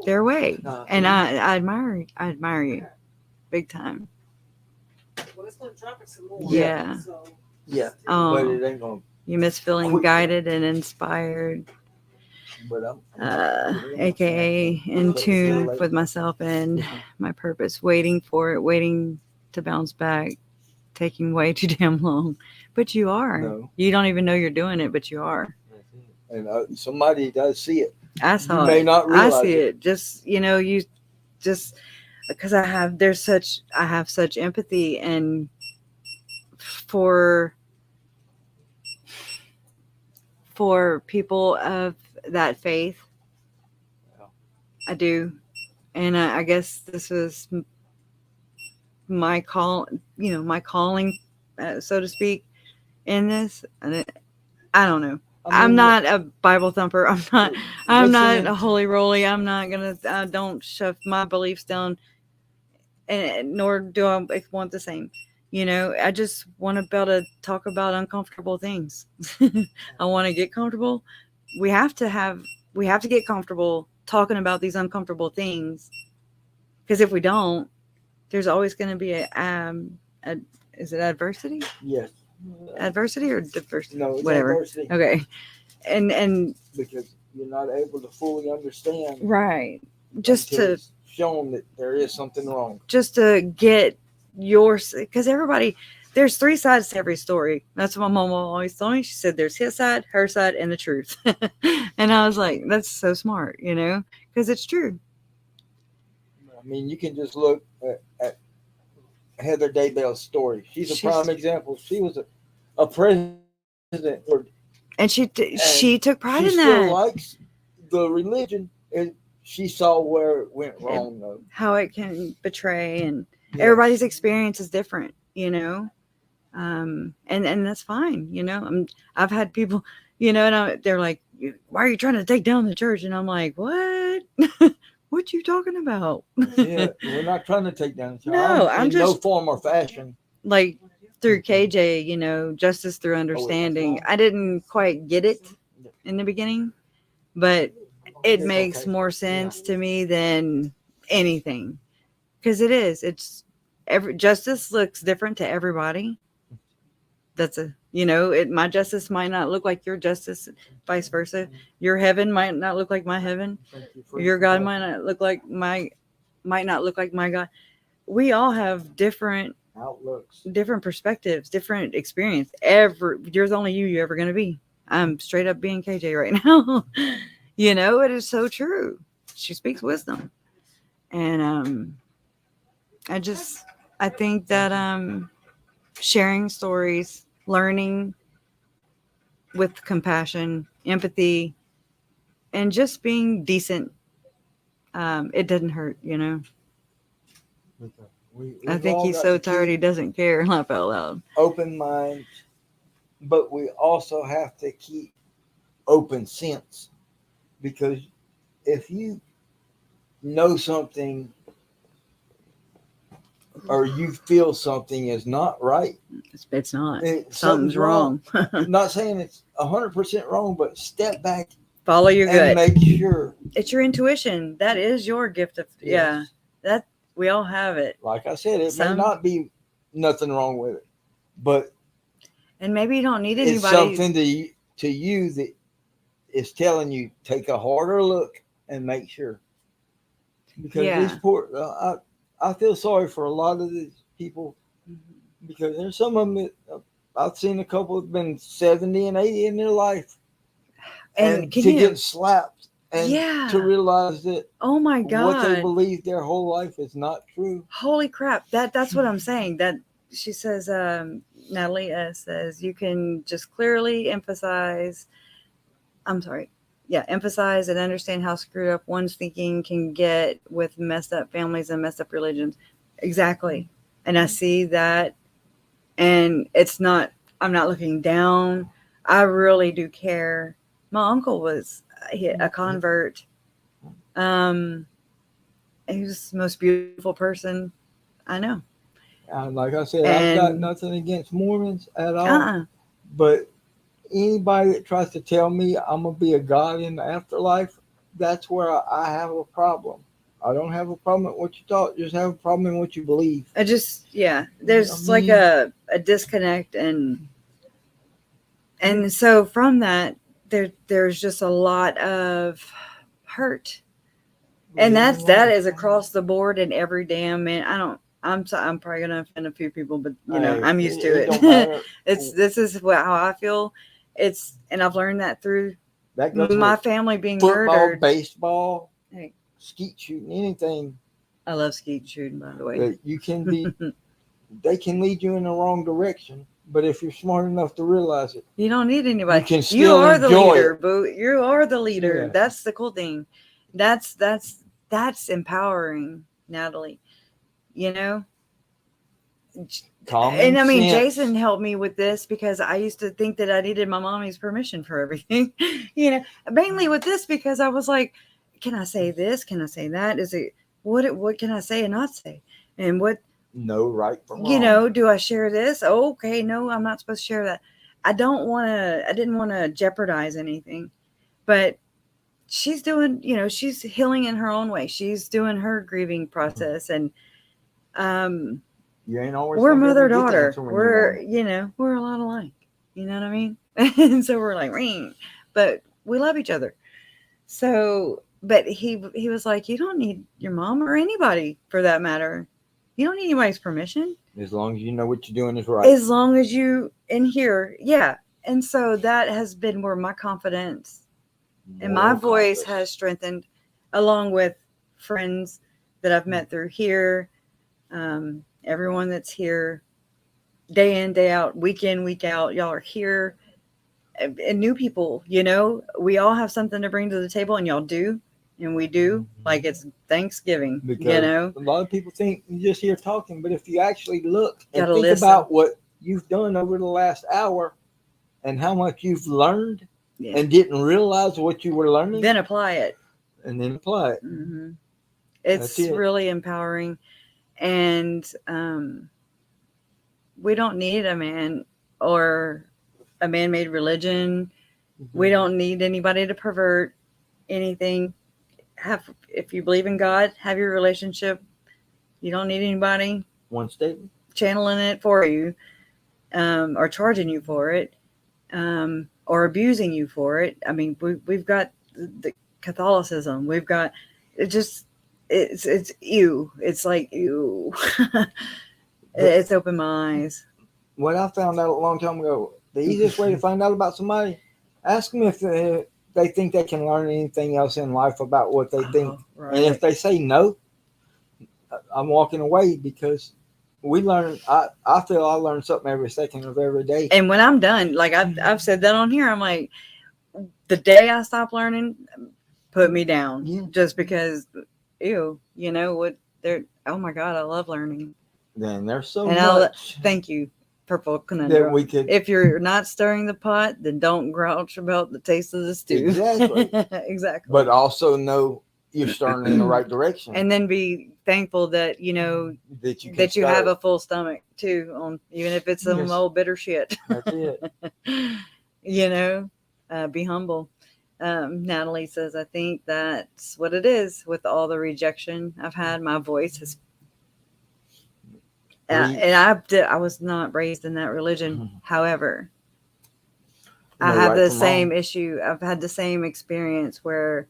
Speaker 1: way. And I admire you big time.
Speaker 5: Well, it's gonna drop it some more.
Speaker 1: Yeah.
Speaker 5: So.
Speaker 2: Yeah.
Speaker 1: Oh,
Speaker 2: But it ain't going to.
Speaker 1: you miss feeling guided and inspired. AKA in tune with myself and my purpose, waiting to bounce back, taking way too damn long. But you are.
Speaker 2: No.
Speaker 1: You don't even know you're doing it, but you are.
Speaker 2: And somebody does see it.
Speaker 1: I saw
Speaker 2: You may
Speaker 1: it.
Speaker 2: not realize
Speaker 1: I see it. Just, you just because I have such empathy and for people of that faith. I do. And I guess this was my my calling, so to speak, in this. And I don't know. I'm not a Bible thumper. I'm not a holy roly. I'm not gonna. I don't shove my beliefs down, and nor do I want the same. I just want to be able to talk about uncomfortable things. I want to get comfortable. We have to get comfortable talking about these uncomfortable things, because if we don't, there's always going to be is it adversity?
Speaker 2: Yes.
Speaker 1: Adversity or diversity?
Speaker 2: No, it's
Speaker 1: whatever.
Speaker 2: adversity.
Speaker 1: Okay. And
Speaker 2: Because you're not able to fully understand.
Speaker 1: right. Just to
Speaker 2: it's shown that there is something wrong.
Speaker 1: Just to get because there's three sides to every story. That's what my mom always told me. She said there's his side, her side, and the truth. And I was like, that's so smart, because it's true.
Speaker 2: I mean, you can just look at Heather Daybell's story. She's a prime example. She was a president,
Speaker 1: and she took pride in
Speaker 2: she
Speaker 1: that.
Speaker 2: still likes the religion, and she saw where it went wrong, though.
Speaker 1: How it can betray, and
Speaker 2: Yeah.
Speaker 1: everybody's experience is different, and that's fine. I've had people, and they're like, why are you trying to take down the church? And I'm like, what? What you talking about?
Speaker 2: Yeah, we're not trying to take down the church.
Speaker 1: No, I'm
Speaker 2: in
Speaker 1: just
Speaker 2: no form or fashion.
Speaker 1: like through KJ, justice through understanding. I didn't quite get it in the beginning, but it makes more sense to me than anything, because it's justice looks different to everybody. That's my justice might not look like your justice, vice versa. Your heaven might not look like my heaven. Your God might not look like my God. We all have different
Speaker 2: outlooks,
Speaker 1: different perspectives, different experience. You're the only you're ever going to be. I'm straight up being KJ right now. It is so true. She speaks wisdom. And I think that sharing stories, learning with compassion, empathy, and just being decent, it doesn't hurt, I think he's so tired he doesn't care. Laugh out loud.
Speaker 2: Open minds, but we also have to keep open sense, because if you know something or you feel something is not right,
Speaker 1: it's not.
Speaker 2: Something's
Speaker 1: wrong.
Speaker 2: I'm not saying it's 100% wrong, but step back,
Speaker 1: follow your gut,
Speaker 2: and make sure
Speaker 1: it's your intuition. That is your gift of that we all have it.
Speaker 2: Like I said, it may not be nothing wrong with it, but
Speaker 1: maybe you don't need anybody.
Speaker 2: It's something to you that is telling you take a harder look and make sure, because these poor. I feel sorry for a lot of these people, because there's some of them that I've seen a couple have been 70 and 80 in their life, and to get slapped and to realize that
Speaker 1: oh my God,
Speaker 2: what they believe their whole life is not true.
Speaker 1: Holy crap! That's what I'm saying. That she says, Natalie says you can just clearly emphasize. I'm sorry. Yeah, emphasize and understand how screwed up one's thinking can get with messed up families and messed up religions. Exactly. And I see that. And I'm not looking down. I really do care. My uncle was a convert. He was the most beautiful person I know.
Speaker 2: Like I said, I've got nothing against Mormons at all. But anybody that tries to tell me I'm going to be a God in the afterlife, that's where I have a problem. I don't have a problem with what you thought, just have a problem in what you believe. There's
Speaker 1: like a disconnect, and so from that, there's just a lot of hurt. And that is across the board in every damn man. I'm probably gonna offend a few people, but I'm used to it. This is how I feel. And I've learned that through my family being
Speaker 2: football,
Speaker 1: murdered.
Speaker 2: baseball, skeet shooting, anything.
Speaker 1: I love skeet shooting, by the way.
Speaker 2: that you can be. They can lead you in the wrong direction, but if you're smart enough to realize it,
Speaker 1: You don't need anybody.
Speaker 2: you can
Speaker 1: You
Speaker 2: still
Speaker 1: are the
Speaker 2: enjoy
Speaker 1: leader,
Speaker 2: it.
Speaker 1: boo. You are the leader.
Speaker 2: Yeah.
Speaker 1: That's the cool thing. That's empowering, Natalie. You know?
Speaker 2: Common
Speaker 1: And I mean,
Speaker 2: sense.
Speaker 1: Jason helped me with this because I used to think that I needed my mommy's permission for everything. You know, mainly with this because I was like, can I say this? Can I say that? Is it what can I say and not say? And what,
Speaker 2: No right from
Speaker 1: you
Speaker 2: wrong.
Speaker 1: know, do I share this? Oh, okay, no, I'm not supposed to share that. I didn't want to jeopardize anything. But she's doing, you know, she's healing in her own way. She's doing her grieving process, and
Speaker 2: You ain't always
Speaker 1: we're
Speaker 2: gonna be able to
Speaker 1: mother
Speaker 2: get the
Speaker 1: daughter.
Speaker 2: answer when you
Speaker 1: We're,
Speaker 2: want it.
Speaker 1: you know, we're a lot alike. You know what I mean? And so we're like, ring, but we love each other. So, but he was like, you don't need your mom or anybody for that matter. You don't need anybody's permission
Speaker 2: As long as you know what you're doing is right.
Speaker 1: as long as you in here, yeah. And so that has been where my confidence and my
Speaker 2: Moral
Speaker 1: voice
Speaker 2: compass.
Speaker 1: has strengthened, along with friends that I've met through here, everyone that's here day in, day out, week in, week out. Y'all are here, and new people, you know, we all have something to bring to the table, and y'all do, and we do. Like it's Thanksgiving,
Speaker 2: Because
Speaker 1: you know.
Speaker 2: a lot of people think you're just here talking, but if you actually look and
Speaker 1: Gotta
Speaker 2: think
Speaker 1: listen.
Speaker 2: about what you've done over the last hour and how much you've learned
Speaker 1: Yeah.
Speaker 2: and didn't realize what you were learning,
Speaker 1: Then apply it.
Speaker 2: and then apply it.
Speaker 1: Mm-hmm.
Speaker 2: That's
Speaker 1: It's
Speaker 2: it.
Speaker 1: really empowering, and we don't need a man or a man-made religion. We don't need anybody to pervert anything. If you believe in God, have your relationship. You don't need anybody
Speaker 2: One statement.
Speaker 1: channeling it for you, or charging you for it, or abusing you for it. I mean, we've got the Catholicism. We've got it. Just it's you. It's like you. It's opened my eyes.
Speaker 2: What I found out a long time ago, the easiest way to find out about somebody, ask them if they think they can learn anything else in life about what they think.
Speaker 1: Oh, right.
Speaker 2: And if they say no, I'm walking away, because we learn. I feel I learn something every second of every day.
Speaker 1: And when I'm done, like I've said that on here, I'm like, the day I stop learning, put me down.
Speaker 2: Yeah.
Speaker 1: Just because, ew, you know what? They're, oh my God, I love learning.
Speaker 2: Then there's so
Speaker 1: And
Speaker 2: much
Speaker 1: thank you, Purple
Speaker 2: that
Speaker 1: Conundrum.
Speaker 2: we could.
Speaker 1: If you're not stirring the pot, then don't grouch about the taste of the stew.
Speaker 2: Exactly.
Speaker 1: Exactly.
Speaker 2: But also know you're starting in the right direction.
Speaker 1: And then be thankful that, you know,
Speaker 2: that you, can
Speaker 1: that you have
Speaker 2: start.
Speaker 1: a full stomach too, on even if it's some
Speaker 2: Yes.
Speaker 1: old bitter shit.
Speaker 2: That's it.
Speaker 1: You know, be humble. Natalie says, I think that's what it is with all the rejection I've had. My voice has, and I was not raised in that religion.
Speaker 2: Mhm.
Speaker 1: However,
Speaker 2: No
Speaker 1: I have
Speaker 2: right
Speaker 1: the
Speaker 2: from
Speaker 1: same
Speaker 2: wrong.
Speaker 1: issue. I've had the same experience where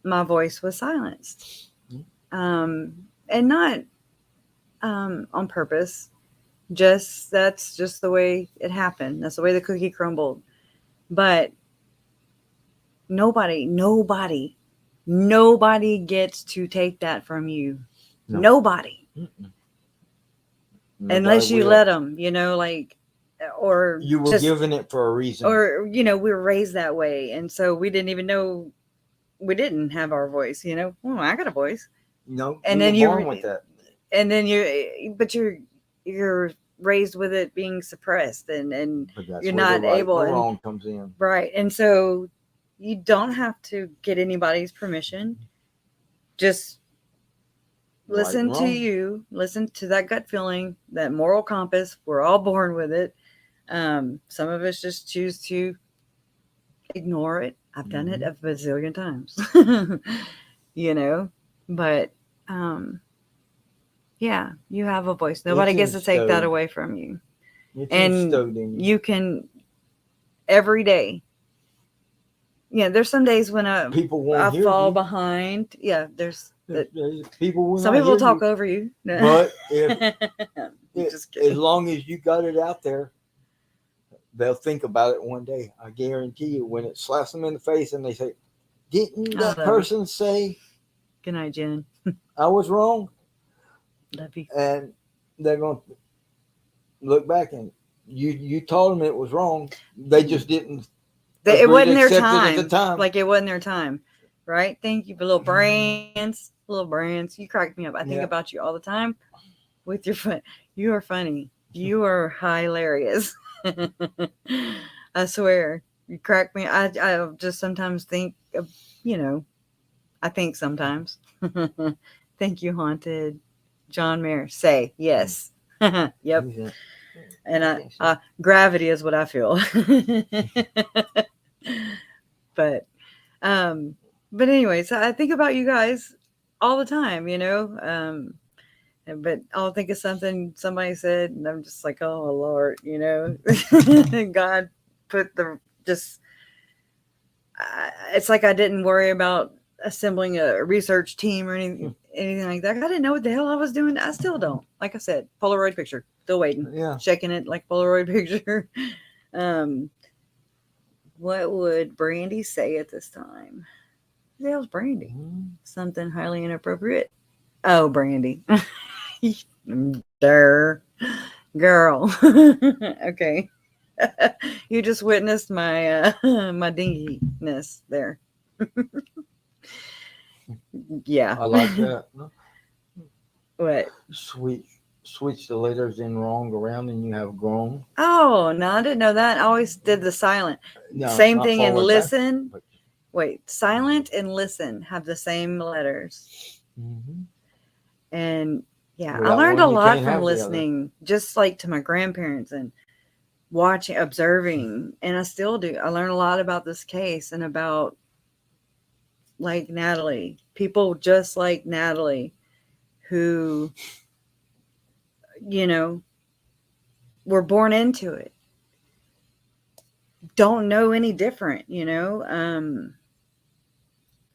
Speaker 1: my voice was silenced, and not on purpose. That's just the way it happened. That's the way the cookie crumbled. But nobody gets to take that from you.
Speaker 2: No.
Speaker 1: Nobody.
Speaker 2: Mm-mm.
Speaker 1: Unless you
Speaker 2: will.
Speaker 1: let them, you know, like, or
Speaker 2: You were
Speaker 1: just,
Speaker 2: given it for a reason.
Speaker 1: or, you know, we were raised that way. And so we didn't even know we didn't have our voice, you know. Oh, I got a voice.
Speaker 2: No,
Speaker 1: And
Speaker 2: you
Speaker 1: then
Speaker 2: were born with that.
Speaker 1: And then but you're raised with it being suppressed, and
Speaker 2: But that's
Speaker 1: you're
Speaker 2: where
Speaker 1: not
Speaker 2: the right
Speaker 1: able,
Speaker 2: and
Speaker 1: and,
Speaker 2: wrong comes in.
Speaker 1: right. And so you don't have to get anybody's permission. Just listen
Speaker 2: Right
Speaker 1: to
Speaker 2: and wrong.
Speaker 1: you, listen to that gut feeling, that moral compass. We're all born with it. Some of us just choose to ignore it. I've done it a bazillion times. You know, but yeah, you have a voice. Nobody gets to take that
Speaker 2: instilled.
Speaker 1: away from you.
Speaker 2: It's
Speaker 1: And
Speaker 2: instilled in you.
Speaker 1: you can every day. There's some days when
Speaker 2: People won't
Speaker 1: I
Speaker 2: hear
Speaker 1: fall
Speaker 2: you.
Speaker 1: behind. Yeah, there's
Speaker 2: People will
Speaker 1: some
Speaker 2: not
Speaker 1: people
Speaker 2: hear
Speaker 1: talk
Speaker 2: you.
Speaker 1: over you.
Speaker 2: But if
Speaker 1: Just
Speaker 2: as
Speaker 1: kidding.
Speaker 2: long as you got it out there, they'll think about it one day. I guarantee you, when it slaps them in the face and they say, "Didn't
Speaker 1: I
Speaker 2: that
Speaker 1: love
Speaker 2: person say?"
Speaker 1: Good night, Jen.
Speaker 2: I was wrong,
Speaker 1: Love you.
Speaker 2: and they're going to look back and you told them it was wrong. They just didn't.
Speaker 1: It
Speaker 2: agree
Speaker 1: wasn't
Speaker 2: to
Speaker 1: their
Speaker 2: accept it
Speaker 1: time.
Speaker 2: at the time.
Speaker 1: Like it wasn't their time. Right? Thank you for little brands. Little brands. You crack me up. I think
Speaker 2: Yeah.
Speaker 1: about you all the time with your fun. You are funny. You are hilarious. I swear. You crack me. I just sometimes think of, I think sometimes. Thank you, Haunted. John Mayer. Say yes. Yep.
Speaker 2: Yeah.
Speaker 1: And gravity is what I feel. but anyways, I think about you guys all the time, but I'll think of something somebody said and I'm just like, oh Lord, God put it's like I didn't worry about assembling a research team or anything like that. I didn't know what the hell I was doing. I still don't. Like I said, Polaroid picture, still waiting.
Speaker 2: Yeah.
Speaker 1: Checking it like Polaroid picture. What would Brandy say at this time? Who the hell's Brandy? Something highly inappropriate. Oh, Brandy. Durr. Girl. Okay. You just witnessed my my dinginess there. Yeah.
Speaker 2: I like that.
Speaker 1: What?
Speaker 2: Switch the letters in wrong around and you have grown.
Speaker 1: Oh, no, I didn't know that. I always did the silent.
Speaker 2: No,
Speaker 1: Same
Speaker 2: not
Speaker 1: thing in
Speaker 2: forward,
Speaker 1: listen.
Speaker 2: back,
Speaker 1: Wait, silent and listen have the same letters.
Speaker 2: Mm-hmm.
Speaker 1: And yeah,
Speaker 2: Without
Speaker 1: I learned
Speaker 2: one,
Speaker 1: a
Speaker 2: you
Speaker 1: lot
Speaker 2: can't
Speaker 1: from
Speaker 2: have the other.
Speaker 1: listening, just like to my grandparents and watching, observing. And I still do. I learn a lot about this case and about like Natalie, people just like Natalie who, were born into it. Don't know any different,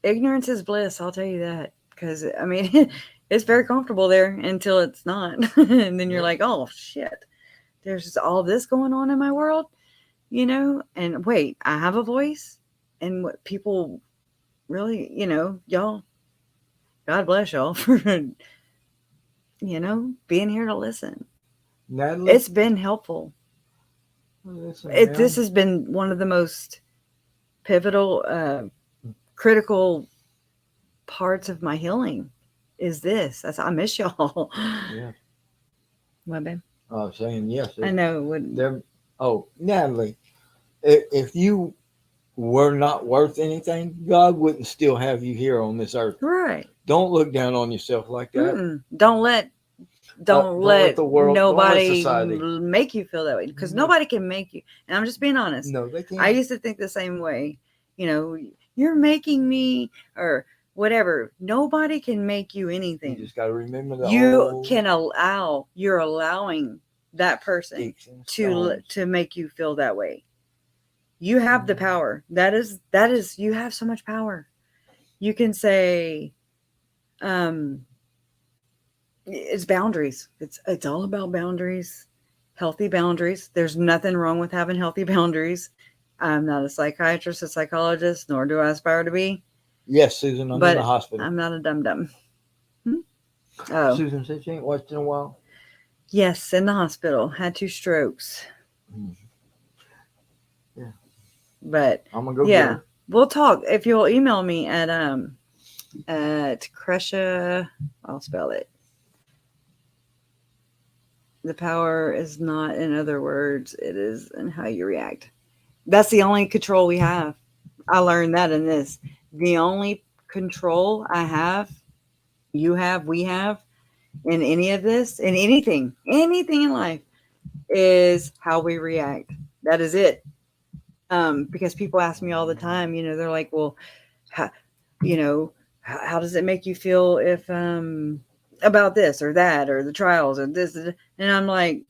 Speaker 1: ignorance is bliss. I'll tell you that. Because, I mean, it's very comfortable there until it's not. And then you're like, oh, shit. There's just all this going on in my world, And wait, I have a voice? And what people really, y'all, God bless y'all for, being here to listen.
Speaker 2: Natalie?
Speaker 1: It's been helpful. This has been one of the most pivotal, critical parts of my healing is this. I miss y'all.
Speaker 2: Yeah.
Speaker 1: What, babe?
Speaker 2: I was saying yes.
Speaker 1: I know.
Speaker 2: Natalie, if you were not worth anything, God wouldn't still have you here on this earth.
Speaker 1: Right.
Speaker 2: Don't look down on yourself like that.
Speaker 1: Don't let
Speaker 2: the world,
Speaker 1: nobody
Speaker 2: don't let society
Speaker 1: make you feel that way, because nobody can make you. And I'm just being honest.
Speaker 2: No, they can't.
Speaker 1: I used to think the same way. You're making me or whatever. Nobody can make you anything.
Speaker 2: You just got to remember that
Speaker 1: you're allowing that person to make you feel that way. You have the power. That is you have so much power. You can say, it's boundaries. It's all about boundaries, healthy boundaries. There's nothing wrong with having healthy boundaries. I'm not a psychiatrist, a psychologist, nor do I aspire to be.
Speaker 2: Yes, Susan, I'm in the hospital.
Speaker 1: I'm not a dum-dum. Oh.
Speaker 2: Susan said she ain't watched in a while.
Speaker 1: Yes, in the hospital. Had 2 strokes.
Speaker 2: Yeah.
Speaker 1: But
Speaker 2: I'm gonna go.
Speaker 1: Yeah, we'll talk. If you'll email me at Kresha, I'll spell it. The power is not in other words, it is in how you react. That's the only control we have. I learned that in this. The only control I have, you have, we have, in any of this, in anything in life, is how we react. That is it. Because people ask me all the time, they're like, well, how does it make you feel if about this or that or the trials or this? And I'm like,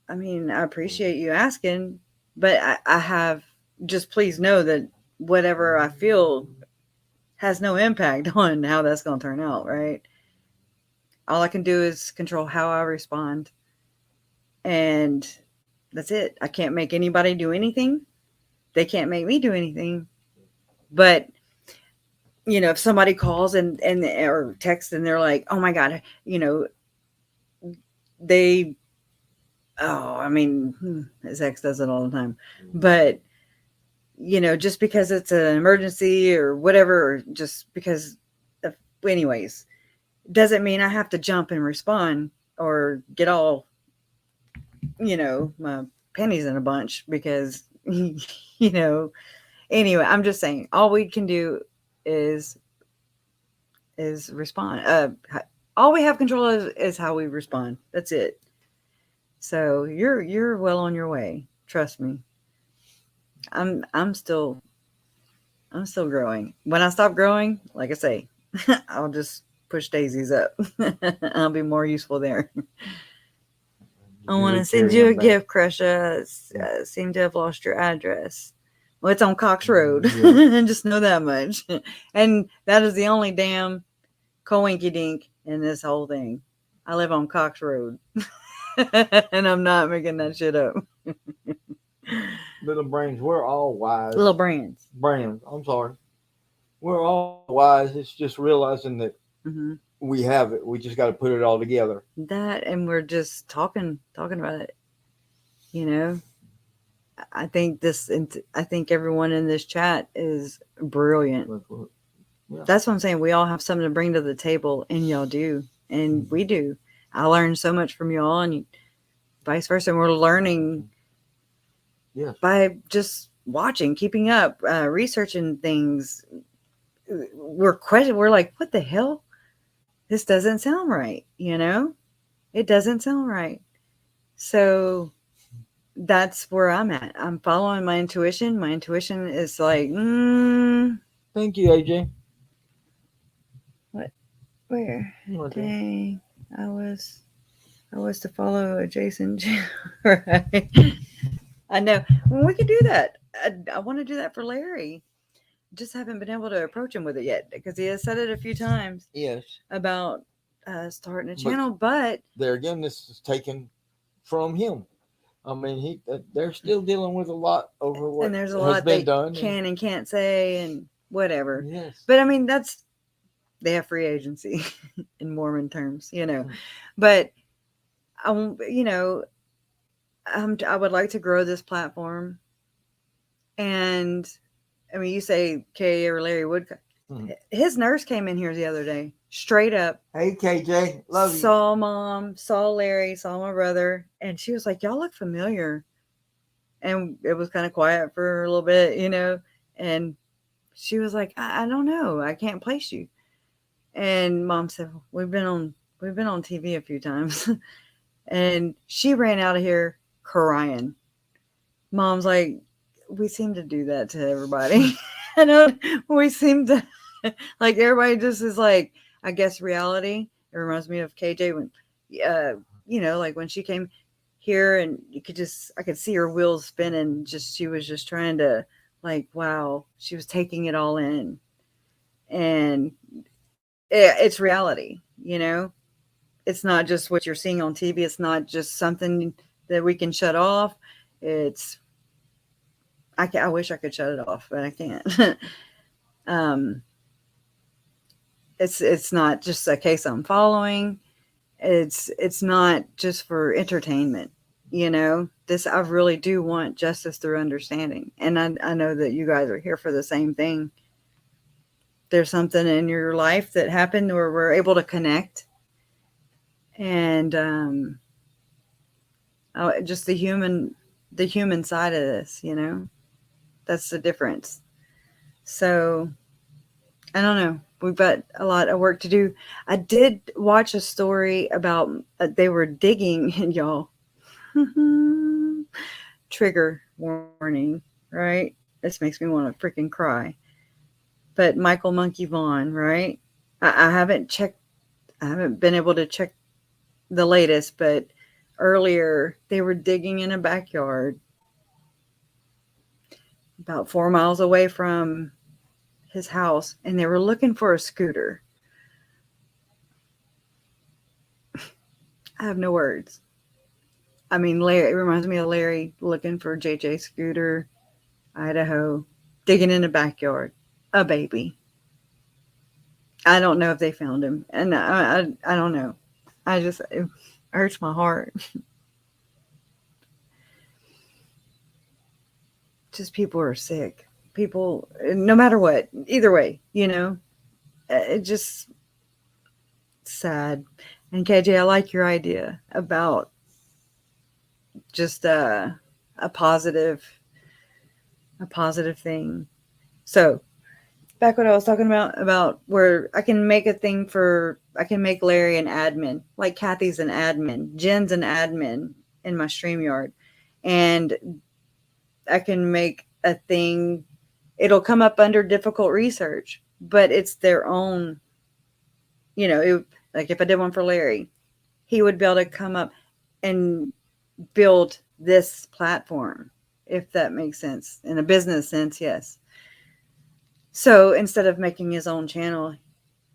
Speaker 1: I mean, I appreciate you asking, but I have, just please know that whatever I feel has no impact on how that's going to turn out, right? All I can do is control how I respond. And that's it. I can't make anybody do anything. They can't make me do anything. But, if somebody calls and or texts and they're like, oh my God, they, I mean, his ex does it all the time, but just because it's an emergency or whatever, or just because of, anyways, doesn't mean I have to jump and respond or get all, my pennies in a bunch because, anyway, I'm just saying all we can do is respond. All we have control of is how we respond. That's it. So you're well on your way. Trust me. I'm still growing. When I stop growing, like I say, I'll just push daisies up. I'll be more useful there. I want to send you a gift, Crusha. Seem to have lost your address. Well, it's on Cox Road. Yeah. Just know that much. And that is the only damn coinky dink in this whole thing. I live on Cox Road. And I'm not making that shit up.
Speaker 2: Little brains, we're all wise.
Speaker 1: Little brains.
Speaker 2: I'm sorry. We're all wise. It's just realizing that we have it. We just got to put it all together.
Speaker 1: That, and we're just talking about it. I think everyone in this chat is brilliant. Yeah. That's what I'm saying. We all have something to bring to the table, and y'all do, and we do. I learned so much from y'all, and vice versa. And we're learning by just watching, keeping up, researching things. We're like, what the hell? This doesn't sound right. It doesn't sound right. So that's where I'm at. I'm following my intuition. My intuition is like,
Speaker 2: Thank you, AJ.
Speaker 1: What? Where? Dang. I was to follow adjacent. Right. I know. Well, we could do that. I want to do that for Larry. Just haven't been able to approach him with it yet because he has said it a few times.
Speaker 2: Yes.
Speaker 1: About starting a channel, but
Speaker 2: there again, this is taken from him. I mean, they're still dealing with a lot over what,
Speaker 1: and there's a lot
Speaker 2: been
Speaker 1: they
Speaker 2: done
Speaker 1: can and can't say and whatever.
Speaker 2: Yes.
Speaker 1: But I mean, they have free agency in Mormon terms, But I would like to grow this platform. And I mean, you say Kay or Larry Woodcock. His nurse came in here the other day, straight up.
Speaker 2: Hey, KJ, love you.
Speaker 1: Saw Mom, saw Larry, saw my brother, and she was like, y'all look familiar. And it was kind of quiet for a little bit, and she was like, I don't know. I can't place you. And Mom said, we've been on TV a few times. And she ran out of here crying. Mom's like, we seem to do that to everybody. We seem to, like, everybody just is like, I guess reality. It reminds me of KJ when, like when she came here and I could see her wheels spinning. She was just trying to, like, wow, she was taking it all in. And it's reality, It's not just what you're seeing on TV. It's not just something that we can shut off. I wish I could shut it off, but I can't. It's not just a case I'm following. It's not just for entertainment, This, I really do want justice through understanding, and I know that you guys are here for the same thing. There's something in your life that happened where we're able to connect, and just the human side of this, That's the difference. So I don't know. We've got a lot of work to do. I did watch a story about they were digging, and y'all, trigger warning, right? This makes me want to freaking cry. But Michael Monkey Vaughn, right? I haven't been able to check the latest, but earlier they were digging in a backyard about 4 miles away from his house, and they were looking for a scooter. I have no words. I mean, Larry, it reminds me of Larry looking for JJ scooter, Idaho, digging in the backyard, a baby. I don't know if they found him, and I don't know. It hurts my heart. Just people are sick. People, no matter what, either way, it just sad. And KJ, I like your idea about just a positive thing. So back what I was talking about where I can make I can make Larry an admin, like Kathy's an admin, Jen's an admin in my StreamYard, and I can make a thing. It'll come up under difficult research, but it's their own. Like if I did one for Larry, he would be able to come up and build this platform, if that makes sense. In a business sense, yes. So instead of making his own channel,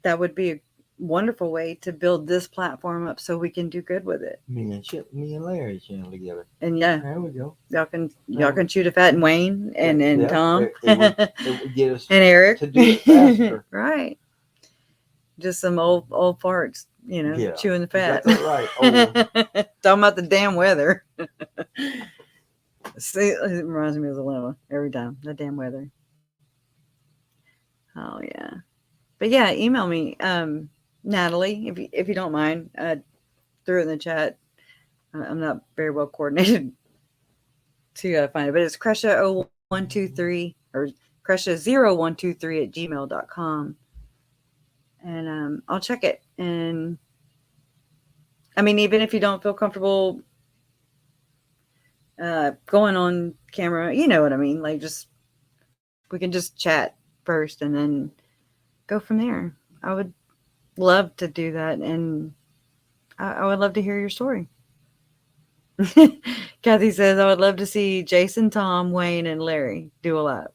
Speaker 1: that would be a wonderful way to build this platform up so we can do good with it.
Speaker 2: Me and Larry's channel together.
Speaker 1: And yeah,
Speaker 2: there we go.
Speaker 1: Y'all can shoot a fat and Wayne and Tom
Speaker 2: It would get us
Speaker 1: and Eric
Speaker 2: to do it faster.
Speaker 1: right. Just some old farts, chewing the fat.
Speaker 2: That's right. Oh.
Speaker 1: Talking about the damn weather. See, it reminds me of Dilemma every time. The damn weather. Oh yeah. But yeah, email me, Natalie, if you don't mind. Throw it in the chat. I'm not very well coordinated to find it, but it's Kresha0123 or Kresha0123@gmail.com. And I'll check it. And I mean, even if you don't feel comfortable going on camera, you know what I mean? Like we can just chat first and then go from there. I would love to do that. And I would love to hear your story. Kathy says, I would love to see Jason, Tom, Wayne, and Larry do a lap.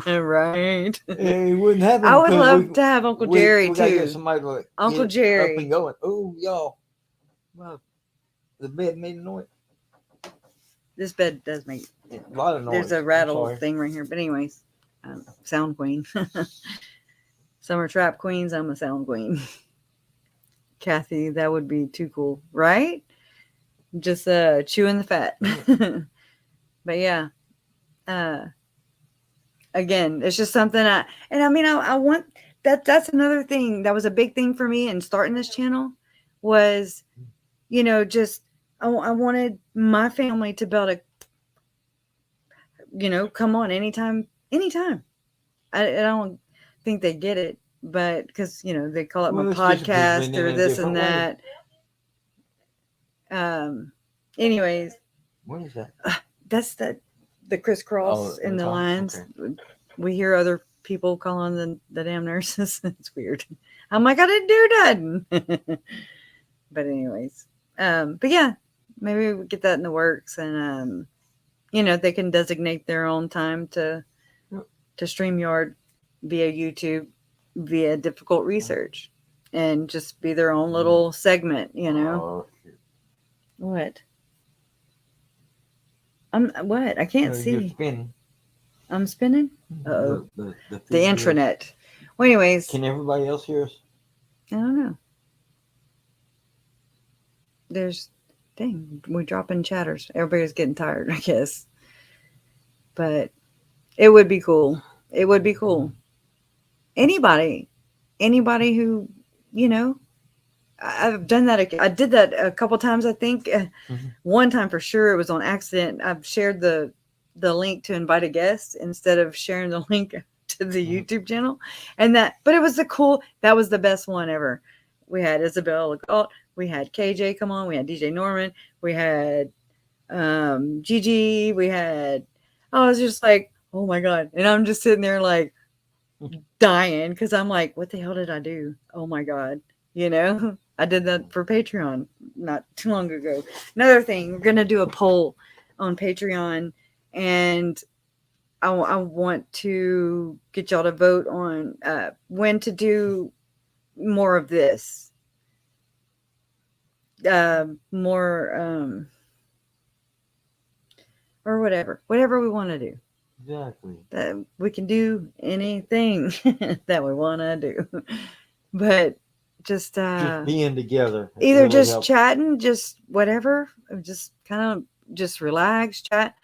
Speaker 1: Right.
Speaker 2: Hey, wouldn't happen.
Speaker 1: I would love to have Uncle Jerry
Speaker 2: we
Speaker 1: too.
Speaker 2: Get somebody like
Speaker 1: Uncle Jerry
Speaker 2: up and going. Oh, y'all. Well, the bed made a noise.
Speaker 1: This bed does make
Speaker 2: a lot of noise.
Speaker 1: There's a rattle thing right here. But anyways, sound queen. Some are trap queens. I'm a sound queen. Kathy, that would be too cool, right? Just chewing the fat. But yeah. Again, it's just something I want that's another thing that was a big thing for me in starting this channel was, just I wanted my family to be able to, come on anytime. I don't think they get it, but because, they call it my podcast or this and that. Anyways.
Speaker 2: What is that?
Speaker 1: That's the crisscross in the lines. Okay. We hear other people calling the damn nurses. It's weird. I'm like, I didn't do nothing. But anyways, but yeah, maybe we get that in the works, and they can designate their own time to StreamYard via YouTube via difficult research, and just be their own little segment. What? What? I can't see.
Speaker 2: You're spinning.
Speaker 1: I'm spinning? Uh-oh. The intranet. Well, anyways.
Speaker 2: Can everybody else hear us?
Speaker 1: I don't know. We're dropping chatters. Everybody's getting tired, I guess. But it would be cool. It would be cool. Anybody who, I've done that. I did that a couple times, I think. One time for sure, it was on accident. I've shared the link to invite a guest instead of sharing the link to the YouTube channel. But it was that was the best one ever. We had Isabel, we had KJ come on, we had DJ Norman, we had Gigi, I was just like, oh my God. And I'm just sitting there like dying because I'm like, what the hell did I do? Oh my God. I did that for Patreon not too long ago. Another thing, we're going to do a poll on Patreon, and I want to get y'all to vote on when to do more of this. More, or whatever we want to do.
Speaker 6: Exactly.
Speaker 1: that we can do anything that we want to do. But just
Speaker 6: Just being together. It
Speaker 1: either
Speaker 6: really
Speaker 1: just
Speaker 6: helps.
Speaker 1: chatting, just whatever, just kind of just relax, chat.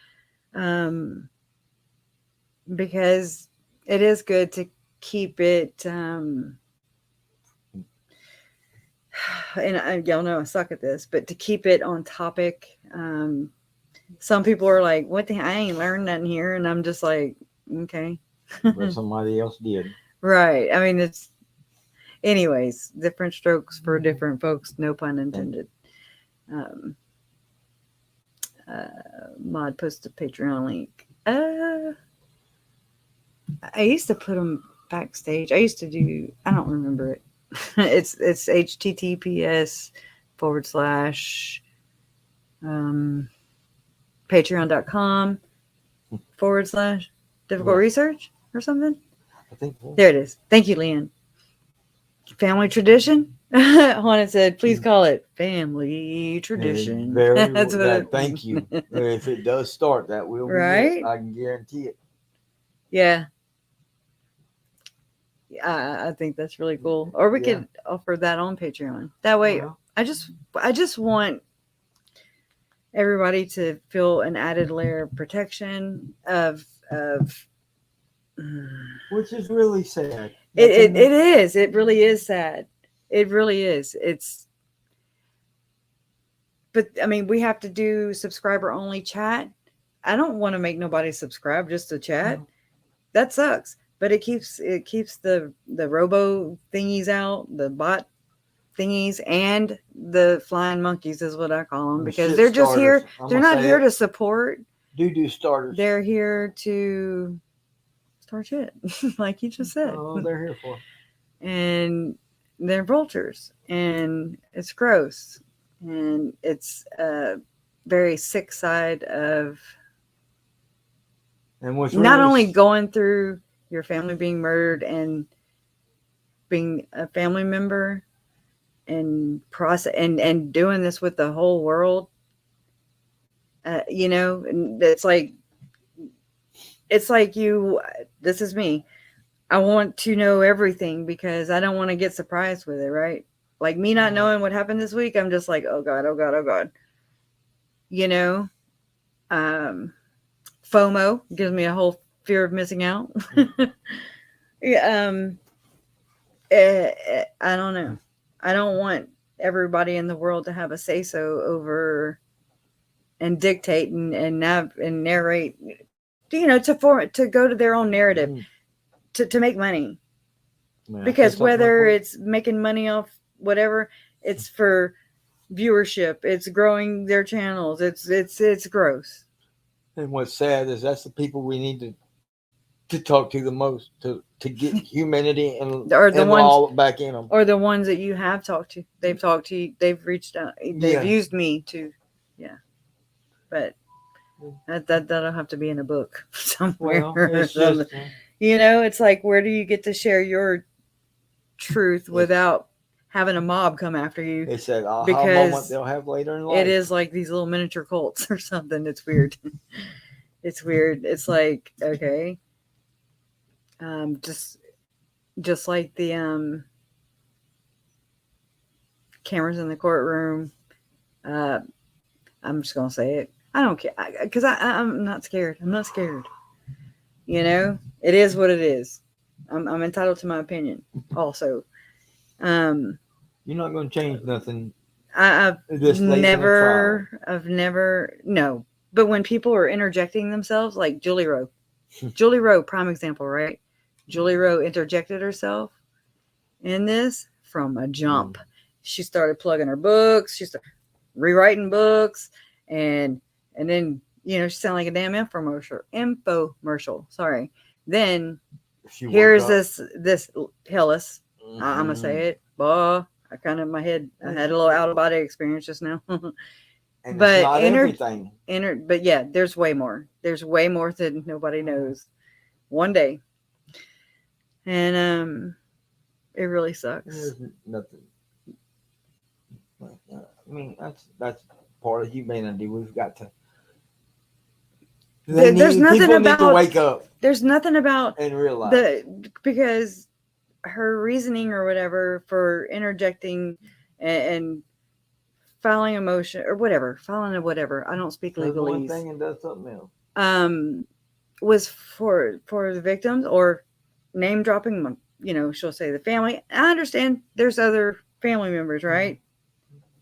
Speaker 1: Because it is good to keep it and y'all know I suck at this, but to keep it on topic. Some people are like, what the, I ain't learned nothing here, and I'm just like, okay.
Speaker 6: But somebody else did.
Speaker 1: Right. I mean, it's anyways, different strokes for different folks, no pun intended. Mod posted Patreon link. I used to put them backstage. I used to do, I don't remember it. it's https / patreon.com/ difficult research or something.
Speaker 6: I think so.
Speaker 1: There it is. Thank you, Leanne. Family tradition. Juana said, please call it family tradition. That's what
Speaker 6: thank you. If it does start, that will be
Speaker 1: right.
Speaker 6: it. I can guarantee it.
Speaker 1: Yeah. I think that's really cool. Or we could offer that on Patreon. That way, I just want everybody to feel an added layer of protection of
Speaker 6: which is really sad.
Speaker 1: It is. It really is sad. It really is. But I mean, we have to do subscriber only chat. I don't want to make nobody subscribe just to chat. No. That sucks. But it keeps the robo thingies out, the bot thingies, and the flying monkeys is what I call them, because they're just here. They're not here to support.
Speaker 6: Do starters.
Speaker 1: They're here to start shit, like you just said.
Speaker 6: Oh, they're here for.
Speaker 1: And they're vultures, and it's gross, and it's a very sick side of. And what's not only going through your family being murdered and being a family member and process and doing this with the whole world, you know, and it's like you, this is me. I want to know everything because I don't want to get surprised with it. Right. Like me not knowing what happened this week. I'm just like, oh God, oh God, oh God. You know, FOMO gives me a whole fear of missing out. I don't know. I don't want everybody in the world to have a say-so over and dictate and narrate, you know, to go to their own narrative, to make money. Because whether it's making money off whatever, it's for viewership, it's growing their channels, it's gross.
Speaker 6: And what's sad is that's the people we need to talk to the most to get humanity and all back in them,
Speaker 1: or the ones that you have talked to. They've talked to you. They've reached out. They've used me to, But that'll have to be in a book somewhere.
Speaker 6: Well, it's just,
Speaker 1: you know, it's like, where do you get to share your truth without having a mob come after you?
Speaker 6: It's that aha moment they'll have later in life.
Speaker 1: It is like these little miniature cults or something. It's weird. It's weird. It's like, okay. Just like the cameras in the courtroom. I'm just gonna say it. I don't care, because I'm not scared. I'm not scared. You know, it is what it is. I'm entitled to my opinion. Also,
Speaker 6: you're not going to change nothing.
Speaker 1: I've never. No, but when people are interjecting themselves, like Julie Rowe, prime example, right? Julie Rowe interjected herself in this from a jump. She started plugging her books. She started rewriting books, and then, you know, she sounded like a damn infomercial. Sorry. Then here's this Hillis. I'm gonna say it. I kind of, my head, I had a little out of body experience just now.
Speaker 6: And but it's not everything.
Speaker 1: But yeah, there's way more. There's way more that nobody knows. One day. And it really sucks.
Speaker 6: There's nothing. I mean, that's part of humanity. We've got to
Speaker 1: There's nothing
Speaker 6: people need to
Speaker 1: about
Speaker 6: wake up
Speaker 1: there's nothing about
Speaker 6: and realize.
Speaker 1: because her reasoning or whatever for interjecting and filing a motion or whatever, filing a whatever. I don't speak
Speaker 6: Does one
Speaker 1: legalese.
Speaker 6: thing and does something else.
Speaker 1: Was for the victims or name dropping. You know, she'll say the family. I understand. There's other family members, right?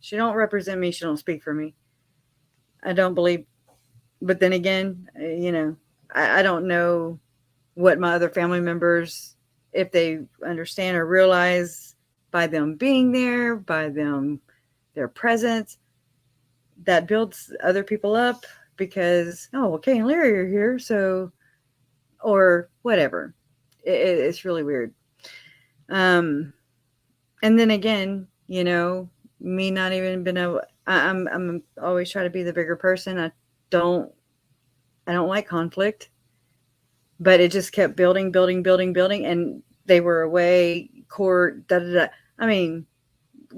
Speaker 1: She don't represent me. She don't speak for me. I don't believe. But then again, you know, I don't know what my other family members, if they understand or realize by them being there, by them, their presence, that builds other people up because, oh, well, Kay and Larry are here. So, or whatever. It's really weird. And then again, you know, me not even been able, I'm always try to be the bigger person. I don't like conflict, but it just kept building. And they were away, court, I mean,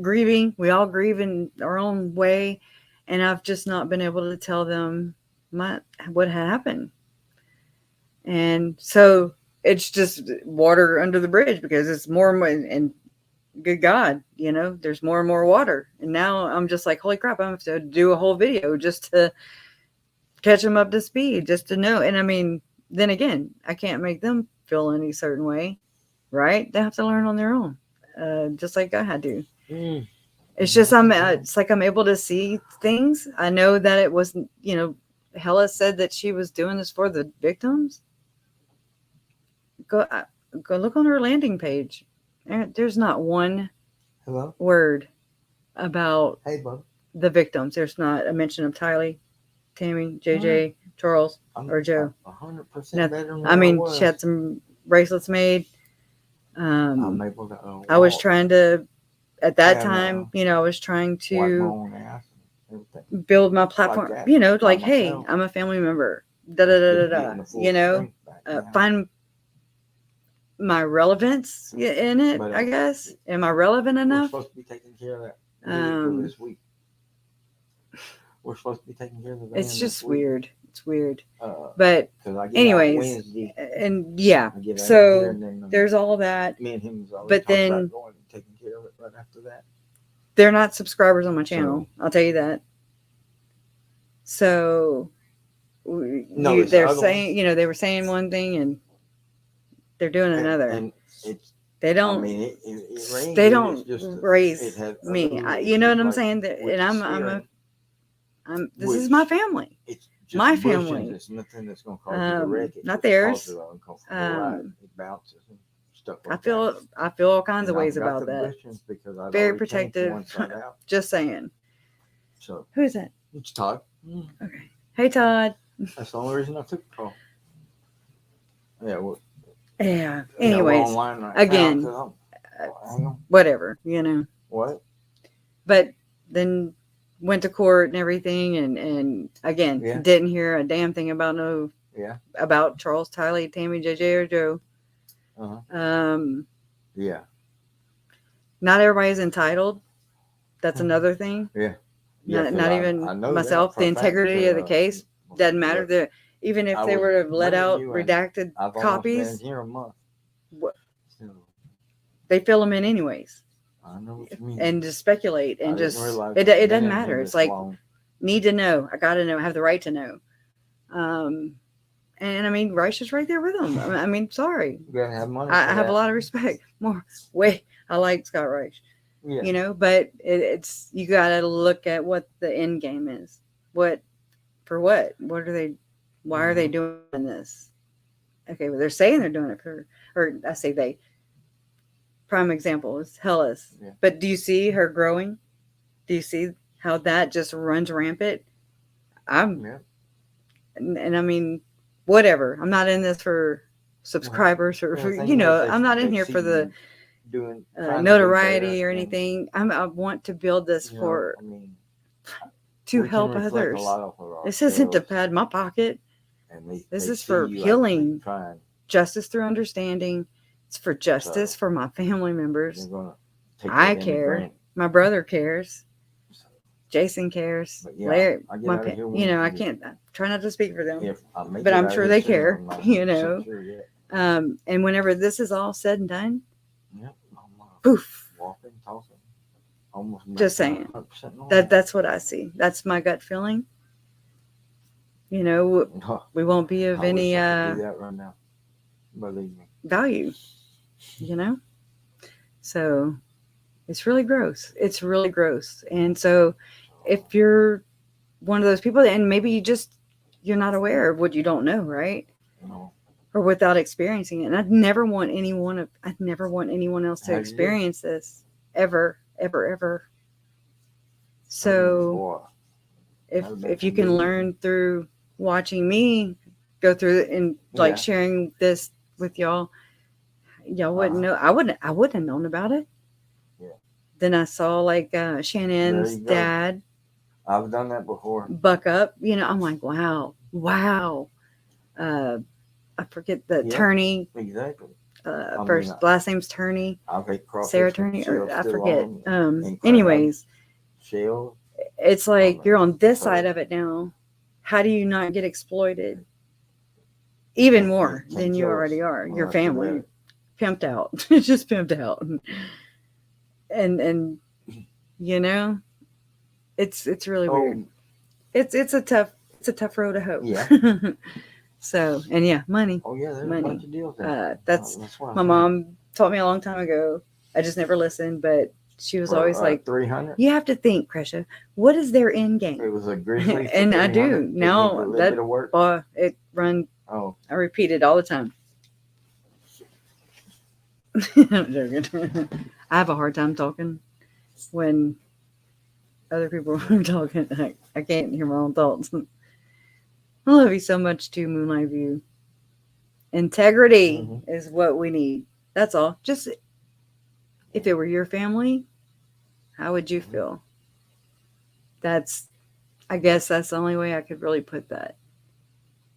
Speaker 1: grieving, we all grieve in our own way. And I've just not been able to tell them what happened. And so it's just water under the bridge because it's more and good God, you know, there's more and more water. And now I'm just like, holy crap, I'm going to have to do a whole video just to catch them up to speed, just to know. And I mean, then again, I can't make them feel any certain way, right? They have to learn on their own, just like I had to. It's just, it's like I'm able to see things. I know that it wasn't, you know, Hella said that she was doing this for the victims. Go look on her landing page. There's not one word about the victims. There's not a mention of Tylee, Tammy, JJ, Charles, or Joe.
Speaker 6: 100% better than
Speaker 1: I mean,
Speaker 6: was.
Speaker 1: she had some bracelets made.
Speaker 6: I'm able to,
Speaker 1: I was trying to, at that time, you know, I was trying to build my platform,
Speaker 6: like
Speaker 1: you know, like, hey,
Speaker 6: myself.
Speaker 1: I'm a family member, you know, find my relevance in it,
Speaker 6: But,
Speaker 1: I guess. Am I relevant
Speaker 6: We're
Speaker 1: enough?
Speaker 6: supposed to be taking care of that this week. We're supposed to be taking care of the
Speaker 1: It's just weird. It's weird.
Speaker 6: But
Speaker 1: But anyways, and yeah, so there's all that.
Speaker 6: Me and him was always
Speaker 1: But
Speaker 6: talking
Speaker 1: then
Speaker 6: about going and taking care of it right after that.
Speaker 1: they're not subscribers on my channel. I'll tell you that. So
Speaker 6: No,
Speaker 1: they're saying, you know, they were saying one thing and they're doing another.
Speaker 6: And it's,
Speaker 1: they don't.
Speaker 6: I mean, it rains,
Speaker 1: they don't
Speaker 6: it's just
Speaker 1: raise me. You know what I'm saying? And this is my family.
Speaker 6: It's just
Speaker 1: my
Speaker 6: bushes.
Speaker 1: family.
Speaker 6: It's nothing that's going to cause you to wreck it.
Speaker 1: Not theirs.
Speaker 6: It bounces and stuff like
Speaker 1: I feel all kinds of ways about that. Very protective. Just saying.
Speaker 6: So
Speaker 1: who is that?
Speaker 6: It's Todd.
Speaker 1: Okay. Hey, Todd.
Speaker 6: That's the only reason I took the call. Yeah. Well,
Speaker 1: yeah. Anyways,
Speaker 6: right
Speaker 1: again, whatever, you know.
Speaker 6: What?
Speaker 1: But then went to court and everything, and again, didn't hear a damn thing about about Charles, Tylee, Tammy, JJ, or Joe.
Speaker 6: Yeah.
Speaker 1: Not everybody's entitled. That's another thing.
Speaker 6: Yeah.
Speaker 1: Not even myself. The integrity of the case doesn't matter. Even if they were to let out redacted copies,
Speaker 6: here a month.
Speaker 1: They fill them in anyways.
Speaker 6: I know what you mean.
Speaker 1: And just speculate and just it doesn't matter. It's like need to know. I got to know. I have the right to know. And I mean, Reich is right there with them. I mean, sorry.
Speaker 6: You gotta have money.
Speaker 1: I have a lot of respect. I like Scott Reich.
Speaker 6: Yeah.
Speaker 1: You know, but it's you got to look at what the end game is. What are they? Why are they doing this? Okay, well, they're saying they're doing it for, or I say they. Prime example is Hellas. Yeah. But do you see her growing? Do you see how that just runs rampant? And I mean, whatever. I'm not in this for subscribers or for, you know, I'm not in here for the notoriety or anything. I want to build this to help others. This isn't to pad my pocket. This is for healing, justice through understanding. It's for justice for my family members. I care. My brother cares. Jason cares.
Speaker 6: But yeah,
Speaker 1: Larry,
Speaker 6: I get out of here when
Speaker 1: you know, I
Speaker 6: you-
Speaker 1: can't I try not to speak for them.
Speaker 6: If I make
Speaker 1: But
Speaker 6: it
Speaker 1: I'm
Speaker 6: out
Speaker 1: sure
Speaker 6: of
Speaker 1: they
Speaker 6: here
Speaker 1: care,
Speaker 6: soon, I'm not
Speaker 1: you
Speaker 6: 100%
Speaker 1: know.
Speaker 6: sure yet.
Speaker 1: And whenever this is all said and done,
Speaker 6: Yep, I'm
Speaker 1: poof.
Speaker 6: walking, talking, almost
Speaker 1: Just
Speaker 6: back
Speaker 1: saying.
Speaker 6: 100% normal.
Speaker 1: That's what I see. That's my gut feeling. You know, we won't be of
Speaker 6: I
Speaker 1: any
Speaker 6: wish I could do that right now. Believe me.
Speaker 1: value, you know? So it's really gross. It's really gross. And so if you're one of those people, and maybe you're not aware of what you don't know, right?
Speaker 6: No.
Speaker 1: Or without experiencing it. And I'd never want anyone else to
Speaker 6: How'd you do?
Speaker 1: experience this ever, ever, ever. So
Speaker 6: Boy,
Speaker 1: if you can learn through watching me go through it and like sharing this with y'all wouldn't know. I wouldn't have known about it.
Speaker 6: Yeah.
Speaker 1: Then I saw like Shannon's dad.
Speaker 6: I've done that before.
Speaker 1: Buck up, you know. I'm like, wow. I forget the Turney.
Speaker 6: Exactly.
Speaker 1: Last name's Turney. Sarah Turney, or I forget. Anyways,
Speaker 6: Shell.
Speaker 1: it's like you're on this side of it now. How do you not get exploited even more than you already are? Your family pimped out, just pimped out, and you know, it's really weird. It's a tough road to hoe.
Speaker 6: Yeah.
Speaker 1: So, and yeah, money.
Speaker 6: Oh yeah, there's
Speaker 1: money.
Speaker 6: a bunch of deals there.
Speaker 1: That's my mom taught me a long time ago. I just never listened, but she was always like,
Speaker 6: 300.
Speaker 1: You have to think, Kresha, what is their end game?
Speaker 6: It was a grizzly.
Speaker 1: And I do now. That it run.
Speaker 6: Oh,
Speaker 1: I repeat it all the time. I'm joking. I have a hard time talking when other people are talking. I can't hear my own thoughts. I love you so much too, Moonlight View. Integrity is what we need. That's all. Just if it were your family, how would you feel? I guess that's the only way I could really put that.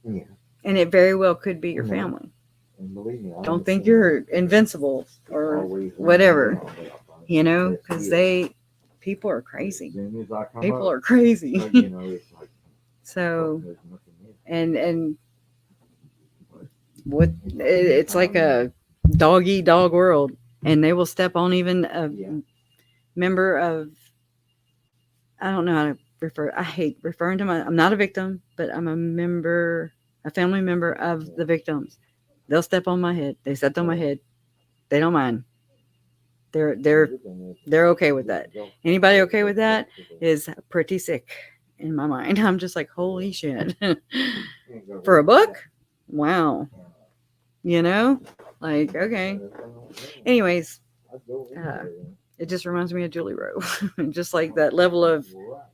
Speaker 6: Yeah.
Speaker 1: And it very well could be your family.
Speaker 6: And believe me,
Speaker 1: don't think you're invincible or whatever, you know, because people are crazy. People are crazy. So, and what it's like a dog eat dog world, and they will step on even a member of, I don't know how to refer. I hate referring to I'm not a victim, but I'm a family member of the victims. They'll step on my head. They stepped on my head. They don't mind. They're okay with that. Anybody okay with that is pretty sick in my mind. I'm just like, holy shit. For a book? Wow. You know? Like, okay. Anyways, it just reminds me of Julie Rowe. Just like that level of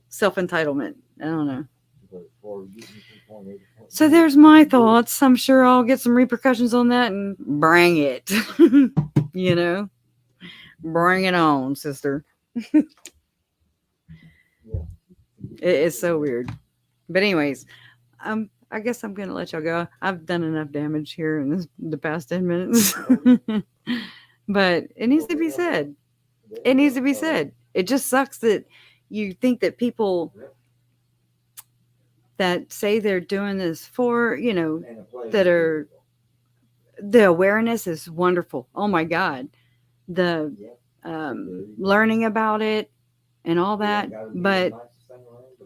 Speaker 1: self-entitlement. I don't know. So there's my thoughts. I'm sure I'll get some repercussions on that, and bring it. You know? Bring it on, sister. It's so weird. But anyways, I guess I'm gonna let y'all go. I've done enough damage here in the past 10 minutes. But it needs to be said. It needs to be said. It just sucks that you think that people that say they're doing this for, you know, that are, the awareness is wonderful. Oh my God. The learning about it and all that. But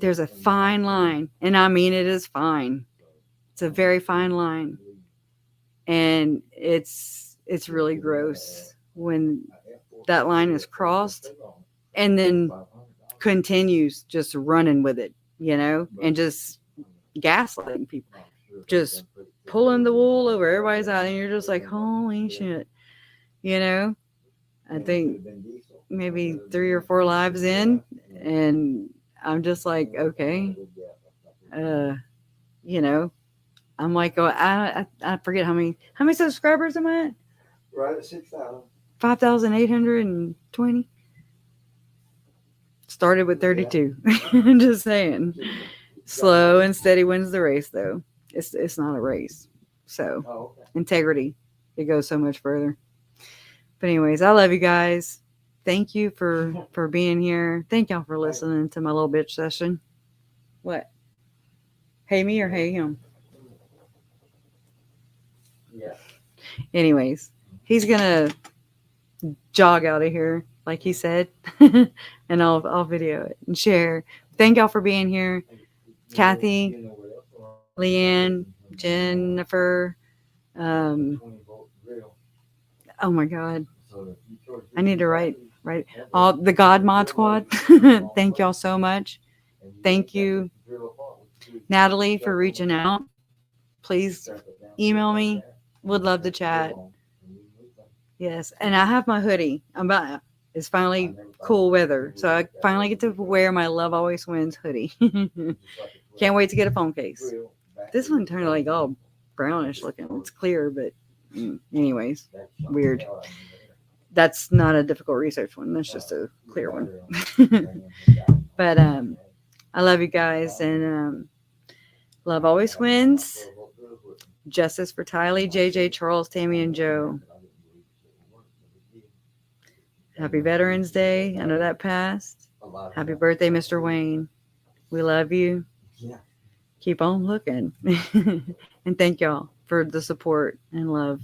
Speaker 1: there's a fine line. And I mean, it is fine. It's a very fine line. And it's really gross when that line is crossed and then continues just running with it, you know, and just gaslighting people, just pulling the wool over everybody's eye, and you're just like, holy shit, you know. I think maybe 3 or 4 lives in, and I'm just like, okay, you know, I'm like, oh, I forget how many subscribers am I at?
Speaker 6: Right at 6,000.
Speaker 1: 5,820. Started with 32. I'm just saying. Slow and steady wins the race, though. It's not a race. So integrity, it goes so much further. But anyways, I love you guys. thank you for being here. Thank y'all for listening to my little bitch session. What? Hey me or hey him?
Speaker 2: Yeah.
Speaker 1: Anyways, he's gonna jog out of here, like he said, and I'll video it and share. Thank y'all for being here, Kathy, Leanne, Jennifer. Oh my God, I need to write all the God Mod Squad. Thank y'all so much. Thank you, Natalie, for reaching out. Please email me. Would love to chat. Yes, and I have my hoodie. It's finally cool weather, so I finally get to wear my Love Always Wins hoodie. Can't wait to get a phone case. This one turned like all brownish looking. It's clear, but anyways, weird. That's not a difficult research one. That's just a clear one. But I love you guys, and love always wins. Justice for Tylee, JJ, Charles, Tammy, and Joe. Happy Veterans Day. I know that passed. Happy birthday, Mr. Wayne. We love you. Keep on looking. And thank y'all for the support and love.